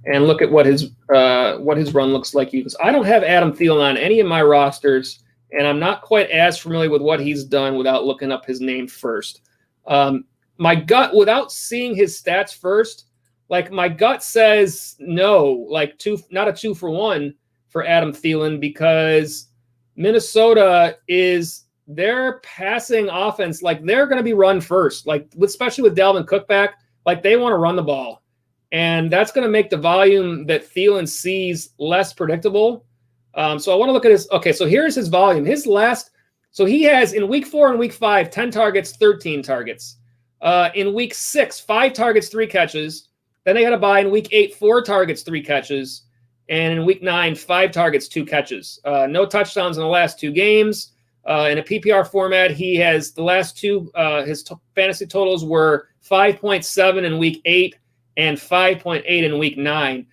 and look at what his run looks like. Because I don't have Adam Thielen on any of my rosters, and I'm not quite as familiar with what he's done without looking up his name first. My gut, without seeing his stats first, like my gut says no, like not a 2-for-1 for Adam Thielen, because Minnesota is their passing offense. Like they're going to be run first, like especially with Dalvin Cook back, like they want to run the ball. And that's going to make the volume that Thielen sees less predictable. So I want to look at his, okay, so here's his volume. So he has in week 4 and week 5, 10 targets, 13 targets. In week 6, 5 targets, 3 catches. Then they had a bye in week 8, 4 targets, 3 catches. And in week 9, 5 targets, 2 catches. No touchdowns in the last 2 games. In a PPR format, he has the last 2, his fantasy totals were 5.7 in week 8 and 5.8 in week 9.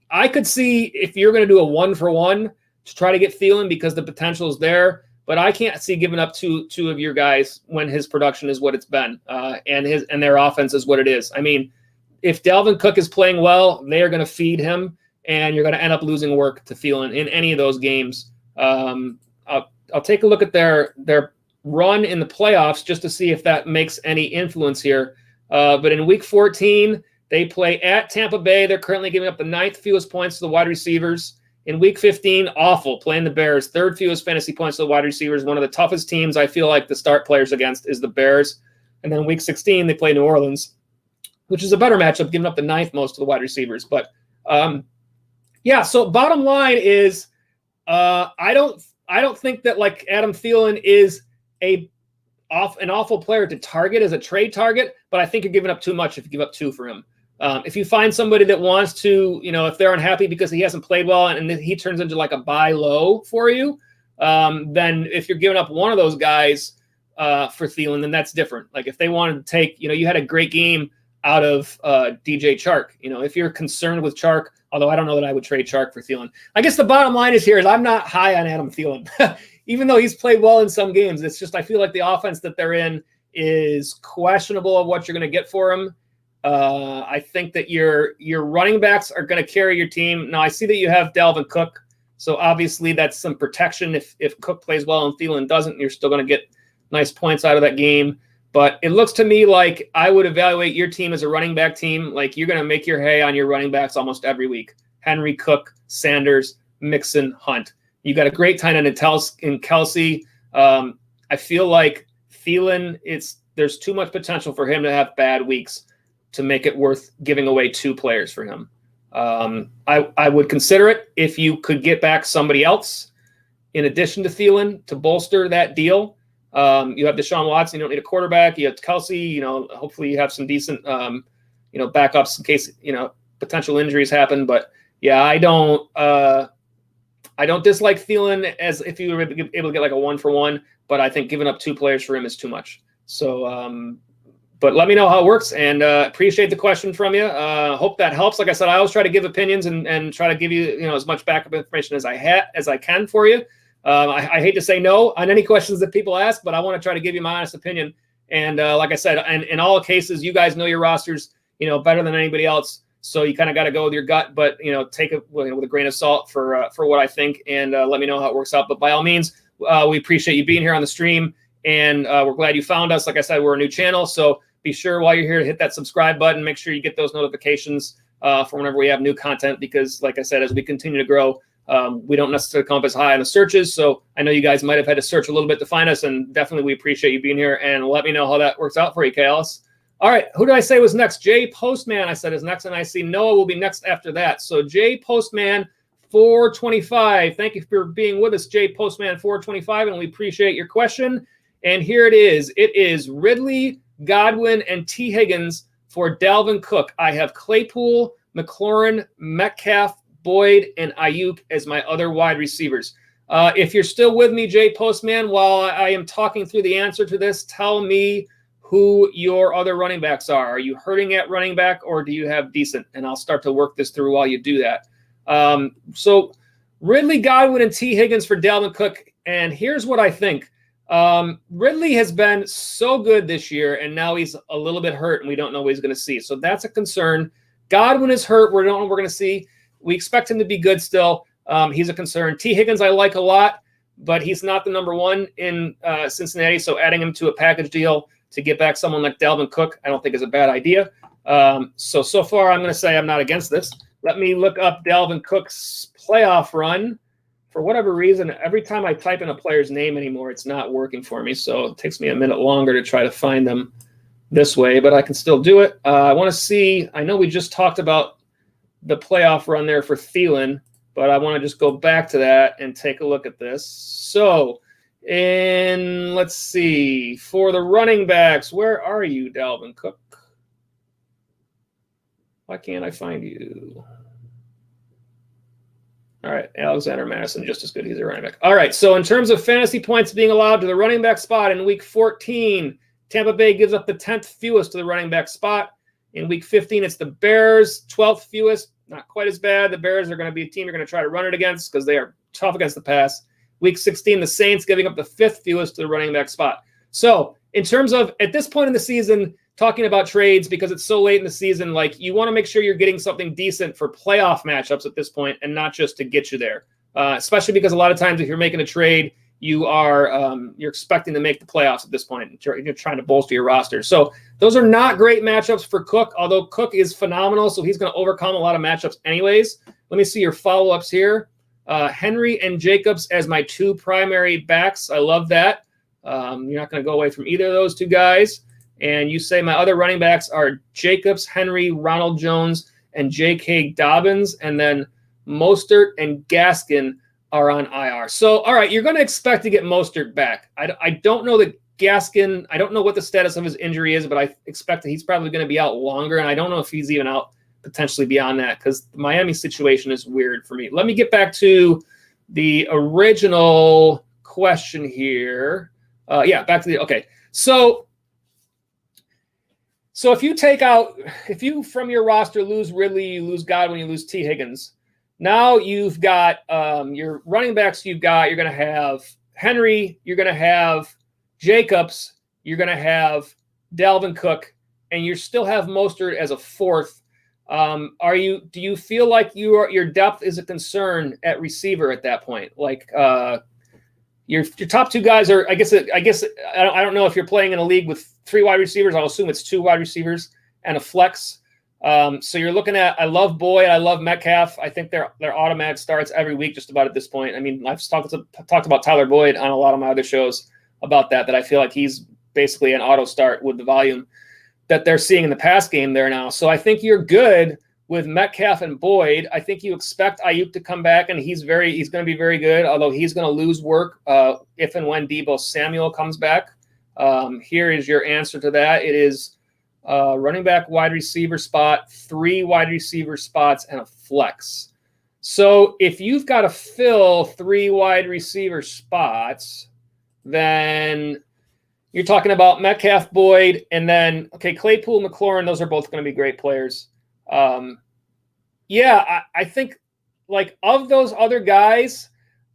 I could see if you're going to do a 1-for-1 to try to get Thielen because the potential is there, but I can't see giving up two of your guys when his production is what it's been, and their offense is what it is. I mean, if Dalvin Cook is playing well, they are going to feed him, and you're going to end up losing work to Thielen in any of those games. I'll take a look at their run in the playoffs just to see if that makes any influence here. But in week 14, they play at Tampa Bay. They're currently giving up the 9th fewest points to the wide receivers. In week 15, awful, playing the Bears. 3rd fewest fantasy points to the wide receivers. One of the toughest teams I feel like to start players against is the Bears. And then week 16, they play New Orleans, which is a better matchup, giving up the 9th most to the wide receivers. But, yeah, so bottom line is I don't think that, like, Adam Thielen is an awful player to target as a trade target, but I think you're giving up too much if you give up 2 for him. If you find somebody that wants to, if they're unhappy because he hasn't played well and he turns into like a buy low for you, then if you're giving up one of those guys for Thielen, then that's different. Like if they wanted to take, you had a great game out of DJ Chark. If you're concerned with Chark, although I don't know that I would trade Chark for Thielen. I guess the bottom line is I'm not high on Adam Thielen. Even though he's played well in some games, it's just I feel like the offense that they're in is questionable of what you're going to get for him. I think that your running backs are going to carry your team. Now, I see that you have Dalvin Cook, so obviously that's some protection. If Cook plays well and Thielen doesn't, you're still going to get nice points out of that game. But it looks to me like I would evaluate your team as a running back team. Like you're going to make your hay on your running backs almost every week. Henry, Cook, Sanders, Mixon, Hunt. You got a great tight end in Kelsey. I feel like Thielen, there's too much potential for him to have bad weeks to make it worth giving away 2 players for him. I would consider it if you could get back somebody else in addition to Thielen to bolster that deal. You have Deshaun Watson. You don't need a quarterback. You have Kelsey. Hopefully you have some decent, backups in case, potential injuries happen. But yeah, I don't dislike Thielen as if you were able to get like a 1-for-1, but I think giving up 2 players for him is too much. So, but let me know how it works, and appreciate the question from you. Hope that helps. Like I said, I always try to give opinions and try to give you, as much backup information as I can for you. I hate to say no on any questions that people ask, but I want to try to give you my honest opinion. And like I said, and in all cases, you guys know your rosters, better than anybody else. So you kind of got to go with your gut, but take it with a grain of salt for what I think, and let me know how it works out. But by all means, we appreciate you being here on the stream, and we're glad you found us. Like I said, we're a new channel, so be sure while you're here to hit that subscribe button. Make sure you get those notifications for whenever we have new content, because like I said, as we continue to grow, we don't necessarily come up as high on the searches. So I know you guys might have had to search a little bit to find us, and definitely we appreciate you being here, and let me know how that works out for you, Chaos. All right, who did I say was next? Jay Postman, I said, is next, and I see Noah will be next after that. So Jay Postman 425. Thank you for being with us, Jay Postman 425, and we appreciate your question. And here it is. It is Ridley, Godwin, and T. Higgins for Dalvin Cook. I have Claypool, McLaurin, Metcalf, Boyd, and Ayuk as my other wide receivers. If you're still with me, Jay Postman, while I am talking through the answer to this, tell me who your other running backs are. Are you hurting at running back, or do you have decent? And I'll start to work this through while you do that. So Ridley, Godwin, and T. Higgins for Dalvin Cook. And here's what I think. Ridley has been so good this year, and now he's a little bit hurt, and we don't know what he's going to see. So that's a concern. Godwin is hurt. We don't know what we're going to see. We expect him to be good still. He's a concern. T. Higgins I like a lot, but he's not the number one in Cincinnati, so adding him to a package deal to get back someone like Dalvin Cook, I don't think is a bad idea. So far, I'm going to say I'm not against this. Let me look up Dalvin Cook's playoff run. For whatever reason, every time I type in a player's name anymore, it's not working for me. So it takes me a minute longer to try to find them this way, but I can still do it. I want to see, I know we just talked about the playoff run there for Thielen, but I want to just go back to that and take a look at this. So, and let's see, for the running backs, where are you, Dalvin Cook? Why can't I find you? All right, Alexander Madison, just as good. He's a running back. All right, so in terms of fantasy points being allowed to the running back spot in Week 14, Tampa Bay gives up the 10th fewest to the running back spot. In Week 15, it's the Bears, 12th fewest. Not quite as bad. The Bears are going to be a team you're going to try to run it against because they are tough against the pass. Week 16, the Saints giving up the 5th fewest to the running back spot. So in terms of, at this point in the season, talking about trades, because it's so late in the season, like, you want to make sure you're getting something decent for playoff matchups at this point and not just to get you there. Especially because a lot of times if you're making a trade, you are you're expecting to make the playoffs at this point. You're trying to bolster your roster. So those are not great matchups for Cook, although Cook is phenomenal, so he's going to overcome a lot of matchups anyways. Let me see your follow-ups here. Henry and Jacobs as my two primary backs. I love that. You're not going to go away from either of those two guys. And you say my other running backs are Jacobs, Henry, Ronald Jones, and J.K. Dobbins. And then Mostert and Gaskin are on IR. So, all right, you're going to expect to get Mostert back. I don't know that Gaskin, I don't know what the status of his injury is, but I expect that he's probably going to be out longer. And I don't know if he's even out potentially beyond that, because the Miami situation is weird for me. Let me get back to the original question here. Back to the, okay. So if you take out, if you from your roster lose Ridley, you lose Godwin, you lose T. Higgins, now you've got your running backs you're going to have Henry, you're going to have Jacobs, you're going to have Dalvin Cook, and you still have Mostert as a fourth. Do you feel like your depth is a concern at receiver at that point? Like your top two guys are, I guess I don't know if you're playing in a league with 3 wide receivers. I'll assume it's 2 wide receivers and a flex. So you're looking at, I love Boyd, I love Metcalf. I think they're automatic starts every week just about at this point. I mean, I've talked about Tyler Boyd on a lot of my other shows about that I feel like he's basically an auto start with the volume that they're seeing in the pass game there now. So I think you're good with Metcalf and Boyd. I think you expect Ayuk to come back, and he's going to be very good, although he's going to lose work if and when Deebo Samuel comes back. Here is your answer to that. It is running back, wide receiver spot, 3 wide receiver spots, and a flex. So if you've got to fill 3 wide receiver spots, then you're talking about Metcalf, Boyd, and then, Claypool, McLaurin, those are both going to be great players. I think, like, of those other guys,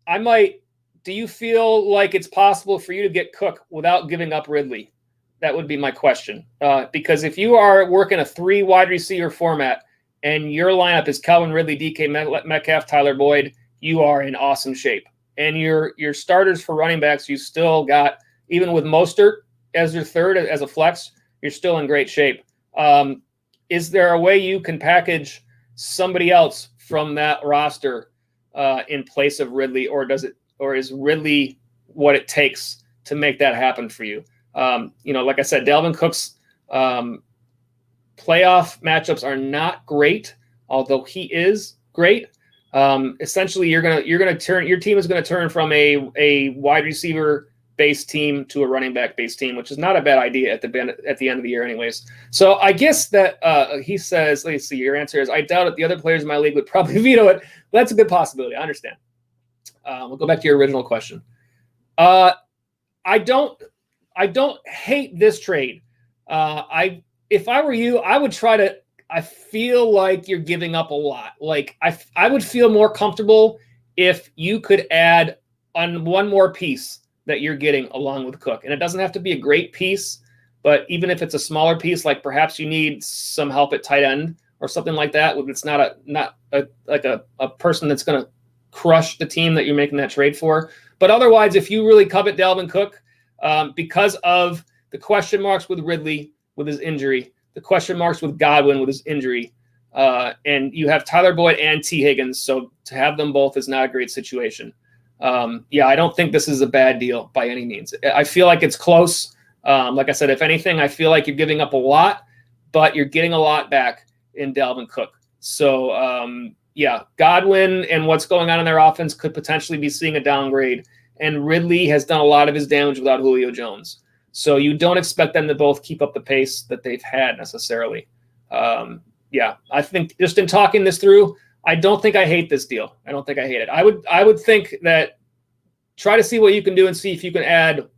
do you feel like it's possible for you to get Cook without giving up Ridley? That would be my question. Because if you are working a 3 wide receiver format and your lineup is Calvin Ridley, DK Metcalf, Tyler Boyd, you are in awesome shape. And your starters for running backs, you still got, even with Mostert as your third as a flex, you're still in great shape. Is there a way you can package somebody else from that roster in place of Ridley, or is Ridley what it takes to make that happen for you? Like I said, Dalvin Cook's playoff matchups are not great, although he is great. Essentially, your team is gonna turn from a wide receiver based team to a running back based team, which is not a bad idea at the end of the year, anyways. So I guess that he says, let's see, your answer is, I doubt it. The other players in my league would probably veto it. That's a good possibility. I understand. We'll go back to your original question. I don't hate this trade. If I were you, I would try to. I feel like you're giving up a lot. Like I would feel more comfortable if you could add on one more piece that you're getting along with Cook. And it doesn't have to be a great piece, but even if it's a smaller piece, like perhaps you need some help at tight end or something like that, it's not a person that's going to crush the team that you're making that trade for. But otherwise, if you really covet Dalvin Cook, because of the question marks with Ridley with his injury, the question marks with Godwin with his injury, and you have Tyler Boyd and T. Higgins, so to have them both is not a great situation. I don't think this is a bad deal by any means. I feel like it's close. Like I said, if anything, I feel like you're giving up a lot, but you're getting a lot back in Dalvin Cook. So, Godwin and what's going on in their offense could potentially be seeing a downgrade, and Ridley has done a lot of his damage without Julio Jones. So you don't expect them to both keep up the pace that they've had necessarily. I think just in talking this through, I don't think I hate this deal. I don't think I hate it. I would think that try to see what you can do and see if you can add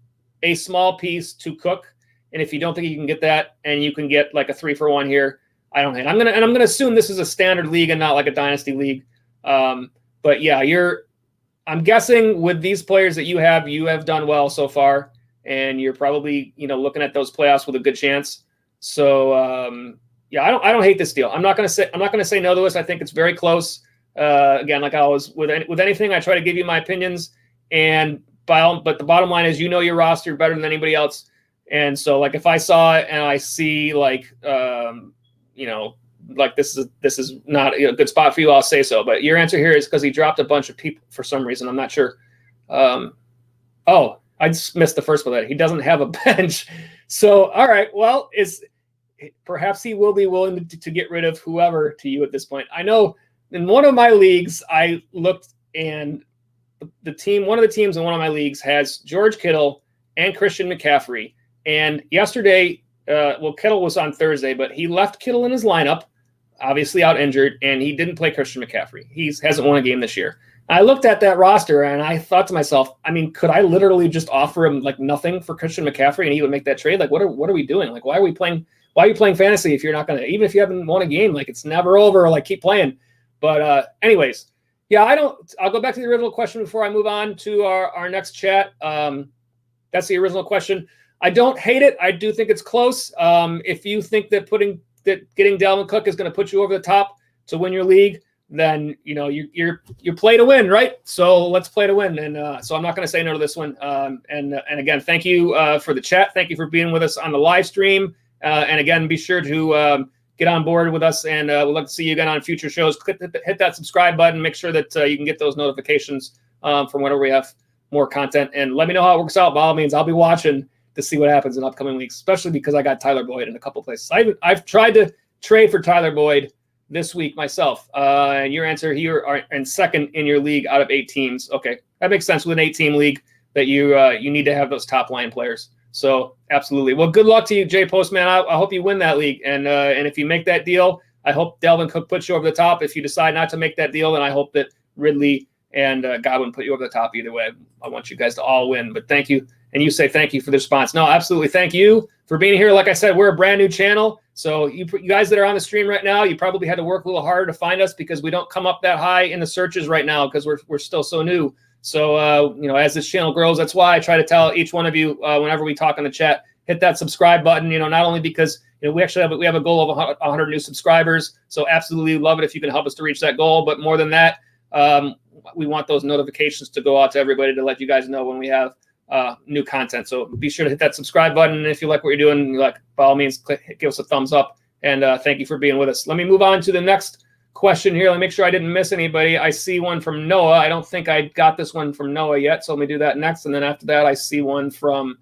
a small piece to Cook. And if you don't think you can get that and you can get like a 3-for-1 here, I don't hate it. I'm gonna assume this is a standard league and not like a dynasty league. I'm guessing with these players that you have done well so far. And you're probably, looking at those playoffs with a good chance. So, I don't hate this deal. I'm not going to say no to this. I think it's very close. Again, like I always with anything, I try to give you my opinions. But the bottom line is, your roster better than anybody else. And so, like if I saw it and I see like this is not a good spot for you, I'll say so. But your answer here is because he dropped a bunch of people for some reason. I'm not sure. I just missed the first one. That he doesn't have a bench. So, all right. Well, perhaps he will be willing to get rid of whoever to you at this point. I know in one of my leagues, I looked and one of the teams in one of my leagues has George Kittle and Christian McCaffrey. And yesterday, Kittle was on Thursday, but he left Kittle in his lineup, obviously out injured, and he didn't play Christian McCaffrey. He hasn't won a game this year. I looked at that roster and I thought to myself, could I literally just offer him like nothing for Christian McCaffrey and he would make that trade? Like, what are we doing? Like, why are you playing fantasy if you're not going to, even if you haven't won a game, like it's never over, like keep playing. But anyways, I'll go back to the original question before I move on to our next chat. That's the original question. I don't hate it. I do think it's close. If you think that getting Dalvin Cook is going to put you over the top to win your league, then you're play to win, right? So let's play to win. And so I'm not going to say no to this one. And again, thank you for the chat. Thank you for being with us on the live stream. And again, be sure to get on board with us, and we'd love to see you again on future shows. Hit that subscribe button. Make sure that you can get those notifications from whenever we have more content. And let me know how it works out. By all means, I'll be watching to see what happens in upcoming weeks, especially because I got Tyler Boyd in a couple places. I've tried to trade for Tyler Boyd this week myself. And your answer here are in second in your league out of 8 teams. Okay, that makes sense with an 8-team league that you need to have those top line players. So absolutely. Well, good luck to you, Jay Postman. I hope you win that league. And if you make that deal, I hope Dalvin Cook puts you over the top. If you decide not to make that deal, then I hope that Ridley and Godwin put you over the top either way. I want you guys to all win. But thank you. And you say thank you for the response. No, absolutely. Thank you for being here. Like I said, we're a brand new channel. So you guys that are on the stream right now, you probably had to work a little harder to find us because we don't come up that high in the searches right now because we're still so new. So, as this channel grows, that's why I try to tell each one of you whenever we talk on the chat, hit that subscribe button. Not only because we actually have a goal of 100 new subscribers, so absolutely love it if you can help us to reach that goal. But more than that, we want those notifications to go out to everybody to let you guys know when we have new content. So be sure to hit that subscribe button. And if you like what you're doing, by all means, give us a thumbs up. And thank you for being with us. Let me move on to the next question here. Let me make sure I didn't miss anybody. I see one from Noah. I don't think I got this one from Noah yet, so let me do that next. And then after that, I see one from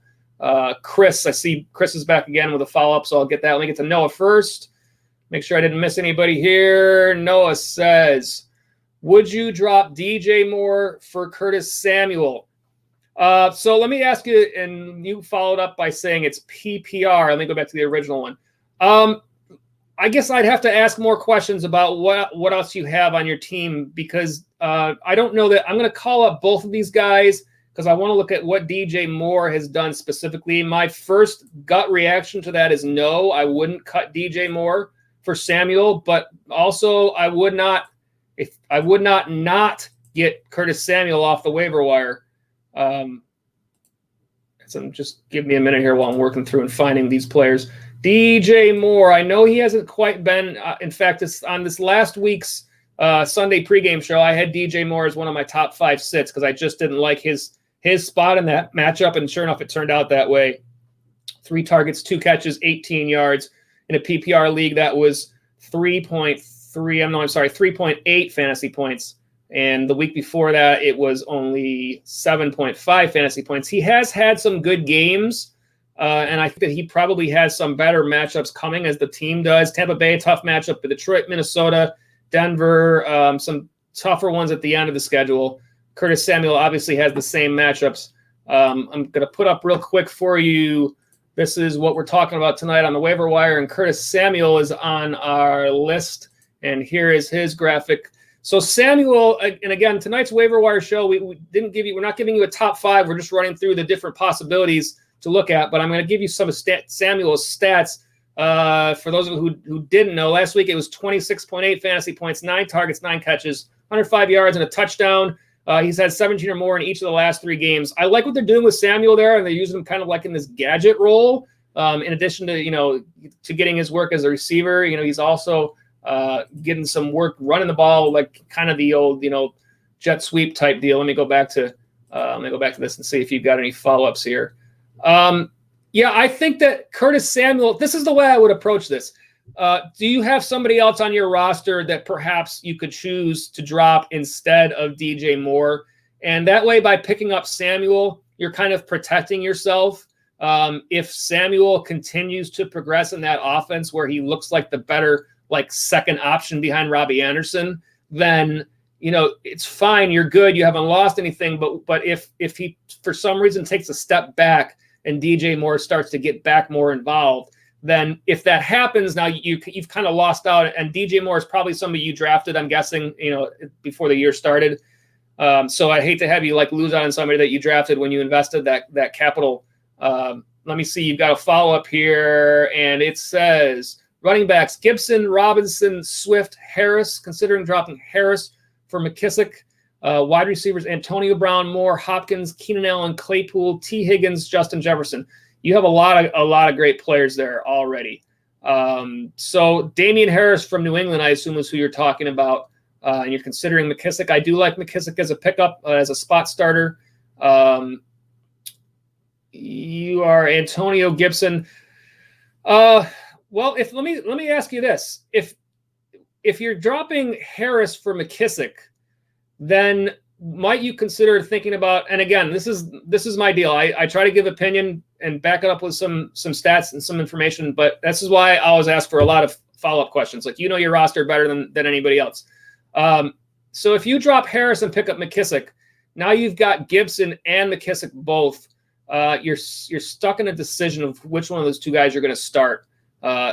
Chris. I see Chris is back again with a follow-up, so I'll get that. Let me get to Noah first. Make sure I didn't miss anybody here. Noah says, would you drop DJ Moore for Curtis Samuel? So let me ask you, and you followed up by saying it's PPR. Let me go back to the original one. I guess I'd have to ask more questions about what else you have on your team, because I don't know that I'm going to call up both of these guys because I want to look at what DJ Moore has done specifically. My first gut reaction to that is no, I wouldn't cut DJ Moore for Samuel, but also I would not get Curtis Samuel off the waiver wire. So just give me a minute here while I'm working through and finding these players. DJ Moore, I know he hasn't quite been. In fact, on this last week's Sunday pregame show, I had DJ Moore as one of my top 5 sits because I just didn't like his spot in that matchup, and sure enough, it turned out that way. 3 targets, 2 catches, 18 yards. In a PPR league, that was 3.8 fantasy points. And the week before that, it was only 7.5 fantasy points. He has had some good games. And I think that he probably has some better matchups coming as the team does. Tampa Bay, a tough matchup, but Detroit, Minnesota, Denver, some tougher ones at the end of the schedule. Curtis Samuel obviously has the same matchups. I'm going to put up real quick for you. This is what we're talking about tonight on the waiver wire, and Curtis Samuel is on our list. And here is his graphic. So Samuel, and again, tonight's waiver wire show, we're not giving you a top 5. We're just running through the different possibilities to look at, but I'm going to give you some of Samuel's stats. For those of you who didn't know, last week it was 26.8 fantasy points, 9 targets, 9 catches, 105 yards, and a touchdown. He's had 17 or more in each of the last 3 games. I like what they're doing with Samuel there, and they're using him kind of like in this gadget role. In addition to to getting his work as a receiver, he's also getting some work running the ball, like kind of the old jet sweep type deal. Let me go back to this and see if you've got any follow-ups here. Yeah, I think that Curtis Samuel, this is the way I would approach this. Do you have somebody else on your roster that perhaps you could choose to drop instead of DJ Moore? And that way, by picking up Samuel, you're kind of protecting yourself. If Samuel continues to progress in that offense where he looks like the better, second option behind Robbie Anderson, then it's fine. You're good. You haven't lost anything. But if he for some reason takes a step back and DJ Moore starts to get back more involved, then if that happens, now you've kind of lost out. And DJ Moore is probably somebody you drafted, I'm guessing, before the year started. So I hate to have you lose out on somebody that you drafted when you invested that capital. Let me see. You've got a follow-up here, and it says running backs: Gibson, Robinson, Swift, Harris. Considering dropping Harris for McKISSIC. Wide receivers: Antonio Brown, Moore, Hopkins, Keenan Allen, Claypool, T. Higgins, Justin Jefferson. You have a lot of great players there already. So Damian Harris from New England, I assume, is who you're talking about. And you're considering McKISSIC. I do like McKISSIC as a pickup, as a spot starter. You are Antonio Gibson. Well, let me ask you this: if you're dropping Harris for McKISSIC, then might you consider thinking about? And again, this is my deal. I try to give opinion and back it up with some stats and some information, but this is why I always ask for a lot of follow-up questions. Your roster better than anybody else. So if you drop Harris and pick up McKISSIC, now you've got Gibson and McKISSIC both. You're stuck in a decision of which one of those two guys you're going to start,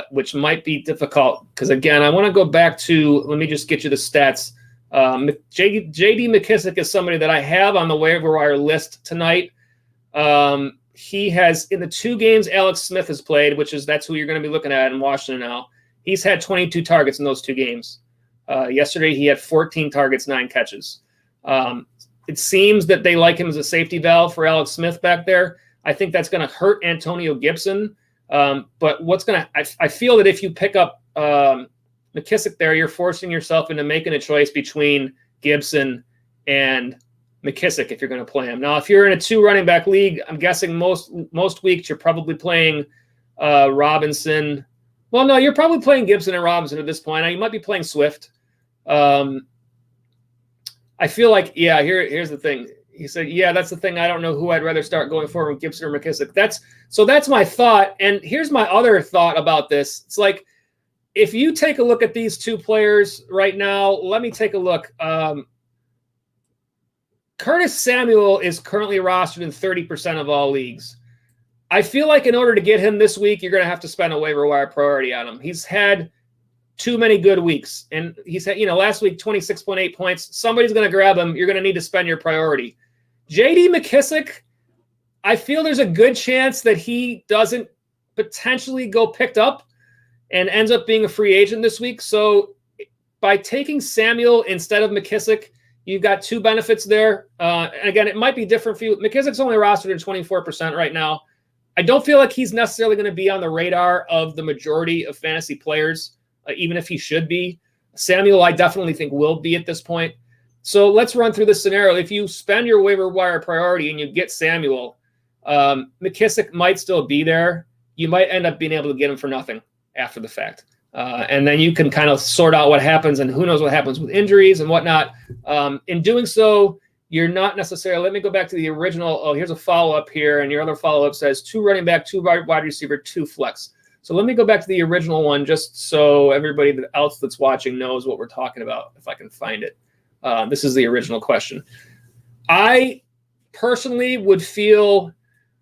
which might be difficult. Because again, I want to go back to, let me just get you the stats. J.D. McKISSIC is somebody that I have on the waiver wire list tonight. He has, in the 2 games Alex Smith has played, that's who you're going to be looking at in Washington now. He's had 22 targets in those 2 games. Yesterday, he had 14 targets, 9 catches. It seems that they like him as a safety valve for Alex Smith back there. I think that's going to hurt Antonio Gibson. But I feel that if you pick up McKISSIC there, you're forcing yourself into making a choice between Gibson and McKISSIC if you're going to play him. Now, if you're in a 2 running back league, I'm guessing most weeks you're probably playing Robinson. Well, no, you're probably playing Gibson and Robinson at this point. Now, you might be playing Swift. I feel like, yeah, here's the thing. He said, yeah, that's the thing. I don't know who I'd rather start going forward with, Gibson or McKISSIC. That's my thought. And here's my other thought about this. It's like, if you take a look at these 2 players right now, let me take a look. Curtis Samuel is currently rostered in 30% of all leagues. I feel like in order to get him this week, you're going to have to spend a waiver wire priority on him. He's had too many good weeks. And he's had, last week, 26.8 points. Somebody's going to grab him. You're going to need to spend your priority. J.D. McKISSIC, I feel there's a good chance that he doesn't potentially go picked up and ends up being a free agent this week. So by taking Samuel instead of McKISSIC, you've got 2 benefits there. And again, it might be different for you. McKISSIC's only rostered at 24% right now. I don't feel like he's necessarily going to be on the radar of the majority of fantasy players, even if he should be. Samuel, I definitely think will be at this point. So let's run through this scenario. If you spend your waiver wire priority and you get Samuel, McKISSIC might still be there. You might end up being able to get him for nothing after the fact. And then you can kind of sort out what happens, and who knows what happens with injuries and whatnot. In doing so, you're not necessarily – let me go back to the original. Oh, here's a follow-up here, and your other follow-up says 2 running back, 2 wide receiver, 2 flex. So let me go back to the original one just so everybody else that's watching knows what we're talking about, if I can find it. This is the original question. I personally would feel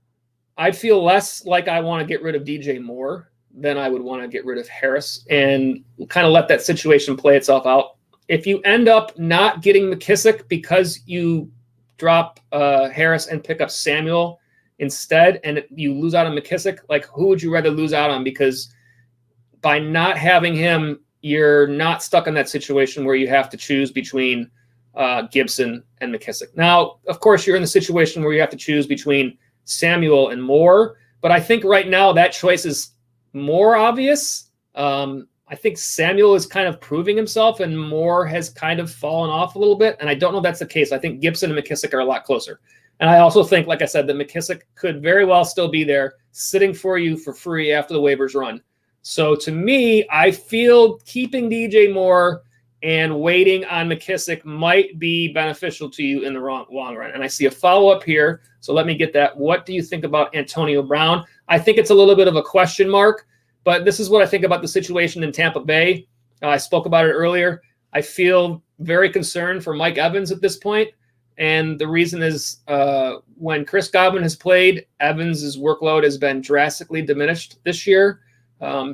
– I'd feel less like I want to get rid of DJ Moore than I would want to get rid of Harris and kind of let that situation play itself out. If you end up not getting McKISSIC because you drop Harris and pick up Samuel instead, and you lose out on McKISSIC, like who would you rather lose out on? Because by not having him, you're not stuck in that situation where you have to choose between Gibson and McKISSIC. Now, of course, you're in the situation where you have to choose between Samuel and Moore, but I think right now that choice is more obvious. I think Samuel is kind of proving himself and Moore has kind of fallen off a little bit. And I don't know if that's the case. I think Gibson and McKISSIC are a lot closer. And I also think, like I said, that McKISSIC could very well still be there sitting for you for free after the waivers run. So to me, I feel keeping DJ Moore and waiting on McKISSIC might be beneficial to you in the long run. And I see a follow-up here. So let me get that. What do you think about Antonio Brown? I think it's a little bit of a question mark. But this is what I think about the situation in Tampa Bay. I spoke about it earlier. I feel very concerned for Mike Evans at this point. And the reason is when Chris Godwin has played, Evans' workload has been drastically diminished this year.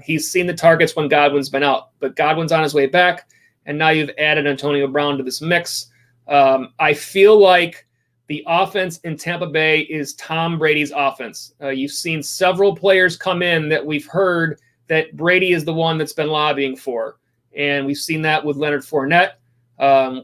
He's seen the targets when Godwin's been out. But Godwin's on his way back, and now you've added Antonio Brown to this mix. I feel like the offense in Tampa Bay is Tom Brady's offense. You've seen several players come in that we've heard that Brady is the one that's been lobbying for. And we've seen that with Leonard Fournette.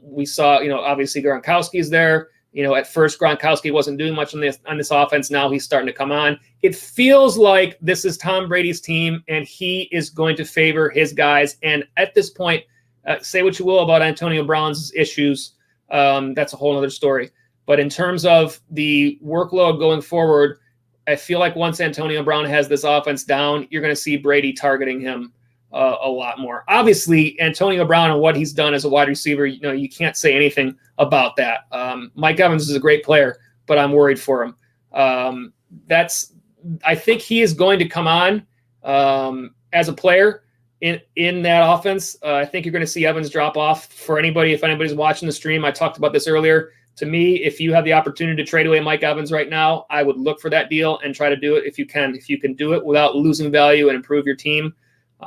We saw, obviously Gronkowski is there. At first Gronkowski wasn't doing much on this offense. Now he's starting to come on. It feels like this is Tom Brady's team, and he is going to favor his guys. And at this point, say what you will about Antonio Brown's issues. That's a whole other story. But in terms of the workload going forward, I feel like once Antonio Brown has this offense down, you're going to see Brady targeting him a lot more. Obviously, Antonio Brown and what he's done as a wide receiver, you can't say anything about that. Mike Evans is a great player, but I'm worried for him. I think he is going to come on as a player in that offense. I think you're going to see Evans drop off for anybody. If anybody's watching the stream, I talked about this earlier. To me, if you have the opportunity to trade away Mike Evans right now, I would look for that deal and try to do it if you can. If you can do it without losing value and improve your team,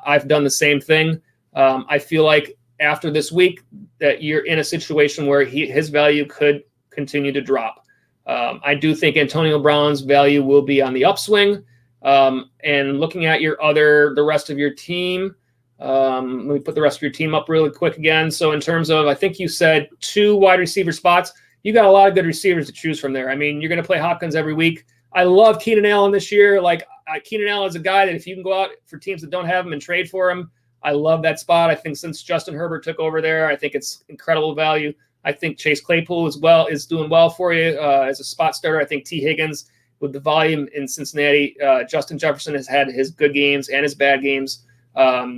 I've done the same thing. I feel like after this week that you're in a situation where his value could continue to drop. I do think Antonio Brown's value will be on the upswing. And looking at the rest of your team, let me put the rest of your team up really quick again. So in terms of, I think you said 2 wide receiver spots, you got a lot of good receivers to choose from there. I mean, you're going to play Hopkins every week. I love Keenan Allen this year. Like Keenan Allen is a guy that if you can go out for teams that don't have him and trade for him, I love that spot. I think since Justin Herbert took over there, I think it's incredible value. I think Chase Claypool is doing well for you as a spot starter. I think T. Higgins with the volume in Cincinnati. Justin Jefferson has had his good games and his bad games.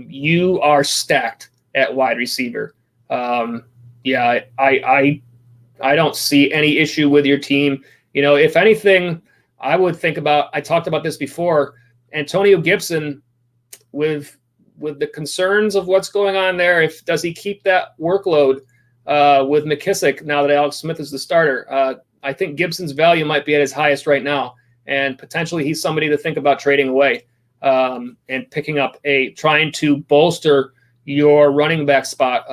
You are stacked at wide receiver. Yeah, I don't see any issue with your team. You know, if anything, I would think about, I talked about this before, Antonio Gibson with the concerns of what's going on there. Does he keep that workload with McKISSIC now that Alex Smith is the starter? I think Gibson's value might be at his highest right now, and potentially he's somebody to think about trading away and picking up trying to bolster your running back spot.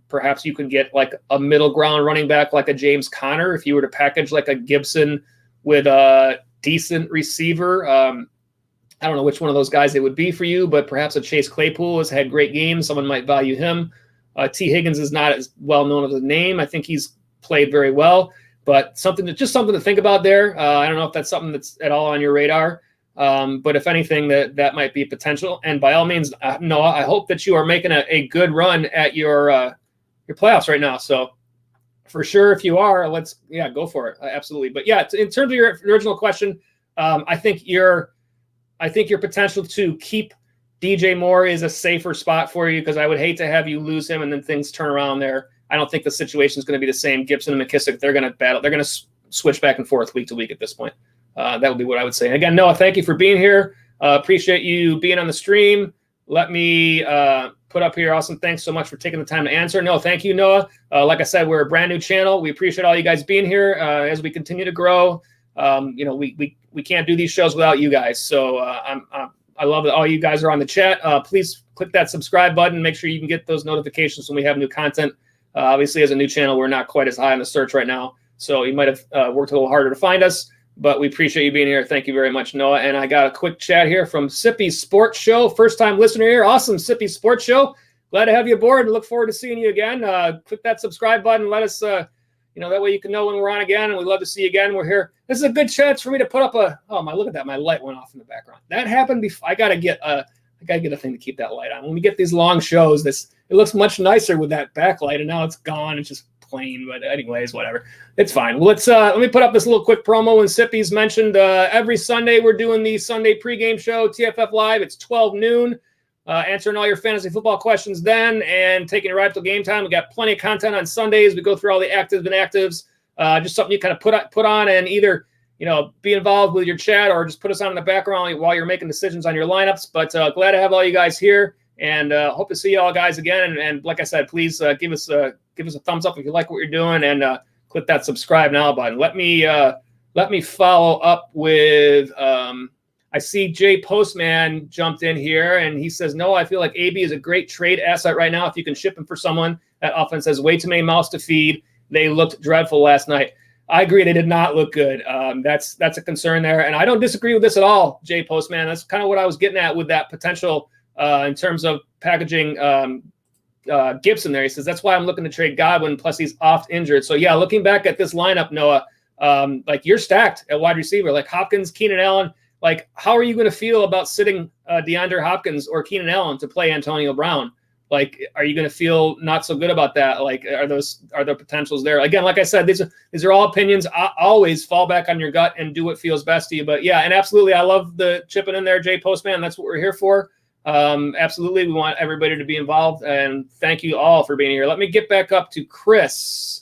Perhaps you could get like a middle ground running back like a James Conner if you were to package like a Gibson with a decent receiver. I don't know which one of those guys it would be for you, but perhaps a Chase Claypool has had great games. Someone might value him. T. Higgins is not as well known as a name. I think he's played very well, but something to think about there. I don't know if that's something that's at all on your radar, but if anything, that might be potential. And by all means, Noah, I hope that you are making a good run at your playoffs right now. So for sure, if you are, go for it. Absolutely. But yeah, in terms of your original question, I think your potential to keep DJ Moore is a safer spot for you, because I would hate to have you lose him and then things turn around there. I don't think the situation is going to be the same. Gibson and McKISSIC, they're going to battle. They're going to switch back and forth week to week at this point. That would be what I would say. And again, Noah, thank you for being here. Appreciate you being on the stream. Let me put up here. Awesome. Thanks so much for taking the time to answer. No, thank you, Noah. Like I said, we're a brand new channel. We appreciate all you guys being here as we continue to grow. We can't do these shows without you guys. So I love that all you guys are on the chat. Please click that subscribe button. Make sure you can get those notifications when we have new content. Obviously, as a new channel, we're not quite as high on the search right now, so you might have worked a little harder to find us, but we appreciate you being here. Thank you very much, Noah. And I got a quick chat here from Sippy Sports Show. First-time listener here. Awesome, Sippy Sports Show. Glad to have you aboard. Look forward to seeing you again. Click that subscribe button. Let us, that way you can know when we're on again, and we'd love to see you again. We're here. This is a good chance for me to put up look at that. My light went off in the background. That happened before. I got to get a thing to keep that light on. When we get these long shows, it looks much nicer with that backlight, and now it's gone. It's just plain, but anyways, whatever. It's fine. Well, let me put up this little quick promo. When Sippy's mentioned every Sunday we're doing the Sunday pregame show, TFF Live. It's 12 noon. Answering all your fantasy football questions then, and taking it right up till game time. We got plenty of content on Sundays. We go through all the actives and inactives. Just something you kind of put on and either be involved with your chat or just put us on in the background while you're making decisions on your lineups. But glad to have all you guys here, and hope to see you all guys again. And like I said, please give us a thumbs up if you like what you're doing, and click that subscribe now button. Let me follow up with. I see Jay Postman jumped in here, and he says, no, I feel like AB is a great trade asset right now if you can ship him for someone. That offense has way too many mouths to feed. They looked dreadful last night. I agree. They did not look good. That's a concern there, and I don't disagree with this at all, Jay Postman. That's kind of what I was getting at with that potential in terms of packaging Gibson there. He says, that's why I'm looking to trade Godwin, plus he's oft injured. So, yeah, looking back at this lineup, Noah, you're stacked at wide receiver. Like Hopkins, Keenan Allen. Like, how are you going to feel about sitting DeAndre Hopkins or Keenan Allen to play Antonio Brown? Like, are you going to feel not so good about that? Like, are there potentials there? Again, like I said, these are all opinions. I always fall back on your gut and do what feels best to you. But yeah, and absolutely, I love the chipping in there, Jay Postman. That's what we're here for. Absolutely, we want everybody to be involved, and thank you all for being here. Let me get back up to Chris.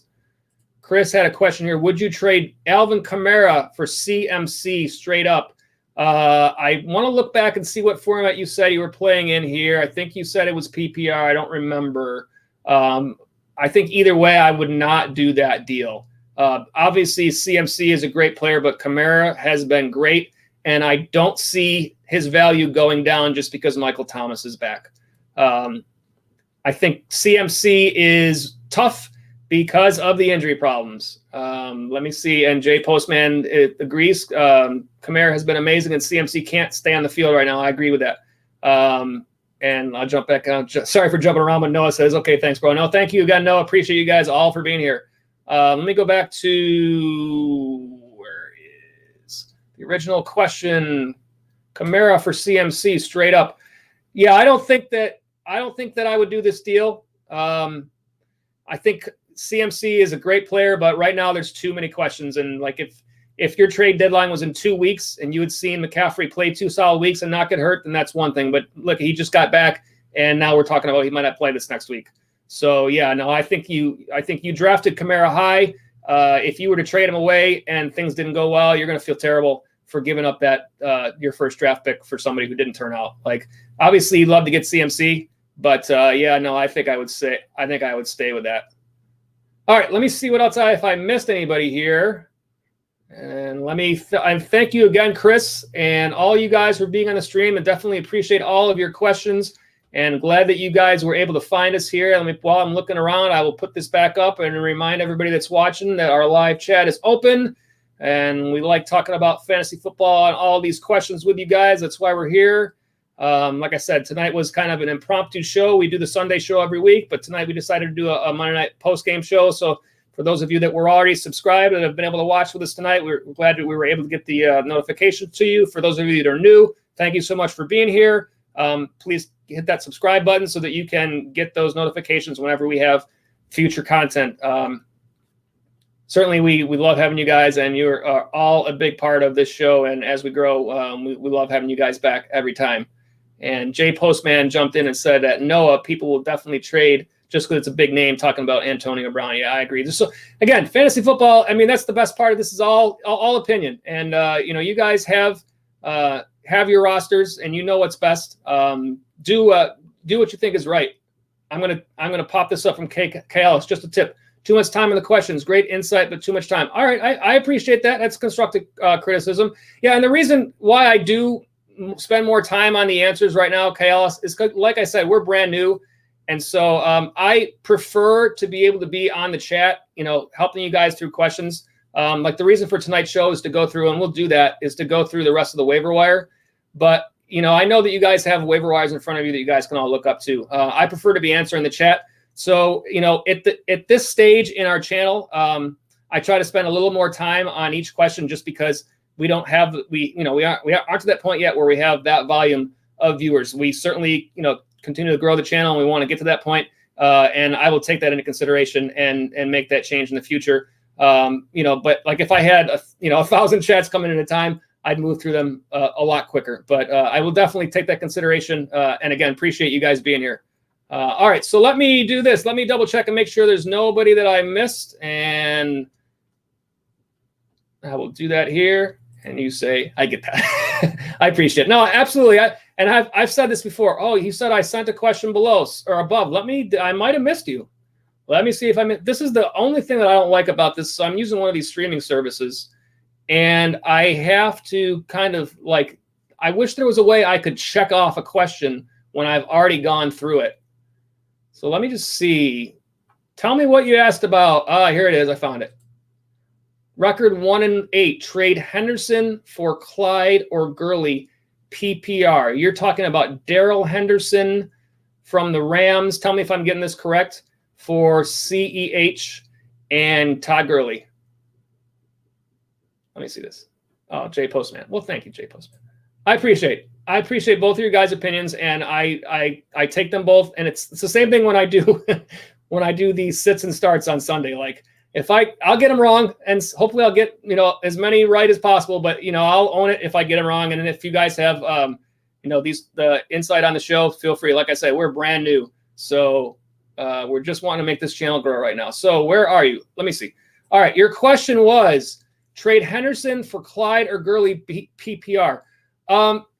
Chris had a question here. Would you trade Alvin Kamara for CMC straight up? I want to look back and see what format you said you were playing in here. I think you said it was PPR. I don't remember. I think either way, I would not do that deal. Obviously, CMC is a great player, but Kamara has been great, and I don't see his value going down just because Michael Thomas is back. I think CMC is tough because of the injury problems. Let me see. And Jay Postman agrees. Kamara has been amazing, and CMC can't stay on the field right now. I agree with that. And I'll jump back on. Sorry for jumping around, but Noah says, okay, thanks, bro. No, thank you again, Noah. Appreciate you guys all for being here. Let me go back to The original question, Kamara for CMC straight up. Yeah, I don't think that I would do this deal. I think CMC is a great player, but right now there's too many questions. And like if your trade deadline was in 2 weeks and you had seen McCaffrey play 2 solid weeks and not get hurt, then that's one thing. But look, he just got back, and now we're talking about he might not play this next week. So yeah, no, I think you drafted Kamara high. If you were to trade him away and things didn't go well, you're going to feel terrible for giving up that your first draft pick for somebody who didn't turn out. Like, obviously, you'd love to get CMC, but yeah, no, I think I would stay with that. All right, let me see what else if I missed anybody here. And let me thank you again, Chris, and all you guys for being on the stream, and definitely appreciate all of your questions. And glad that you guys were able to find us here. While I'm looking around, I will put this back up and remind everybody that's watching that our live chat is open. And we like talking about fantasy football and all these questions with you guys. That's why we're here. Like I said, tonight was kind of an impromptu show. We do the Sunday show every week, but tonight we decided to do a Monday night post-game show. So for those of you that were already subscribed and have been able to watch with us tonight, we're glad that we were able to get the notifications to you. For those of you that are new, thank you so much for being here. Please hit that subscribe button so that you can get those notifications whenever we have future content. Certainly, we love having you guys, and you are all a big part of this show. And as we grow, we love having you guys back every time. And Jay Postman jumped in and said that Noah, people will definitely trade just because it's a big name, talking about Antonio Brown. Yeah, I agree. So again, fantasy football, I mean, that's the best part of this is all opinion. And, you guys have your rosters and you know what's best. Do what you think is right. I'm gonna pop this up from KL. It's just a tip. Too much time in the questions. Great insight, but too much time. All right, I appreciate that. That's constructive criticism. Yeah, and the reason why I do spend more time on the answers right now, KL, is because, like I said, we're brand new. And so I prefer to be able to be on the chat, helping you guys through questions. Like the reason for tonight's show is to go through, and we'll do that, is to go through the rest of the waiver wire. But, I know that you guys have waiver wires in front of you that you guys can all look up to. I prefer to be answering the chat. So, at this stage in our channel, I try to spend a little more time on each question just because we aren't to that point yet where we have that volume of viewers. We certainly, continue to grow the channel, and we want to get to that point. And I will take that into consideration and make that change in the future. But like if I had 1,000 chats coming in at a time, I'd move through them a lot quicker. But I will definitely take that consideration. And again, appreciate you guys being here. All right, so let me do this. Let me double check and make sure there's nobody that I missed. And I will do that here. And you say, I get that. I appreciate it. No, absolutely. I've said this before. Oh, you said I sent a question below or above. I might have missed you. Let me see if this is the only thing that I don't like about this. So I'm using one of these streaming services, and I have to kind of I wish there was a way I could check off a question when I've already gone through it. So let me just see. Tell me what you asked about. Here it is. I found it. Record 1-8. Trade Henderson for Clyde or Gurley PPR. You're talking about Darrell Henderson from the Rams. Tell me if I'm getting this correct. For CEH and Todd Gurley. Let me see this. Oh, Jay Postman. Well, thank you, Jay Postman. I appreciate both of your guys' opinions, and I take them both. And it's the same thing when I do these sits and starts on Sunday. Like I'll get them wrong, and hopefully I'll get as many right as possible. But I'll own it if I get them wrong. And then if you guys have the insight on the show, feel free. Like I said, we're brand new, so we're just wanting to make this channel grow right now. So where are you? Let me see. All right, your question was trade Henderson for Clyde or Gurley PPR.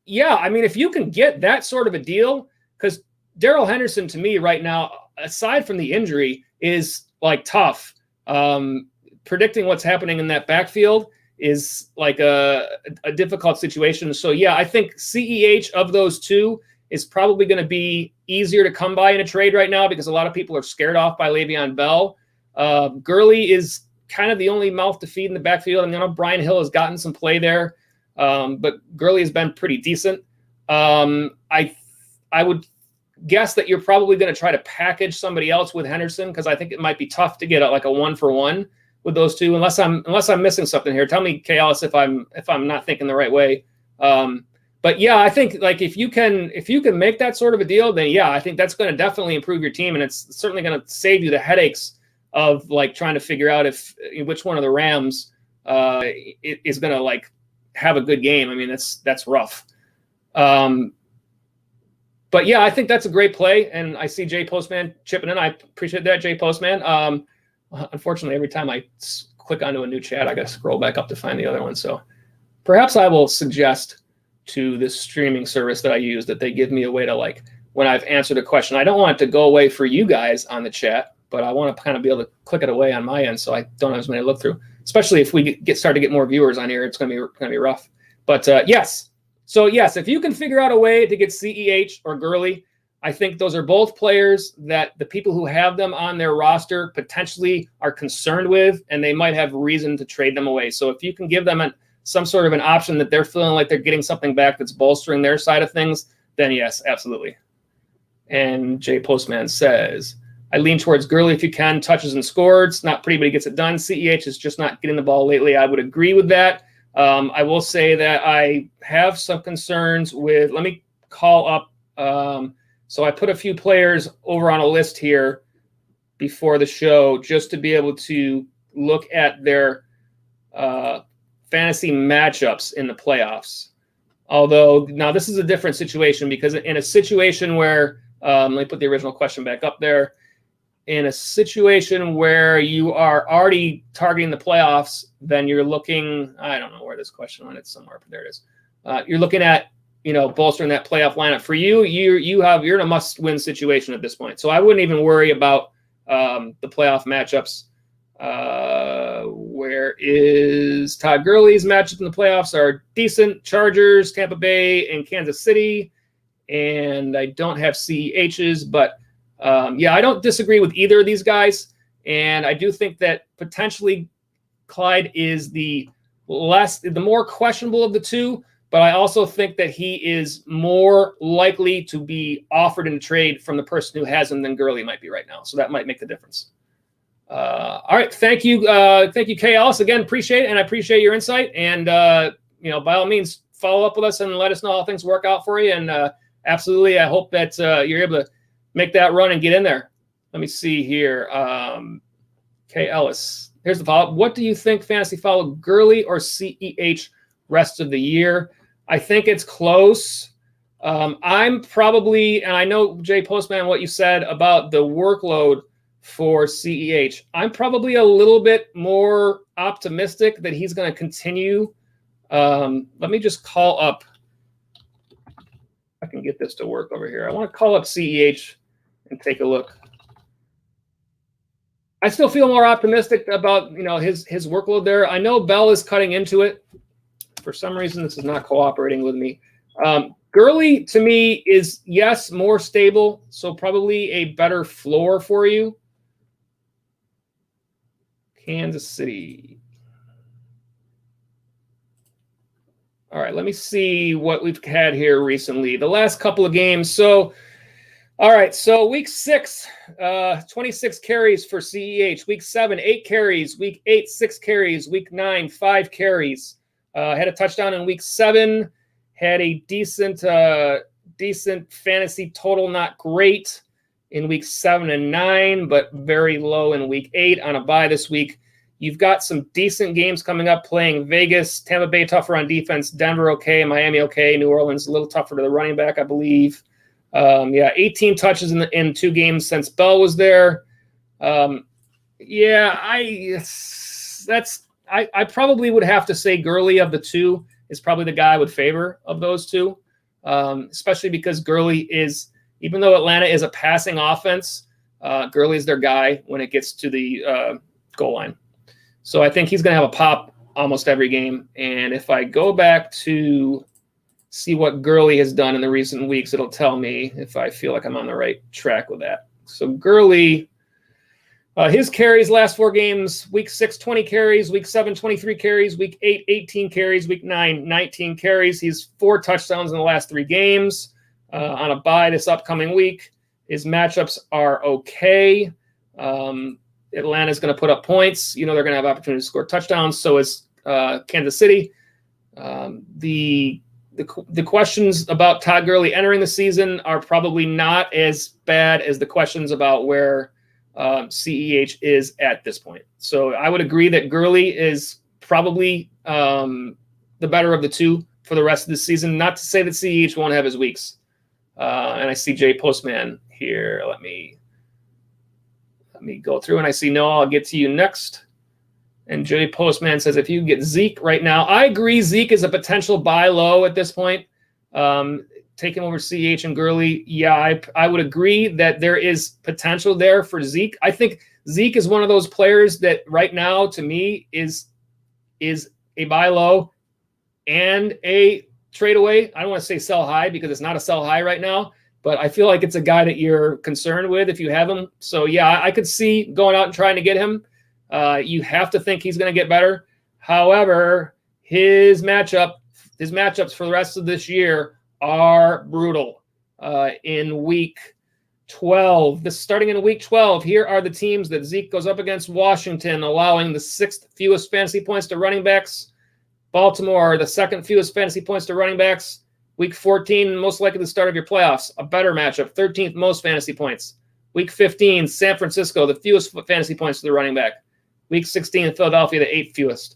Yeah, I mean, if you can get that sort of a deal, because Darrell Henderson to me right now, aside from the injury, is tough. Predicting what's happening in that backfield is a difficult situation. So yeah, I think CEH of those two is probably going to be easier to come by in a trade right now because a lot of people are scared off by Le'Veon Bell. Gurley is kind of the only mouth to feed in the backfield. And I know Brian Hill has gotten some play there, but Gurley has been pretty decent. I would guess that you're probably going to try to package somebody else with Henderson because I think it might be tough to get a 1-for-1. with those two, unless I'm missing something here. Tell me, K. Ellis, if I'm not thinking the right way. But yeah, I think like if you can make that sort of a deal, then yeah, I think that's going to definitely improve your team, and it's certainly going to save you the headaches of like trying to figure out which one of the Rams is going to like have a good game. I mean, that's rough. But yeah, I think that's a great play, and I see Jay Postman chipping in. I appreciate that, Jay Postman. Unfortunately, every time I click onto a new chat, I got to scroll back up to find the other one. So perhaps I will suggest to this streaming service that I use that they give me a way to, like, when I've answered a question, I don't want it to go away for you guys on the chat, but I want to kind of be able to click it away on my end so I don't have as many to look through. Especially if we start to get more viewers on here, it's going to be rough. But yes. So yes, if you can figure out a way to get CEH or Gurley, I think those are both players that the people who have them on their roster potentially are concerned with, and they might have reason to trade them away. So if you can give them some sort of an option that they're feeling like they're getting something back that's bolstering their side of things, then yes, absolutely. And Jay Postman says, I lean towards Gurley if you can, touches and scores. Not pretty, but he gets it done. CEH is just not getting the ball lately. I would agree with that. I will say that I have some concerns with, let me call up. So I put a few players over on a list here before the show just to be able to look at their fantasy matchups in the playoffs. Although now this is a different situation, because in a situation where, let me put the original question back up there. In a situation where you are already targeting the playoffs, then you're looking, I don't know where this question went, it's somewhere, but there it is. You're looking at, bolstering that playoff lineup. For you're in a must-win situation at this point. So I wouldn't even worry about the playoff matchups. Where is Todd Gurley's matchups in the playoffs are decent: Chargers, Tampa Bay, and Kansas City. And I don't have CEH's, but yeah, I don't disagree with either of these guys. And I do think that potentially Clyde is the more questionable of the two, but I also think that he is more likely to be offered in a trade from the person who has him than Gurley might be right now. So that might make the difference. All right. Thank you. Thank you, K. Ellis. Again, appreciate it. And I appreciate your insight. And, by all means, follow up with us and let us know how things work out for you. And absolutely, I hope that you're able to make that run and get in there. Let me see here. K. Ellis. Here's the follow-up. What do you think fantasy follow, Gurley or CEH rest of the year? I think it's close. I'm probably, and I know, Jay Postman, what you said about the workload for CEH. I'm probably a little bit more optimistic that he's going to continue. Let me just call up. I can get this to work over here. I want to call up CEH and take a look. I still feel more optimistic about his workload there. I know Bell is cutting into it. For some reason, this is not cooperating with me. Gurley, to me, is, yes, more stable, so probably a better floor for you. Kansas City. All right, let me see what we've had here recently. The last couple of games. So, all right, so week 6, 26 carries for CEH. Week 7, 8 carries. Week 8, 6 carries. Week 9, 5 carries. Had a touchdown in week 7. Had a decent fantasy total, not great in week 7 and 9, but very low in week 8 on a bye this week. You've got some decent games coming up, playing Vegas, Tampa Bay tougher on defense, Denver okay, Miami okay, New Orleans a little tougher to the running back, I believe. 18 touches in 2 games since Bell was there. I probably would have to say Gurley of the two is probably the guy I would favor of those two, especially because Gurley is, even though Atlanta is a passing offense, Gurley is their guy when it gets to the goal line. So I think he's going to have a pop almost every game. And if I go back to see what Gurley has done in the recent weeks, it'll tell me if I feel like I'm on the right track with that. So Gurley, his carries last 4 games: week 6, 20 carries, week 7, 23 carries, week 8, 18 carries, week 9, 19 carries. He's 4 touchdowns in the last 3 games on a bye this upcoming week. His matchups are okay. Atlanta's going to put up points. They're going to have opportunity to score touchdowns. So is Kansas City. The questions about Todd Gurley entering the season are probably not as bad as the questions about where CEH is at this point. So I would agree that Gurley is probably the better of the two for the rest of the season. Not to say that CEH won't have his weeks. And I see Jay Postman here. Let me go through, and I see Noah. I'll get to you next. And Jay Postman says, if you get Zeke right now, I agree. Zeke is a potential buy low at this point. Taking over CH and Gurley. Yeah, I would agree that there is potential there for Zeke. I think Zeke is one of those players that right now, to me, is a buy low and a trade away. I don't want to say sell high because it's not a sell high right now, but I feel like it's a guy that you're concerned with if you have him. So, yeah, I could see going out and trying to get him. You have to think he's going to get better. However, his matchups for the rest of this year are brutal. In week 12, starting in week 12, here are the teams that Zeke goes up against. Washington, allowing the 6th fewest fantasy points to running backs. Baltimore, the 2nd fewest fantasy points to running backs. Week 14, most likely the start of your playoffs. A better matchup, 13th most fantasy points. Week 15, San Francisco, the fewest fantasy points to the running back. Week 16, Philadelphia, the 8th fewest.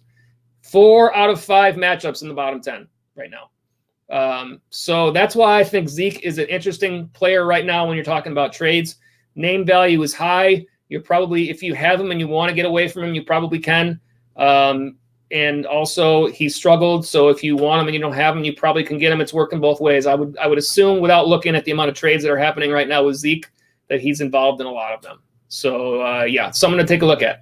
4 out of 5 matchups in the bottom 10 right now. So that's why I think Zeke is an interesting player right now when you're talking about trades. Name value is high. You're probably, if you have him and you want to get away from him, you probably can. And also he struggled. So if you want him and you don't have him, you probably can get him. It's working both ways. I would assume, without looking at the amount of trades that are happening right now with Zeke, that he's involved in a lot of them. So yeah, someone to take a look at.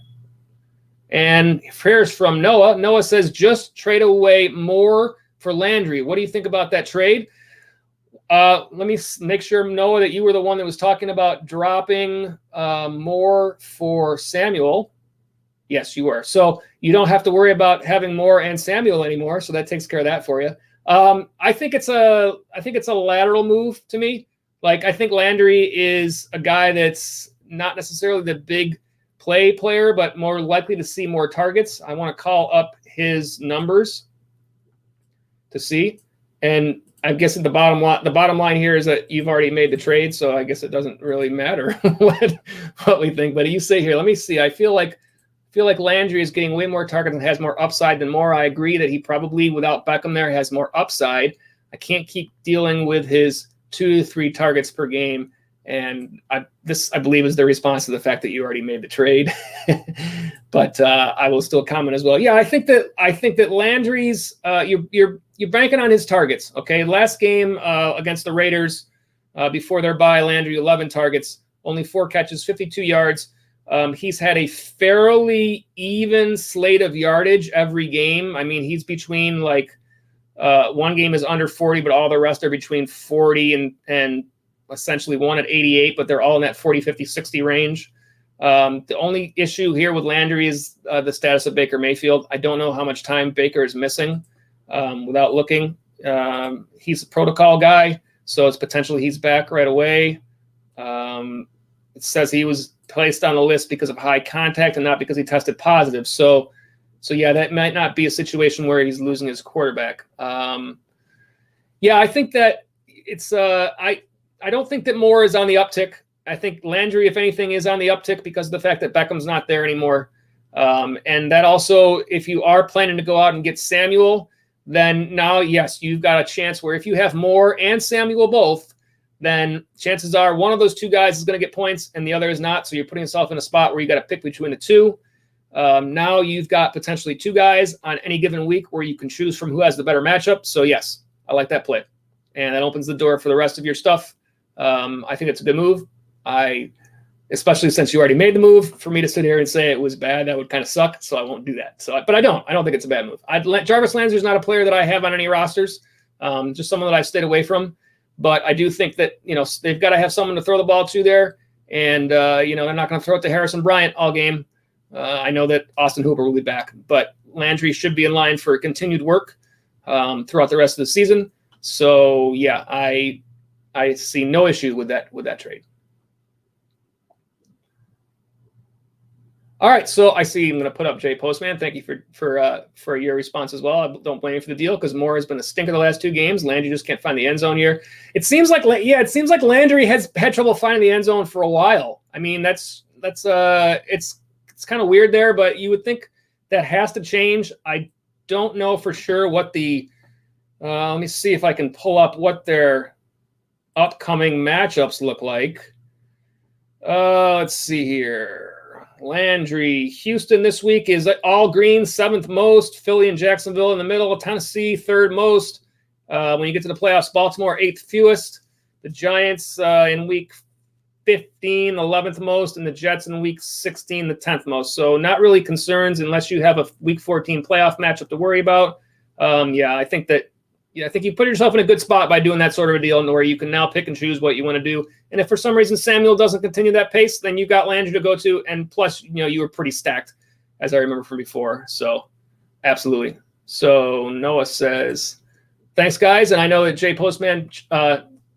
And here's from Noah. Noah says, just trade away more for Landry. What do you think about that trade? Let me make sure, Noah, that you were the one that was talking about dropping more for Samuel. Yes, you were. So you don't have to worry about having more and Samuel anymore. So that takes care of that for you. I think it's a lateral move to me. Like, I think Landry is a guy that's not necessarily the big player, but more likely to see more targets. I want to call up his numbers to see. And I guess the bottom line here is that you've already made the trade, so I guess it doesn't really matter what we think. But you say here, let me see. I feel like Landry is getting way more targets and has more upside than more. I agree that he probably, without Beckham there, has more upside. I can't keep dealing with his 2 to 3 targets per game. And this, I believe, is the response to the fact that you already made the trade. But I will still comment as well. Yeah, I think that Landry's you're banking on his targets. Okay, last game against the Raiders before their bye, Landry 11 targets, only 4 catches, 52 yards. He's had a fairly even slate of yardage every game. I mean, he's between one game is under 40, but all the rest are between 40 and essentially one at 88, but they're all in that 40, 50, 60 range. The only issue here with Landry is the status of Baker Mayfield. I don't know how much time Baker is missing without looking. He's a protocol guy, so it's potentially he's back right away. It says he was placed on the list because of high contact and not because he tested positive. So yeah, that might not be a situation where he's losing his quarterback. Yeah, I think that it's I don't think that Moore is on the uptick. I think Landry, if anything, is on the uptick because of the fact that Beckham's not there anymore. And that also, if you are planning to go out and get Samuel, then now, yes, you've got a chance where if you have Moore and Samuel both, then chances are one of those two guys is going to get points and the other is not. So you're putting yourself in a spot where you got to pick between the two. Now you've got potentially 2 guys on any given week where you can choose from who has the better matchup. So yes, I like that play. And that opens the door for the rest of your stuff. I think it's a good move. Especially since you already made the move, for me to sit here and say it was bad, that would kind of suck. So I won't do that. But I don't think it's a bad move. Jarvis Landry is not a player that I have on any rosters. Just someone that I've stayed away from. But I do think that, they've got to have someone to throw the ball to there. And, they're not going to throw it to Harrison Bryant all game. I know that Austin Hooper will be back, but Landry should be in line for continued work throughout the rest of the season. So yeah, I see no issue with that trade. All right, so I see I'm going to put up Jay Postman. Thank you for your response as well. I don't blame you for the deal because Moore has been a stinker the last 2 games. Landry just can't find the end zone here. It seems like Landry has had trouble finding the end zone for a while. I mean, it's kind of weird there, but you would think that has to change. I don't know for sure what the let me see if I can pull up what their upcoming matchups look like. Let's see here. Landry, Houston this week is all green, 7th most. Philly and Jacksonville in the middle. Tennessee, 3rd most. When you get to the playoffs, Baltimore, 8th fewest. The Giants in week 15, 11th most, and the Jets in week 16, the 10th most. So not really concerns unless you have a week 14 playoff matchup to worry about. I think you put yourself in a good spot by doing that sort of a deal, and where you can now pick and choose what you want to do. And if for some reason Samuel doesn't continue that pace, then you got Landry to go to. And plus, you were pretty stacked, as I remember from before. So absolutely. So Noah says, thanks, guys. And I know that Jay Postman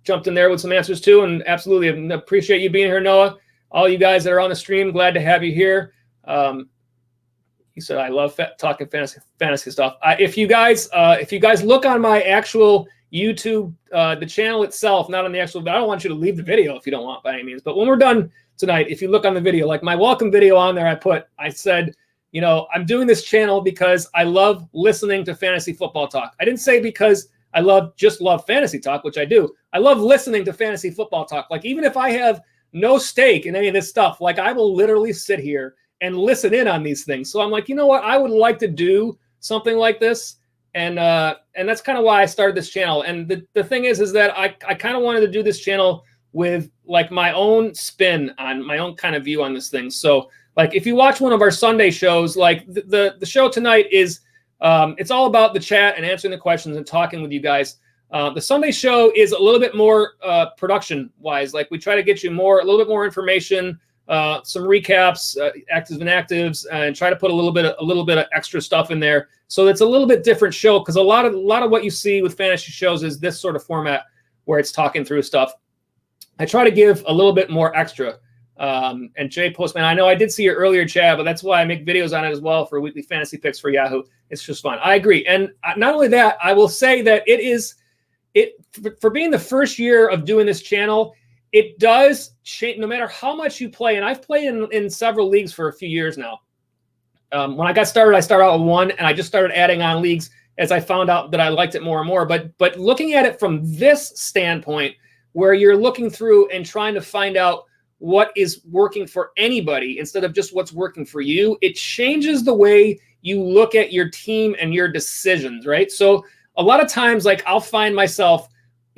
jumped in there with some answers too. And absolutely appreciate you being here, Noah. All you guys that are on the stream, glad to have you here. He said, I love talking fantasy stuff. If you guys look on my actual YouTube, the channel itself, not on the actual, but I don't want you to leave the video if you don't want by any means. But when we're done tonight, if you look on the video, like my welcome video on there, I said, I'm doing this channel because I love listening to fantasy football talk. I didn't say because I just love fantasy talk, which I do. I love listening to fantasy football talk. Like, even if I have no stake in any of this stuff, like, I will literally sit here and listen in on these things. So I'm like, you know what? I would like to do something like this. And that's kind of why I started this channel. And the thing is that I kind of wanted to do this channel with like my own spin on my own kind of view on this thing. So like, if you watch one of our Sunday shows, like the show tonight is, it's all about the chat and answering the questions and talking with you guys. The Sunday show is a little bit more production wise. Like, we try to get you a little bit more information, some recaps, actives and inactives, and try to put a little bit of extra stuff in there. So it's a little bit different show, because a lot of what you see with fantasy shows is this sort of format where it's talking through stuff. I try to give a little bit more extra. And Jay Postman, I know I did see your earlier chat, but that's why I make videos on it as well for weekly fantasy picks for Yahoo. It's just fun. I agree. And not only that, I will say that for being the first year of doing this channel, it does change no matter how much you play. And I've played in several leagues for a few years now. When I got started, I started out with 1, and I just started adding on leagues as I found out that I liked it more and more. But looking at it from this standpoint, where you're looking through and trying to find out what is working for anybody instead of just what's working for you, it changes the way you look at your team and your decisions, right? So a lot of times, like, I'll find myself,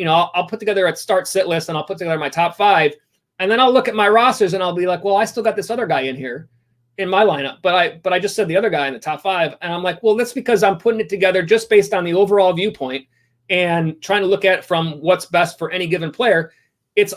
I'll put together a start-sit list, and I'll put together my top 5, and then I'll look at my rosters and I'll be like, well, I still got this other guy in here in my lineup, but I just said the other guy in the top 5, and I'm like, well, that's because I'm putting it together just based on the overall viewpoint and trying to look at it from what's best for any given player. It's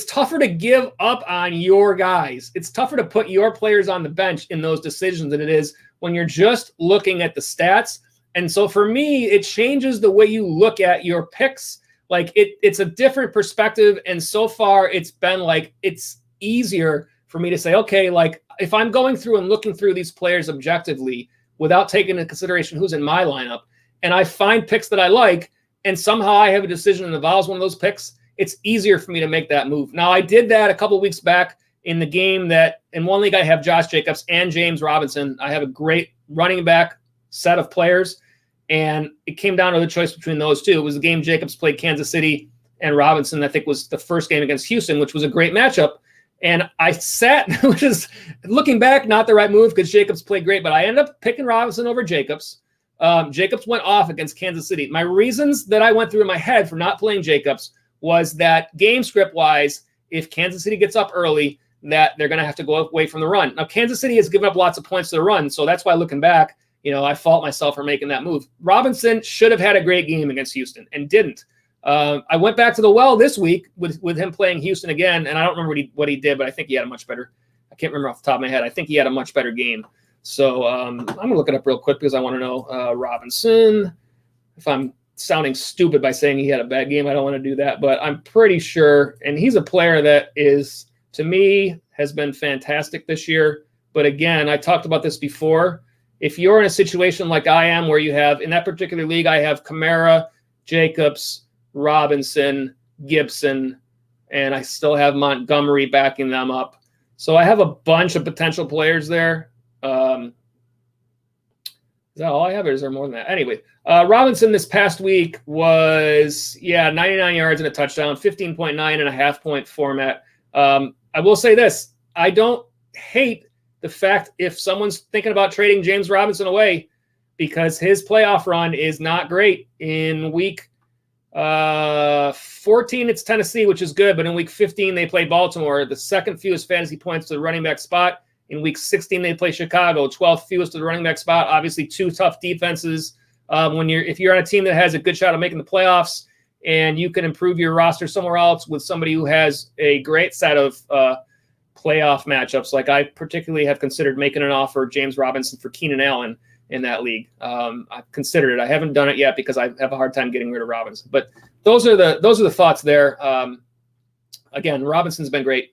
tougher to give up on your guys. It's tougher to put your players on the bench in those decisions than it is when you're just looking at the stats. And so for me, it changes the way you look at your picks. Like, it's a different perspective. And so far it's been like, it's easier for me to say, okay, like, if I'm going through and looking through these players objectively without taking into consideration who's in my lineup, and I find picks that I like, and somehow I have a decision that involves one of those picks, it's easier for me to make that move. Now, I did that a couple of weeks back in the game that in one league I have Josh Jacobs and James Robinson. I have a great running back set of players, and it came down to the choice between those two. It was the game Jacobs played Kansas City, and Robinson, I think, was the first game against Houston, which was a great matchup. And I sat, which is, looking back, not the right move because Jacobs played great, but I ended up picking Robinson over Jacobs. Jacobs went off against Kansas City. My reasons that I went through in my head for not playing Jacobs was that game script wise, if Kansas City gets up early, that they're going to have to go away from the run. Now, Kansas City has given up lots of points to the run, so that's why, looking back, I fault myself for making that move. Robinson should have had a great game against Houston and didn't. I went back to the well this week with him playing Houston again, and I don't remember what he did, but I think he had a much better. I can't remember off the top of my head. I think he had a much better game. So I'm going to look it up real quick because I want to know Robinson. If I'm sounding stupid by saying he had a bad game, I don't want to do that, but I'm pretty sure. And he's a player that is, to me, has been fantastic this year, But again, I talked about this before. If you're in a situation like I am, where you have, in that particular league, I have Kamara, Jacobs, Robinson, Gibson, and I still have Montgomery backing them up. So I have a bunch of potential players there. Is that all I have, or is there more than that? Anyway, Robinson this past week was, 99 yards and a touchdown, 15.9 and a half point format. I will say this. I don't hate the fact if someone's thinking about trading James Robinson away, because his playoff run is not great. In week 14, it's Tennessee, which is good, but in week 15, they play Baltimore, the second fewest fantasy points to the running back spot. In week 16, they play Chicago, 12th fewest to the running back spot. Obviously, two tough defenses. If you're on a team that has a good shot of making the playoffs and you can improve your roster somewhere else with somebody who has a great set of playoff matchups, like I particularly have considered making an offer James Robinson for Keenan Allen in that league. I've considered it. I haven't done it yet because I have a hard time getting rid of Robinson. But those are the thoughts there. Again, Robinson's been great.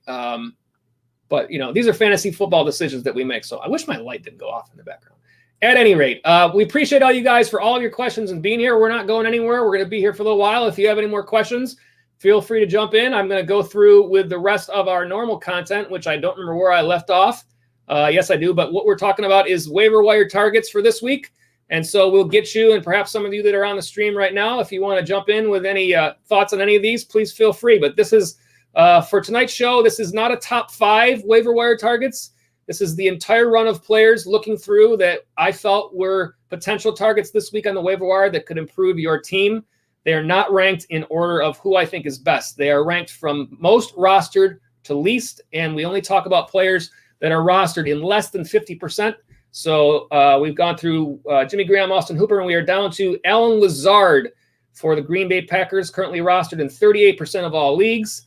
But, these are fantasy football decisions that we make. So I wish my light didn't go off in the background. At any rate, we appreciate all you guys for all of your questions and being here. We're not going anywhere. We're going to be here for a little while. If you have any more questions, feel free to jump in. I'm going to go through with the rest of our normal content, which I don't remember where I left off. Yes, I do. But what we're talking about is waiver wire targets for this week. And so we'll get you, and perhaps some of you that are on the stream right now, if you want to jump in with any thoughts on any of these, please feel free. But this is, for tonight's show, this is not a top 5 waiver wire targets. This is the entire run of players looking through that I felt were potential targets this week on the waiver wire that could improve your team. They are not ranked in order of who I think is best. They are ranked from most rostered to least, and we only talk about players that are rostered in less than 50%. So we've gone through Jimmy Graham, Austin Hooper, and we are down to Allen Lazard for the Green Bay Packers, currently rostered in 38% of all leagues.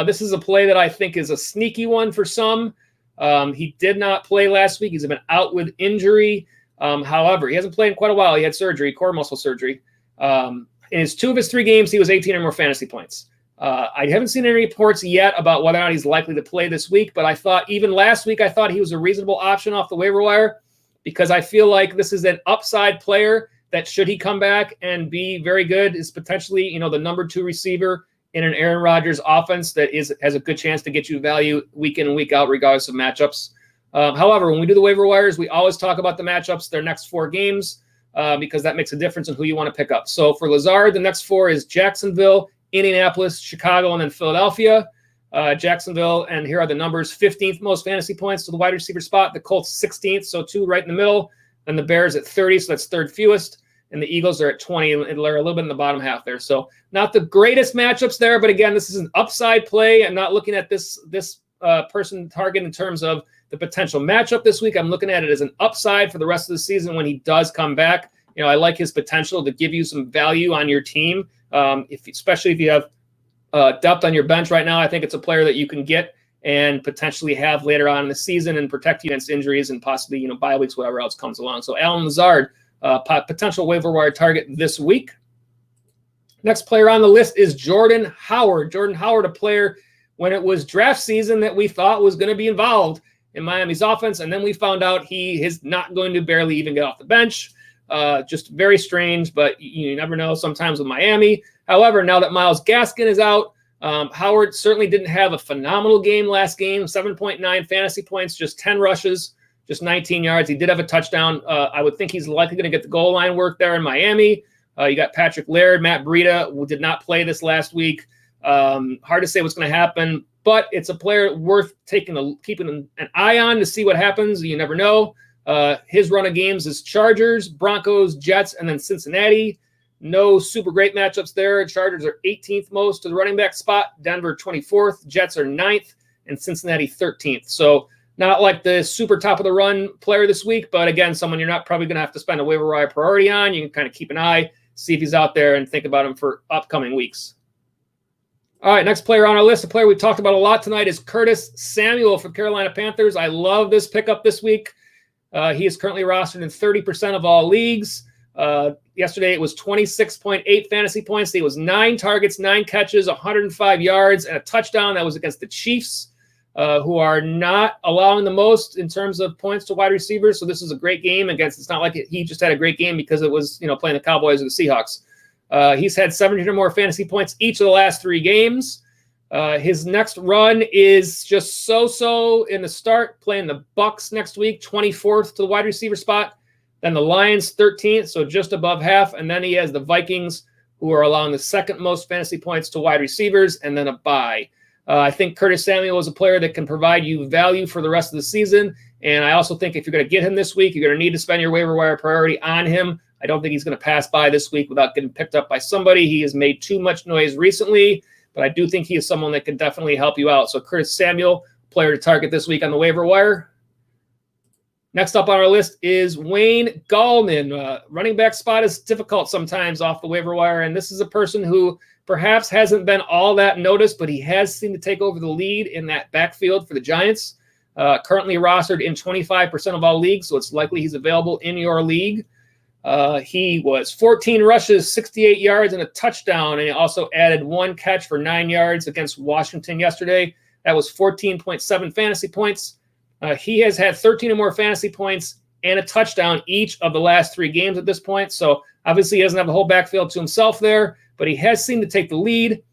This is a play that I think is a sneaky one for some. He did not play last week. He's been out with injury. However, he hasn't played in quite a while. He had surgery, core muscle surgery. In his 2 of his 3 games, he was 18 or more fantasy points. I haven't seen any reports yet about whether or not he's likely to play this week, but I thought even last week, I thought he was a reasonable option off the waiver wire because I feel like this is an upside player that, should he come back and be very good, is potentially, the number 2 receiver in an Aaron Rodgers offense that has a good chance to get you value week in and week out, regardless of matchups. However, when we do the waiver wires, we always talk about the matchups, their next 4 games, because that makes a difference in who you want to pick up. So for Lazard, the next 4 is Jacksonville, Indianapolis, Chicago, and then Philadelphia. Jacksonville, and here are the numbers: 15th most fantasy points to the wide receiver spot. The Colts 16th, so 2 right in the middle. And the Bears at 30, so that's 3rd fewest. And the Eagles are at 20, and they're a little bit in the bottom half there. So not the greatest matchups there, but again, this is an upside play. I'm not looking at this person target in terms of the potential matchup this week. I'm looking at it as an upside for the rest of the season when he does come back. I like his potential to give you some value on your team. Especially if you have depth on your bench right now, I think it's a player that you can get and potentially have later on in the season and protect you against injuries and possibly, bye weeks, whatever else comes along. So Allen Lazard, potential waiver wire target this week. Next player on the list is Jordan Howard. Jordan Howard, a player when it was draft season that we thought was going to be involved in Miami's offense, and then we found out he is not going to barely even get off the bench. Just very strange, but you never know sometimes with Miami. However, now that Myles Gaskin is out, Howard certainly didn't have a phenomenal game last game, 7.9 fantasy points, just 10 rushes, just 19 yards. He did have a touchdown. I would think he's likely going to get the goal line work there in Miami. You got Patrick Laird, Matt Breida, who did not play this last week. Hard to say what's going to happen, but it's a player worth keeping an eye on to see what happens. You never know. His run of games is Chargers, Broncos, Jets, and then Cincinnati. No super great matchups there. Chargers are 18th most to the running back spot. Denver 24th. Jets are 9th, and Cincinnati 13th. So not like the super top of the run player this week, but again, someone you're not probably going to have to spend a waiver wire priority on. You can kind of keep an eye, see if he's out there, and think about him for upcoming weeks. All right, next player on our list, a player we've talked about a lot tonight, is Curtis Samuel for Carolina Panthers. I love this pickup this week. He is currently rostered in 30% of all leagues. Yesterday, it was 26.8 fantasy points. He was 9 targets, 9 catches, 105 yards, and a touchdown. That was against the Chiefs. who are not allowing the most in terms of points to wide receivers. So this is a great game against. It's not like he just had a great game because it was playing the Cowboys or the Seahawks. He's had 17 or more fantasy points each of the last 3 games. His next run is just so in the start, playing the Bucks next week, 24th to the wide receiver spot. Then the Lions, 13th, so just above half. And then he has the Vikings, who are allowing the second most fantasy points to wide receivers, and then a bye. I think Curtis Samuel is a player that can provide you value for the rest of the season. And I also think if you're going to get him this week, you're going to need to spend your waiver wire priority on him. I don't think he's going to pass by this week without getting picked up by somebody. He has made too much noise recently, but I do think he is someone that can definitely help you out. So Curtis Samuel, player to target this week on the waiver wire. Next up on our list is Wayne Gallman. Running back spot is difficult sometimes off the waiver wire, and this is a person who perhaps hasn't been all that noticed, but he has seemed to take over the lead in that backfield for the Giants. Currently rostered in 25% of all leagues, so it's likely he's available in your league. He was 14 rushes, 68 yards, and a touchdown, and he also added 1 catch for 9 yards against Washington yesterday. That was 14.7 fantasy points. He has had 13 or more fantasy points and a touchdown each of the last 3 games at this point. So obviously he doesn't have the whole backfield to himself there, but he has seemed to take the lead.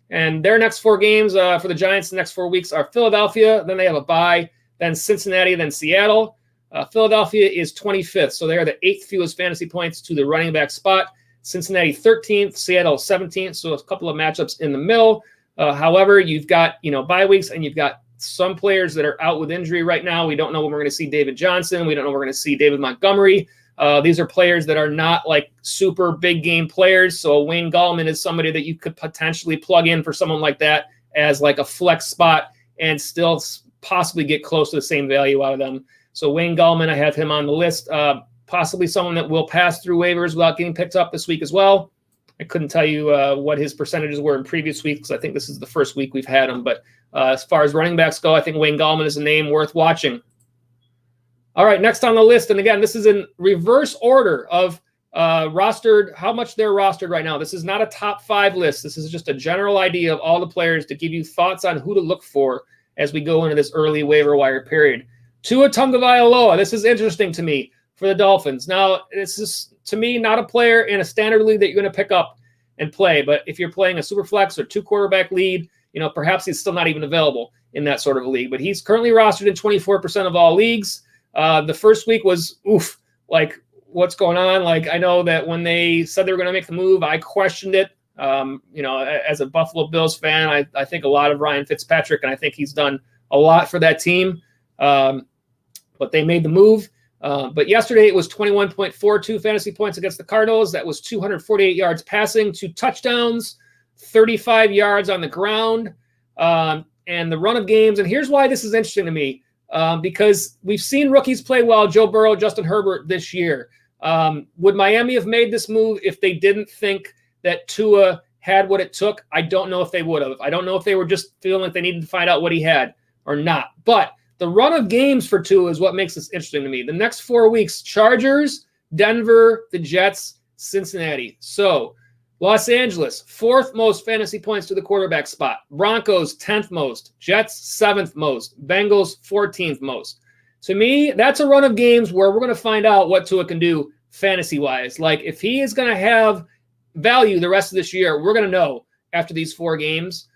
And their next 4 games for the Giants, the next 4 weeks are Philadelphia. Then they have a bye, then Cincinnati, then Seattle. Philadelphia is 25th, so they are the 8th fewest fantasy points to the running back spot. Cincinnati 13th, Seattle 17th, so a couple of matchups in the middle. However, you've got bye weeks, and you've got some players that are out with injury right now. We don't know when we're going to see David Johnson. We don't know when we're going to see David Montgomery. These are players that are not like super big game players. So Wayne Gallman is somebody that you could potentially plug in for someone like that as like a flex spot and still possibly get close to the same value out of them. So Wayne Gallman, I have him on the list. Possibly someone that will pass through waivers without getting picked up this week as well. I couldn't tell you what his percentages were in previous weeks. I think this is the first week we've had him. But as far as running backs go, I think Wayne Gallman is a name worth watching. All right, next on the list, and again, this is in reverse order of rostered, how much they're rostered right now. This is not a top 5 list. This is just a general idea of all the players to give you thoughts on who to look for as we go into this early waiver wire period. Tua Tagovailoa, this is interesting to me for the Dolphins. Now, this is, to me, not a player in a standard league that you're going to pick up and play, but if you're playing a super flex or 2 quarterback lead, perhaps he's still not even available in that sort of a league, but he's currently rostered in 24% of all leagues. The first week was, like, what's going on? Like, I know that when they said they were going to make the move, I questioned it. As a Buffalo Bills fan, I think a lot of Ryan Fitzpatrick, and I think he's done a lot for that team. But they made the move. But yesterday it was 21.42 fantasy points against the Cardinals. That was 248 yards passing, 2 touchdowns, 35 yards on the ground, and the run of games. And here's why this is interesting to me. Because we've seen rookies play well, Joe Burrow, Justin Herbert this year. Would Miami have made this move if they didn't think that Tua had what it took? I don't know if they would have. I don't know if they were just feeling like they needed to find out what he had or not. But the run of games for Tua is what makes this interesting to me. The next 4 weeks, Chargers, Denver, the Jets, Cincinnati. So Los Angeles, 4th most fantasy points to the quarterback spot. Broncos, 10th most. Jets, 7th most. Bengals, 14th most. To me, that's a run of games where we're going to find out what Tua can do fantasy-wise. Like, if he is going to have value the rest of this year, we're going to know after these 4 games.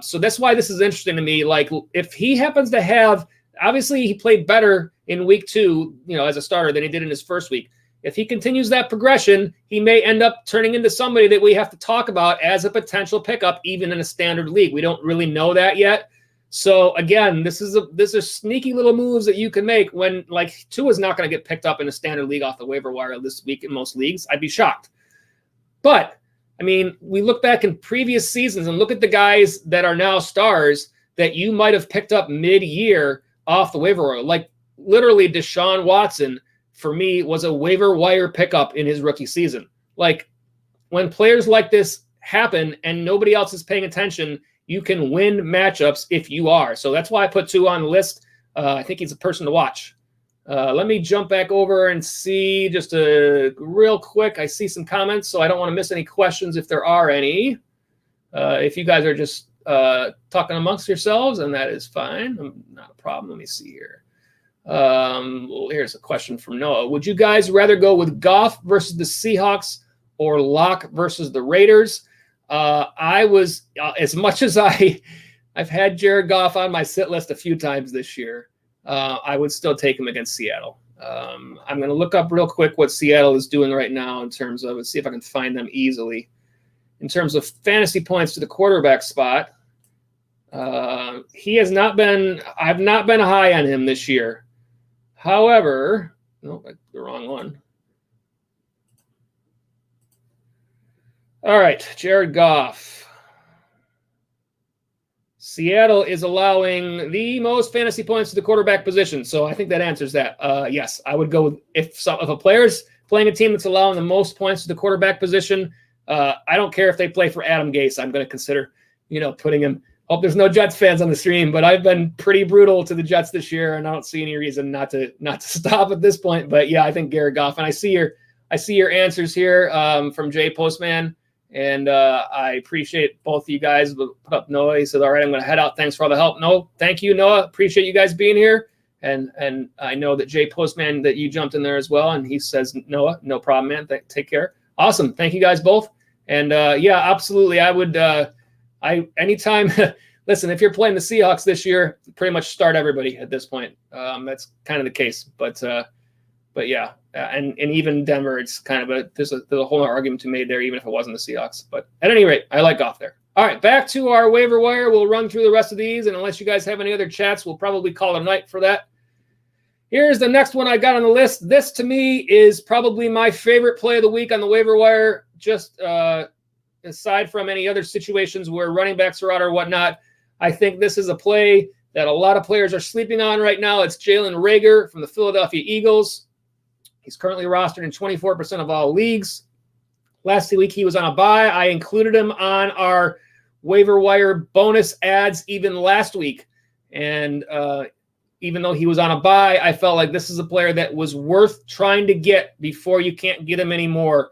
So that's why this is interesting to me. Like, if he happens to have, obviously he played better in week 2, as a starter than he did in his first week. If he continues that progression, he may end up turning into somebody that we have to talk about as a potential pickup, even in a standard league. We don't really know that yet. So again, this is sneaky little moves that you can make when, like, Tua's not going to get picked up in a standard league off the waiver wire this week in most leagues. I'd be shocked. But I mean, we look back in previous seasons and look at the guys that are now stars that you might have picked up mid-year off the waiver wire. Like, literally Deshaun Watson, for me, was a waiver wire pickup in his rookie season. Like, when players like this happen and nobody else is paying attention, you can win matchups if you are. So that's why I put Tua on the list. I think he's a person to watch. Let me jump back over and see just real quick. I see some comments, so I don't want to miss any questions if there are any. If you guys are just talking amongst yourselves, and that is fine. Not a problem. Let me see here. Well, here's a question from Noah. Would you guys rather go with Goff versus the Seahawks or Locke versus the Raiders? I was, as much as I've had Jared Goff on my sit list a few times this year, I would still take him against Seattle. I'm going to look up real quick what Seattle is doing right now in terms of, let's see if I can find them easily. In terms of fantasy points to the quarterback spot, he has not been, I've not been high on him this year. However, no, the wrong one. All right, Jared Goff. Seattle is allowing the most fantasy points to the quarterback position, so I think that answers that. Yes, I would go with if a player's playing a team that's allowing the most points to the quarterback position. I don't care if they play for Adam Gase. I'm going to consider, putting him. Hope there's no Jets fans on the stream, but I've been pretty brutal to the Jets this year, and I don't see any reason not to stop at this point. But yeah, I think Jared Goff, and I see your answers here from Jay Postman, and I appreciate both of you guys. Put up Noah. He said, "All right, I'm going to head out. Thanks for all the help." No, thank you, Noah. Appreciate you guys being here, and I know that Jay Postman that you jumped in there as well, and he says, "Noah, no problem, man. Take care." Awesome. Thank you guys both. And yeah, absolutely. I would. Anytime, listen, if you're playing the Seahawks this year, pretty much start everybody at this point. That's kind of the case, but yeah, and even Denver, it's kind of there's a whole other argument to be made there, even if it wasn't the Seahawks. But at any rate, I like Goff there. All right, back to our waiver wire. We'll run through the rest of these, and unless you guys have any other chats, we'll probably call it a night for that. Here's the next one I got on the list. This, to me, is probably my favorite play of the week on the waiver wire, just aside from any other situations where running backs are out or whatnot. I think this is a play that a lot of players are sleeping on right now. It's Jalen Reagor from the Philadelphia Eagles. He's currently rostered in 24% of all leagues. Last week he was on a bye. I included him on our waiver wire bonus ads even last week. And even though he was on a bye, I felt like this is a player that was worth trying to get before you can't get him anymore.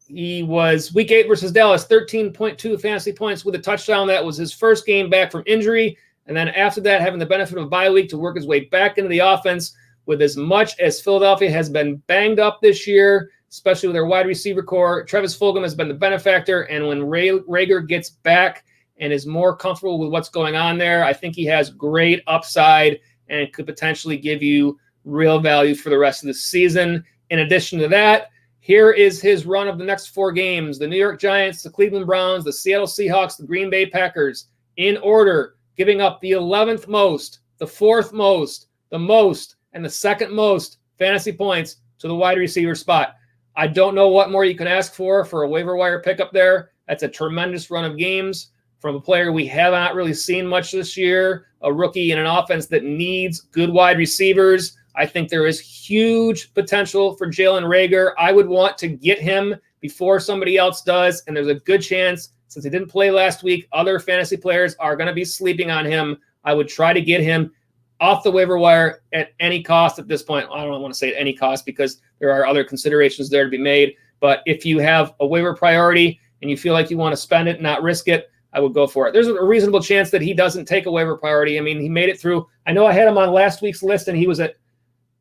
He was week 8 versus Dallas, 13.2 fantasy points with a touchdown. That was his first game back from injury. And then after that, having the benefit of a bye week to work his way back into the offense. With as much as Philadelphia has been banged up this year, especially with their wide receiver core, Travis Fulgham has been the benefactor. And when Reagor gets back and is more comfortable with what's going on there, I think he has great upside and could potentially give you real value for the rest of the season. In addition to that, here is his run of the next 4 games. The New York Giants, the Cleveland Browns, the Seattle Seahawks, the Green Bay Packers, in order, giving up the 11th most, the 4th most, the most, and the 2nd most fantasy points to the wide receiver spot. I don't know what more you can ask for a waiver wire pickup there. That's a tremendous run of games from a player we have not really seen much this year, a rookie in an offense that needs good wide receivers. I think there is huge potential for Jalen Reagor. I would want to get him before somebody else does, and there's a good chance, since he didn't play last week, other fantasy players are going to be sleeping on him. I would try to get him off the waiver wire at any cost at this point. I don't want to say at any cost because there are other considerations there to be made. But if you have a waiver priority and you feel like you want to spend it, not risk it, I would go for it. There's a reasonable chance that he doesn't take a waiver priority. I mean, he made it through. I know I had him on last week's list, and he was at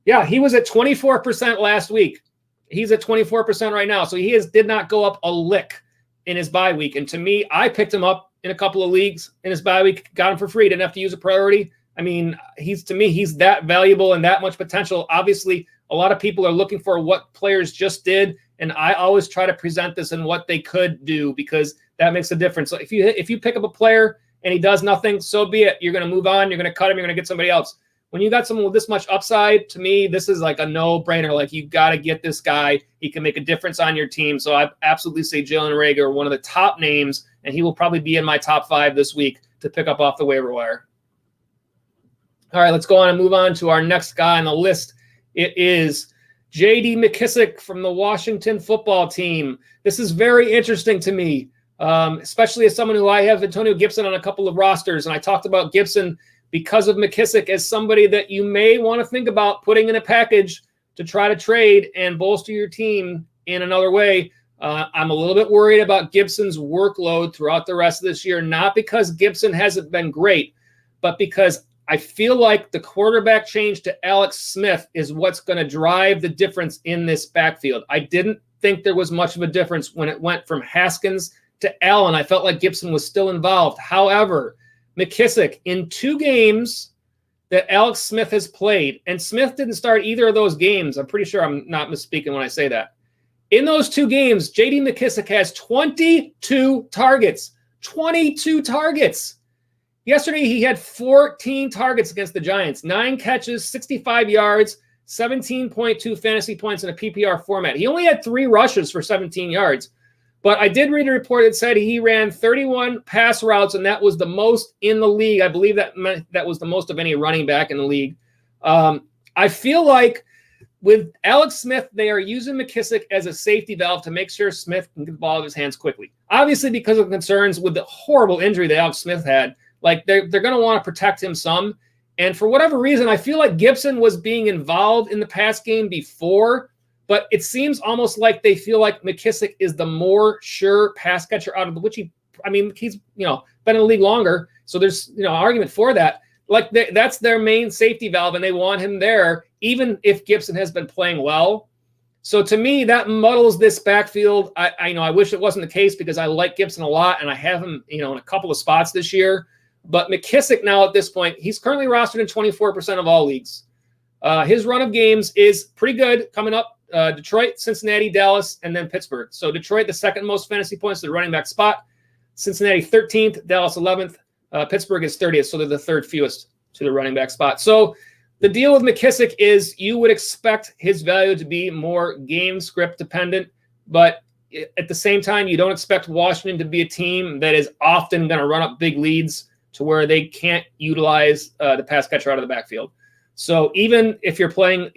24% last week. He's at 24% right now. So he did not go up a lick in his bye week. And to me, I picked him up in a couple of leagues in his bye week, got him for free, didn't have to use a priority. I mean, he's that valuable and that much potential. Obviously, a lot of people are looking for what players just did, and I always try to present this in what they could do because that makes a difference. So if you pick up a player and he does nothing, so be it. You're going to move on. You're going to cut him. You're going to get somebody else. When you got someone with this much upside, to me, this is like a no-brainer. Like, you got to get this guy. He can make a difference on your team. So I absolutely say Jalen Reagor, one of the top names, and he will probably be in my top 5 this week to pick up off the waiver wire. All right, let's go on and move on to our next guy on the list. It is J.D. McKISSIC from the Washington football team. This is very interesting to me, especially as someone who I have Antonio Gibson on a couple of rosters, and I talked about Gibson because of McKISSIC as somebody that you may want to think about putting in a package to try to trade and bolster your team in another way. I'm a little bit worried about Gibson's workload throughout the rest of this year, not because Gibson hasn't been great, but because I feel like the quarterback change to Alex Smith is what's going to drive the difference in this backfield. I didn't think there was much of a difference when it went from Haskins to Allen. I felt like Gibson was still involved. However, McKissic, in 2 games that Alex Smith has played, and Smith didn't start either of those games. I'm pretty sure I'm not misspeaking when I say that. In those 2 games, J.D. McKissic has 22 targets. 22 targets. Yesterday, he had 14 targets against the Giants. 9 catches, 65 yards, 17.2 fantasy points in a PPR format. He only had 3 rushes for 17 yards. But I did read a report that said he ran 31 pass routes, and that was the most in the league. I believe that was the most of any running back in the league. I feel like with Alex Smith, they are using McKissic as a safety valve to make sure Smith can get the ball out of his hands quickly. Obviously, because of concerns with the horrible injury that Alex Smith had, like they're going to want to protect him some. And for whatever reason, I feel like Gibson was being involved in the pass game before, but it seems almost like they feel like McKissic is the more sure pass catcher out of which he's been in the league longer. So there's an argument for that. Like that's their main safety valve, and they want him there, even if Gibson has been playing well. So to me, that muddles this backfield. I wish it wasn't the case because I like Gibson a lot, and I have him, in a couple of spots this year. But McKissic now at this point, he's currently rostered in 24% of all leagues. His run of games is pretty good coming up. Detroit, Cincinnati, Dallas, and then Pittsburgh. So Detroit, the second most fantasy points to the running back spot. Cincinnati, 13th. Dallas, 11th. Pittsburgh is 30th, so they're the third fewest to the running back spot. So the deal with McKissic is you would expect his value to be more game script dependent, but at the same time, you don't expect Washington to be a team that is often going to run up big leads to where they can't utilize the pass catcher out of the backfield. So even if you're playing,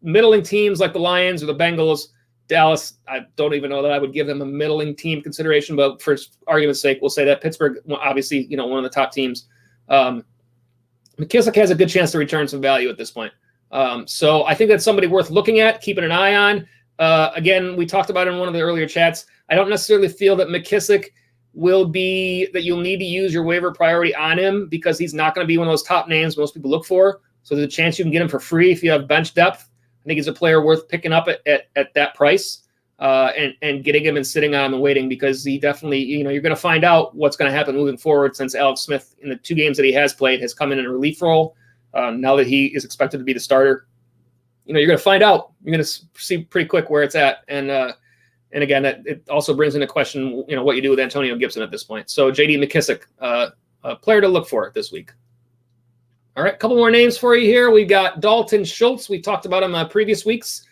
middling teams like the Lions or the Bengals, Dallas, I don't even know that I would give them a middling team consideration, but for argument's sake, we'll say that Pittsburgh, obviously, one of the top teams. McKissic has a good chance to return some value at this point. So I think that's somebody worth looking at, keeping an eye on. Again, we talked about it in one of the earlier chats. I don't necessarily feel that McKissic will be that you'll need to use your waiver priority on him because he's not going to be one of those top names most people look for. So there's a chance you can get him for free if you have bench depth. I think he's a player worth picking up at that price and getting him and sitting on him and waiting because he definitely, you're going to find out what's going to happen moving forward since Alex Smith in the 2 games that he has played has come in a relief role. Now that he is expected to be the starter, you're going to find out. You're going to see pretty quick where it's at. And again, it also brings into question, what you do with Antonio Gibson at this point. So J.D. McKissic, a player to look for this week. All right, a couple more names for you here. We've got Dalton Schultz. We talked about him previous weeks.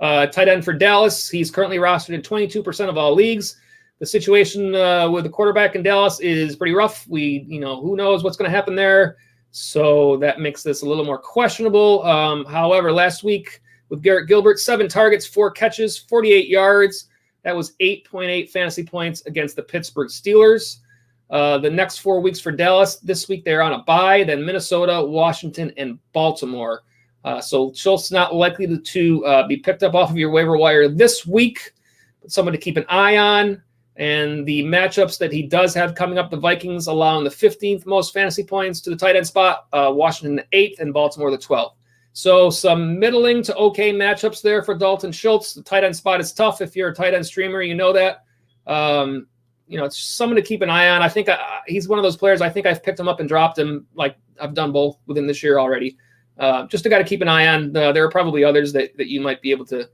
Tight end for Dallas. He's currently rostered in 22% of all leagues. The situation with the quarterback in Dallas is pretty rough. Who knows what's going to happen there. So that makes this a little more questionable. However, last week with Garrett Gilbert, 7 targets, 4 catches, 48 yards. That was 8.8 fantasy points against the Pittsburgh Steelers. The next 4 weeks for Dallas. This week they're on a bye, then Minnesota, Washington, and Baltimore. So Schultz not likely to be picked up off of your waiver wire this week, but someone to keep an eye on. And the matchups that he does have coming up, the Vikings allowing the 15th most fantasy points to the tight end spot, Washington the 8th, and Baltimore the 12th. So some middling to okay matchups there for Dalton Schultz. The tight end spot is tough if you're a tight end streamer. You know that. It's someone to keep an eye on. I think he's one of those players. I think I've picked him up and dropped him. Like I've done both within this year already. Just a guy to keep an eye on. There are probably others that you might be able to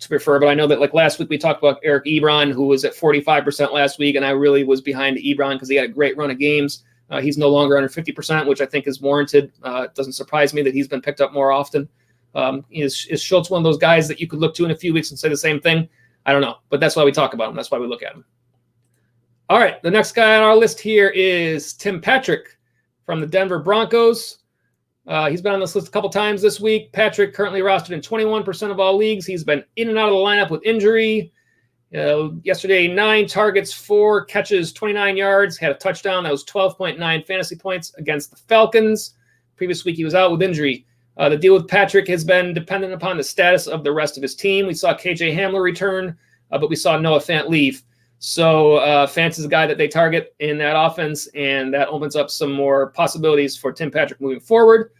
prefer. But I know that like last week we talked about Eric Ebron, who was at 45% last week, and I really was behind Ebron because he had a great run of games. He's no longer under 50%, which I think is warranted. It doesn't surprise me that he's been picked up more often. Is Schultz one of those guys that you could look to in a few weeks and say the same thing? I don't know, but that's why we talk about him. That's why we look at him. All right, the next guy on our list here is Tim Patrick from the Denver Broncos. He's been on this list a couple times this week. Patrick currently rostered in 21% of all leagues. He's been in and out of the lineup with injury. Yesterday, 9 targets, 4 catches, 29 yards, had a touchdown. That was 12.9 fantasy points against the Falcons. Previous week, he was out with injury. The deal with Patrick has been dependent upon the status of the rest of his team. We saw KJ Hamler return but we saw Noah Fant leave. So Fant is a guy that they target in that offense, and that opens up some more possibilities for Tim Patrick moving forward.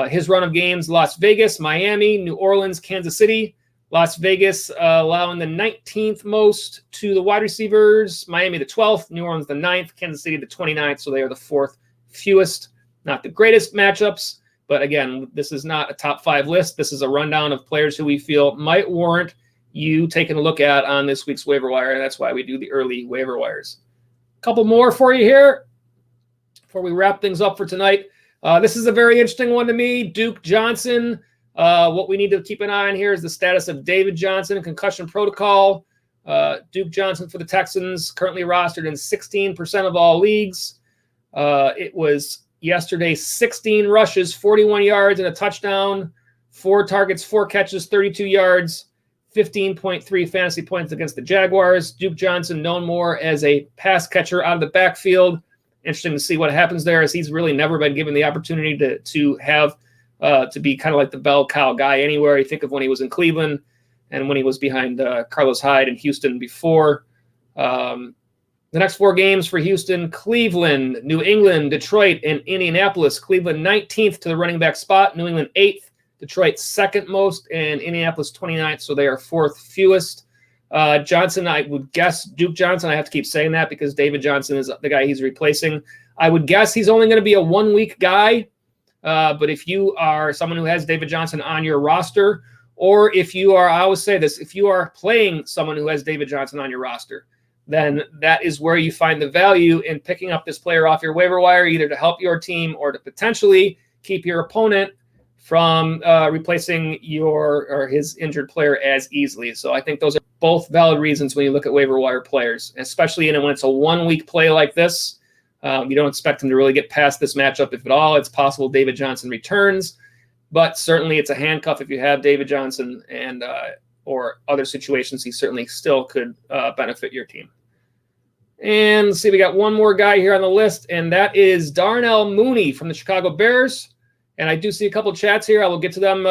His run of games: Las Vegas, Miami, New Orleans, Kansas City. Las Vegas allowing the 19th most to the wide receivers, Miami the 12th, New Orleans the 9th, Kansas City the 29th, so they are the 4th fewest. Not the greatest matchups, but again, this is not a top 5 list. This is a rundown of players who we feel might warrant you taking a look at on this week's waiver wire, and that's why we do the early waiver wires. A couple more for you here before we wrap things up for tonight. This is a very interesting one to me. Duke Johnson. What we need to keep an eye on here is the status of David Johnson, concussion protocol. Duke Johnson for the Texans, currently rostered in 16% of all leagues. It was yesterday 16 rushes, 41 yards, and a touchdown, 4 targets, 4 catches, 32 yards, 15.3 fantasy points against the Jaguars. Duke Johnson, known more as a pass catcher out of the backfield. Interesting to see what happens there, as he's really never been given the opportunity to be kind of like the bell cow guy anywhere. You think of when he was in Cleveland and when he was behind Carlos Hyde in Houston before. The next 4 games for Houston: Cleveland, New England, Detroit, and Indianapolis. Cleveland 19th to the running back spot, New England 8th, Detroit 2nd most, and Indianapolis 29th, so they are 4th fewest. Johnson, I would guess, Duke Johnson, I have to keep saying that because David Johnson is the guy he's replacing. I would guess he's only going to be a 1-week guy. But if you are someone who has David Johnson on your roster, or if you are, I always say this, if you are playing someone who has David Johnson on your roster, then that is where you find the value in picking up this player off your waiver wire, either to help your team or to potentially keep your opponent from replacing his injured player as easily. So I think those are both valid reasons when you look at waiver wire players, especially when it's a 1-week play like this. You don't expect him to really get past this matchup, if at all. It's possible David Johnson returns, but certainly it's a handcuff if you have David Johnson, and or other situations, he certainly still could benefit your team. And let's see, we got one more guy here on the list, and that is Darnell Mooney from the Chicago Bears. And I do see a couple of chats here. I will get to them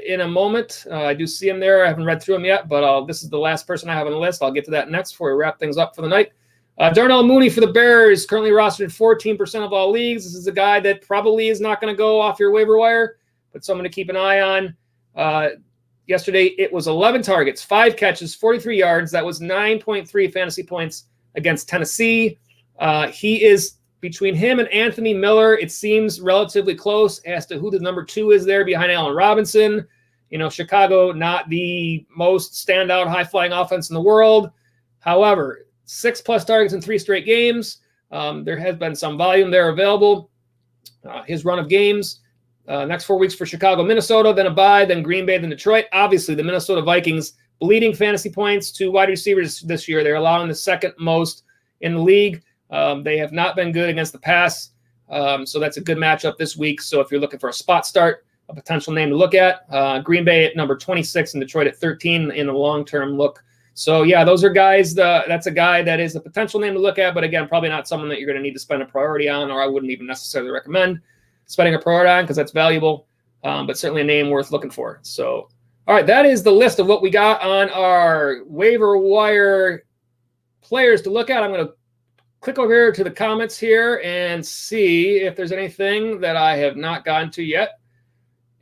in a moment. I do see them there. I haven't read through them yet, but this is the last person I have on the list. I'll get to that next before we wrap things up for the night. Darnell Mooney for the Bears, currently rostered in 14% of all leagues. This is a guy that probably is not going to go off your waiver wire, but someone to keep an eye on. Yesterday, it was 11 targets, 5 catches, 43 yards. That was 9.3 fantasy points against Tennessee. He is, between him and Anthony Miller, it seems relatively close as to who the number 2 is there behind Allen Robinson. You know, Chicago, not the most standout high-flying offense in the world. However, 6+ targets in 3 straight games. There has been some volume there available. His run of games, next 4 weeks for Chicago, Minnesota, then a bye, then Green Bay, then Detroit. Obviously, the Minnesota Vikings bleeding fantasy points to wide receivers this year. They're allowing the 2nd most in the league. They have not been good against the pass, so that's a good matchup this week. So if you're looking for a spot start, a potential name to look at, Green Bay at number 26 and Detroit at 13 in a long-term look. So, yeah, those are guys. That's a guy that is a potential name to look at, but, again, probably not someone that you're going to need to spend a priority on, or I wouldn't even necessarily recommend spending a priority on because that's valuable, but certainly a name worth looking for. So, all right, that is the list of what we got on our waiver wire players to look at. I'm going to click over here to the comments here and see if there's anything that I have not gotten to yet.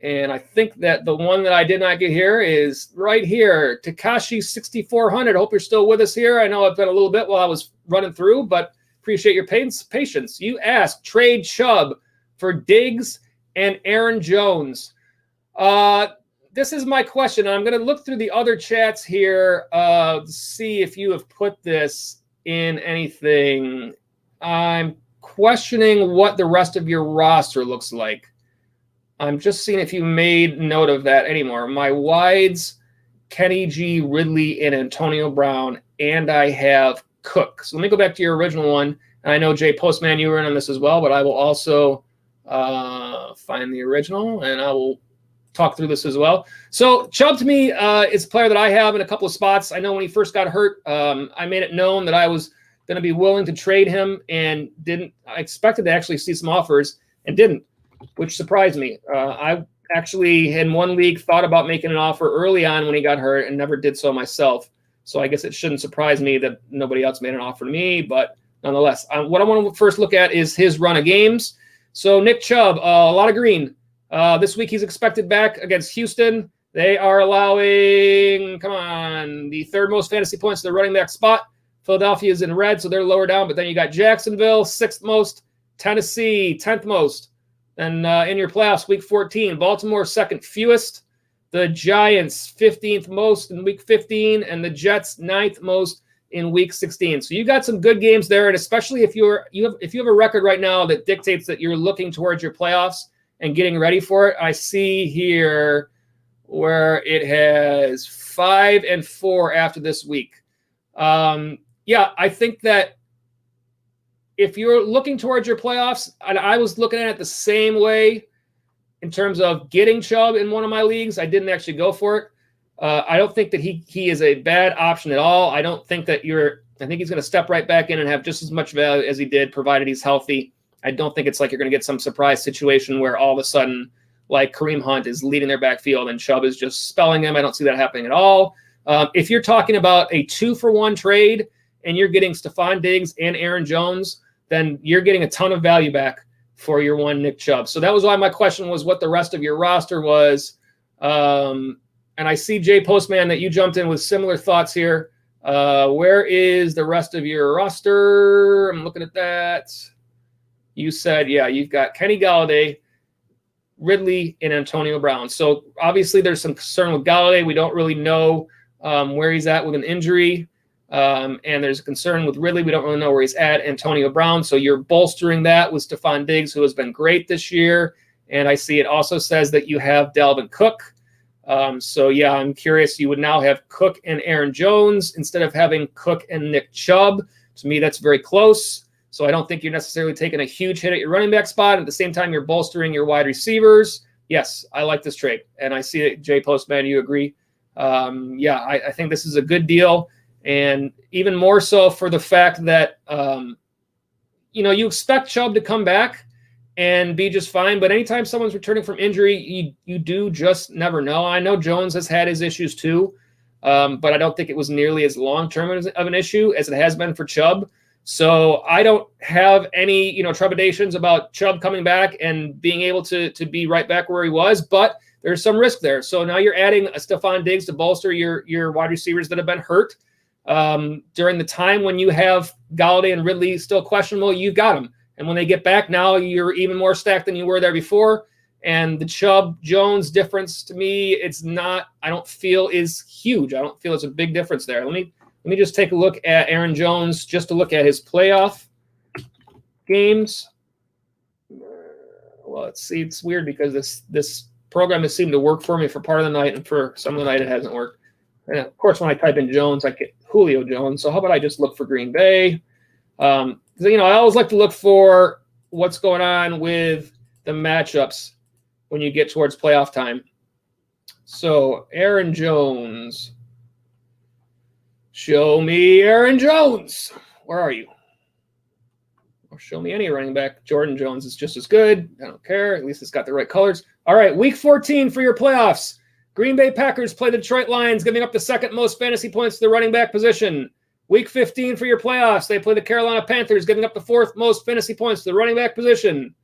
And I think that the one that I did not get here is right here, Takashi 6400. Hope you're still with us here. I know I've been a little bit while I was running through, but appreciate your patience. You asked trade Chubb for Diggs and Aaron Jones. This is my question. I'm going to look through the other chats here to see if you have put this in anything. I'm questioning what the rest of your roster looks like. I'm just seeing if you made note of that anymore. My wides, Kenny G, Ridley, and Antonio Brown, and I have Cook. So let me go back to your original one. And I know, Jay Postman, you were in on this as well, but I will also find the original, and I will talk through this as well. So Chubb, to me, is a player that I have in a couple of spots. I know when he first got hurt, I made it known that I was going to be willing to trade him, and didn't. I expected to actually see some offers and didn't, which surprised me. I actually, in one league, thought about making an offer early on when he got hurt and never did so myself. So I guess it shouldn't surprise me that nobody else made an offer to me. But nonetheless, what I want to first look at is his run of games. So Nick Chubb, a lot of green. This week he's expected back against Houston. They are allowing, the third most fantasy points to the running back spot. Philadelphia is in red, so they're lower down. But then you got Jacksonville, 6th most. Tennessee, 10th most. And in your playoffs, week 14, Baltimore, 2nd fewest. The Giants, 15th most in week 15. And the Jets, 9th most in week 16. So you got some good games there. And especially if you have a record right now that dictates that you're looking towards your playoffs and getting ready for it. I see here where it has 5-4 after this week. Yeah, I think that if you're looking towards your playoffs, and I was looking at it the same way in terms of getting Chubb in one of my leagues, I didn't actually go for it. I don't think that he is a bad option at all. I don't think that I think he's going to step right back in and have just as much value as he did, provided he's healthy. I don't think it's like you're going to get some surprise situation where all of a sudden, like Kareem Hunt is leading their backfield and Chubb is just spelling him. I don't see that happening at all. If you're talking about a 2-for-1 trade and you're getting Stephon Diggs and Aaron Jones, then you're getting a ton of value back for your one Nick Chubb. So that was why my question was what the rest of your roster was. And I see, Jay Postman, that you jumped in with similar thoughts here. Where is the rest of your roster? I'm looking at that. You said, yeah, you've got Kenny Galladay, Ridley, and Antonio Brown. So obviously there's some concern with Galladay. We don't really know where he's at with an injury. And there's a concern with Ridley. We don't really know where he's at. Antonio Brown. So you're bolstering that with Stephon Diggs, who has been great this year. And I see it also says that you have Dalvin Cook. So yeah, I'm curious. You would now have Cook and Aaron Jones instead of having Cook and Nick Chubb. To me, that's very close. So I don't think you're necessarily taking a huge hit at your running back spot. At the same time, you're bolstering your wide receivers. Yes, I like this trade. And I see it, Jay Postman, you agree. Yeah, I think this is a good deal. And even more so for the fact that, you expect Chubb to come back and be just fine. But anytime someone's returning from injury, you do just never know. I know Jones has had his issues too, but I don't think it was nearly as long-term of an issue as it has been for Chubb. So I don't have any, trepidations about Chubb coming back and being able to be right back where he was, but there's some risk there. So now you're adding a Stephon Diggs to bolster your wide receivers that have been hurt. During the time when you have Galladay and Ridley still questionable, you got them. And when they get back, now you're even more stacked than you were there before. And the Chubb-Jones difference, to me, it's not, I don't feel is huge. I don't feel it's a big difference there. Let me just take a look at Aaron Jones just to look at his playoff games. Well, let's see. It's weird because this program has seemed to work for me for part of the night, and for some of the night it hasn't worked. And of course, when I type in Jones, I get Julio Jones. So how about I just look for Green Bay? I always like to look for what's going on with the matchups when you get towards playoff time. So Aaron Jones. Show me Aaron Jones. Where are you? Or show me any running back. Jordan Jones is just as good. I don't care. At least it's got the right colors. All right, week 14 for your playoffs. Green Bay Packers play the Detroit Lions, giving up the second most fantasy points to the running back position. Week 15 for your playoffs. They play the Carolina Panthers, giving up the fourth most fantasy points to the running back position.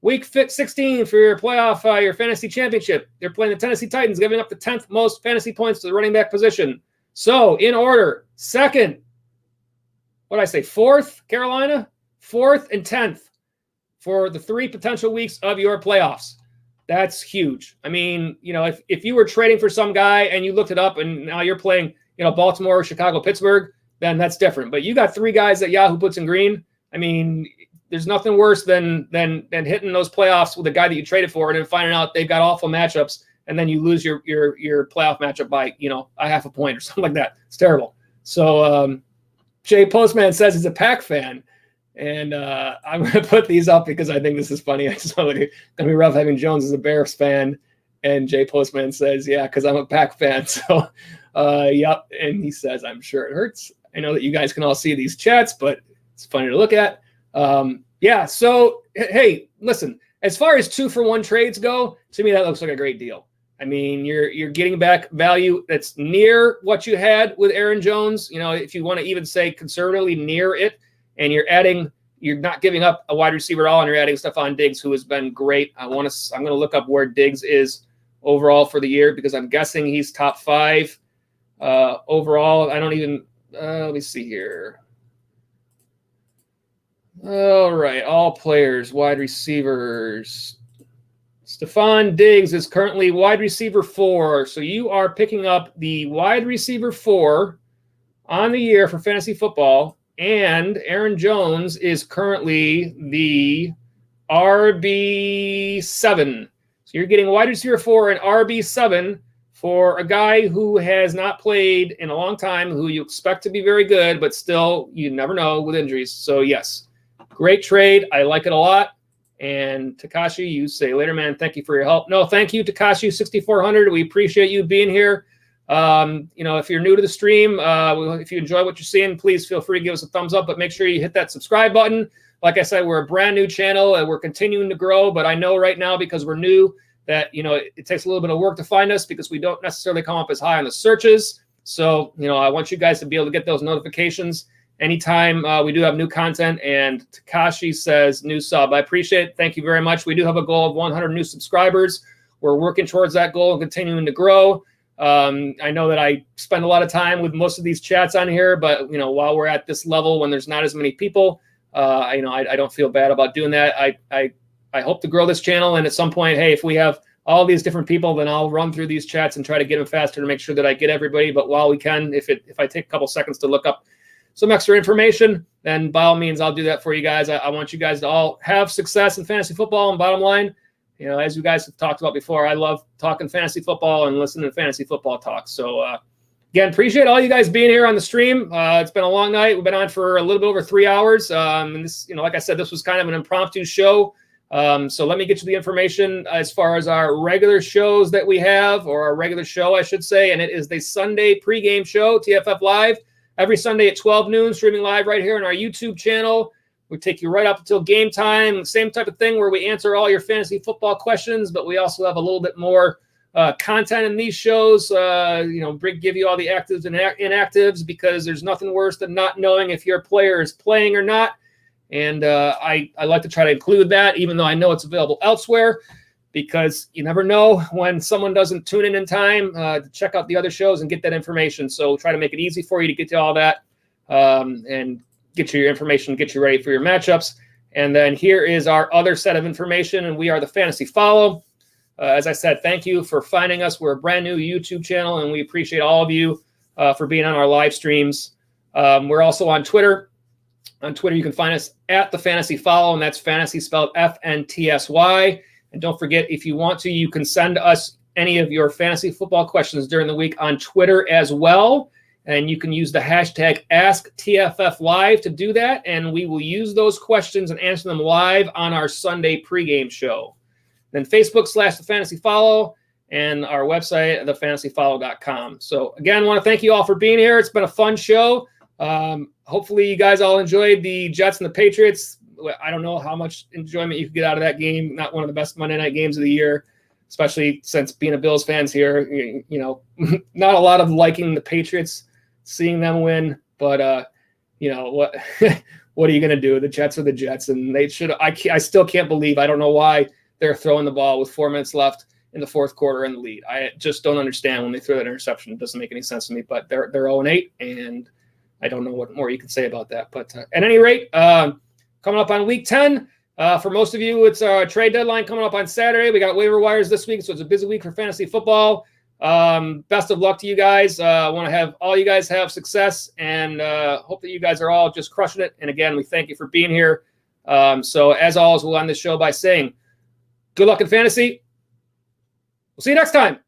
Week 16 for your playoff, your fantasy championship. They're playing the Tennessee Titans, giving up the 10th most fantasy points to the running back position. So, in order, second, what did I say, fourth, Carolina, fourth, and 10th for the 3 potential weeks of your playoffs. That's huge. I mean, if you were trading for some guy and you looked it up and now you're playing, Baltimore, Chicago, Pittsburgh, then that's different. But you got 3 guys that Yahoo puts in green. I mean, there's nothing worse than hitting those playoffs with a guy that you traded for and then finding out they've got awful matchups. And then you lose your playoff matchup by, a half a point or something like that. It's terrible. So Jay Postman says he's a Pack fan. And I'm going to put these up because I think this is funny. I just want to going to be rough having Jones as a Bears fan. And Jay Postman says, yeah, because I'm a Pack fan. So, yep. And he says, I'm sure it hurts. I know that you guys can all see these chats, but it's funny to look at. Yeah. So, hey, listen. As far as 2-for-1 trades go, to me, that looks like a great deal. I mean, you're getting back value that's near what you had with Aaron Jones. You know, if you want to even say conservatively near it, and you're not giving up a wide receiver at all, and you're adding Stephon Diggs, who has been great. I'm going to look up where Diggs is overall for the year, because I'm guessing he's top 5 overall. I don't even let me see here. All right, all players, wide receivers. Stephon Diggs is currently wide receiver 4. So you are picking up the wide receiver 4 on the year for fantasy football. And Aaron Jones is currently the RB7. So you're getting wide receiver 4 and RB7 for a guy who has not played in a long time, who you expect to be very good, but still, you never know with injuries. So yes, great trade. I like it a lot. And Takashi, you say later, man, thank you for your help. No, thank you, Takashi 6400. We appreciate you being here. You know, if you're new to the stream, if you enjoy what you're seeing, please feel free to give us a thumbs up, but make sure you hit that subscribe button. Like I said, we're a brand new channel and we're continuing to grow, but I know right now, because we're new, that, you know, it takes a little bit of work to find us, because we don't necessarily come up as high on the searches. So, you know, I want you guys to be able to get those notifications anytime we do have new content. And Takashi says new sub. I appreciate it. Thank you very much. We do have a goal of 100 new subscribers. We're working towards that goal and continuing to grow. I know that I spend a lot of time with most of these chats on here, but, you know, while we're at this level, when there's not as many people, you know, I don't feel bad about doing that. I hope to grow this channel. And at some point, hey, if we have all these different people, then I'll run through these chats and try to get them faster to make sure that I get everybody. But while we can, if I take a couple seconds to look up some extra information, then by all means, I'll do that for you guys. I want you guys to all have success in fantasy football. And bottom line, you know, as you guys have talked about before, I love talking fantasy football and listening to fantasy football talk. So again, appreciate all you guys being here on the stream. It's been a long night. We've been on for a little bit over 3 hours. And this, you know, like I said, this was kind of an impromptu show. So let me get you the information as far as our regular shows that we have, or our regular show, I should say. And it is the Sunday pregame show, TFF Live, every Sunday at 12 noon, streaming live right here on our YouTube channel. We take you right up until game time. Same type of thing where we answer all your fantasy football questions, but we also have a little bit more content in these shows. You know, give you all the actives and inactives, because there's nothing worse than not knowing if your player is playing or not. And I like to try to include that, even though I know it's available elsewhere, because you never know when someone doesn't tune in time to check out the other shows and get that information. So we'll try to make it easy for you to get to all that and get you your information, get you ready for your matchups. And then here is our other set of information, and we are the Fantasy Follow. As I said, thank you for finding us. We're a brand new YouTube channel, and we appreciate all of you for being on our live streams. We're also on Twitter. On Twitter, you can find us at the Fantasy Follow, and that's fantasy spelled FNTSY. And don't forget, if you want to, you can send us any of your fantasy football questions during the week on Twitter as well. And you can use the hashtag AskTFFLive to do that. And we will use those questions and answer them live on our Sunday pregame show. Then Facebook/the Fantasy Follow, and our website, thefantasyfollow.com. So again, I want to thank you all for being here. It's been a fun show. Hopefully you guys all enjoyed the Jets and the Patriots. I don't know how much enjoyment you could get out of that game. Not one of the best Monday night games of the year, especially since being a Bills fans here, you know, not a lot of liking the Patriots, seeing them win, but you know what, what are you going to do? The Jets are the Jets, and they should, I still can't believe, I don't know why they're throwing the ball with 4 minutes left in the fourth quarter in the lead. I just don't understand when they throw that interception. It doesn't make any sense to me, but they're 0-8, and I don't know what more you can say about that. But at any rate, coming up on week 10, for most of you, it's a trade deadline coming up on Saturday. We got waiver wires this week, so it's a busy week for fantasy football. Best of luck to you guys. I want to have all you guys have success, and hope that you guys are all just crushing it. And again, we thank you for being here. So as always, we'll end this show by saying good luck in fantasy. We'll see you next time.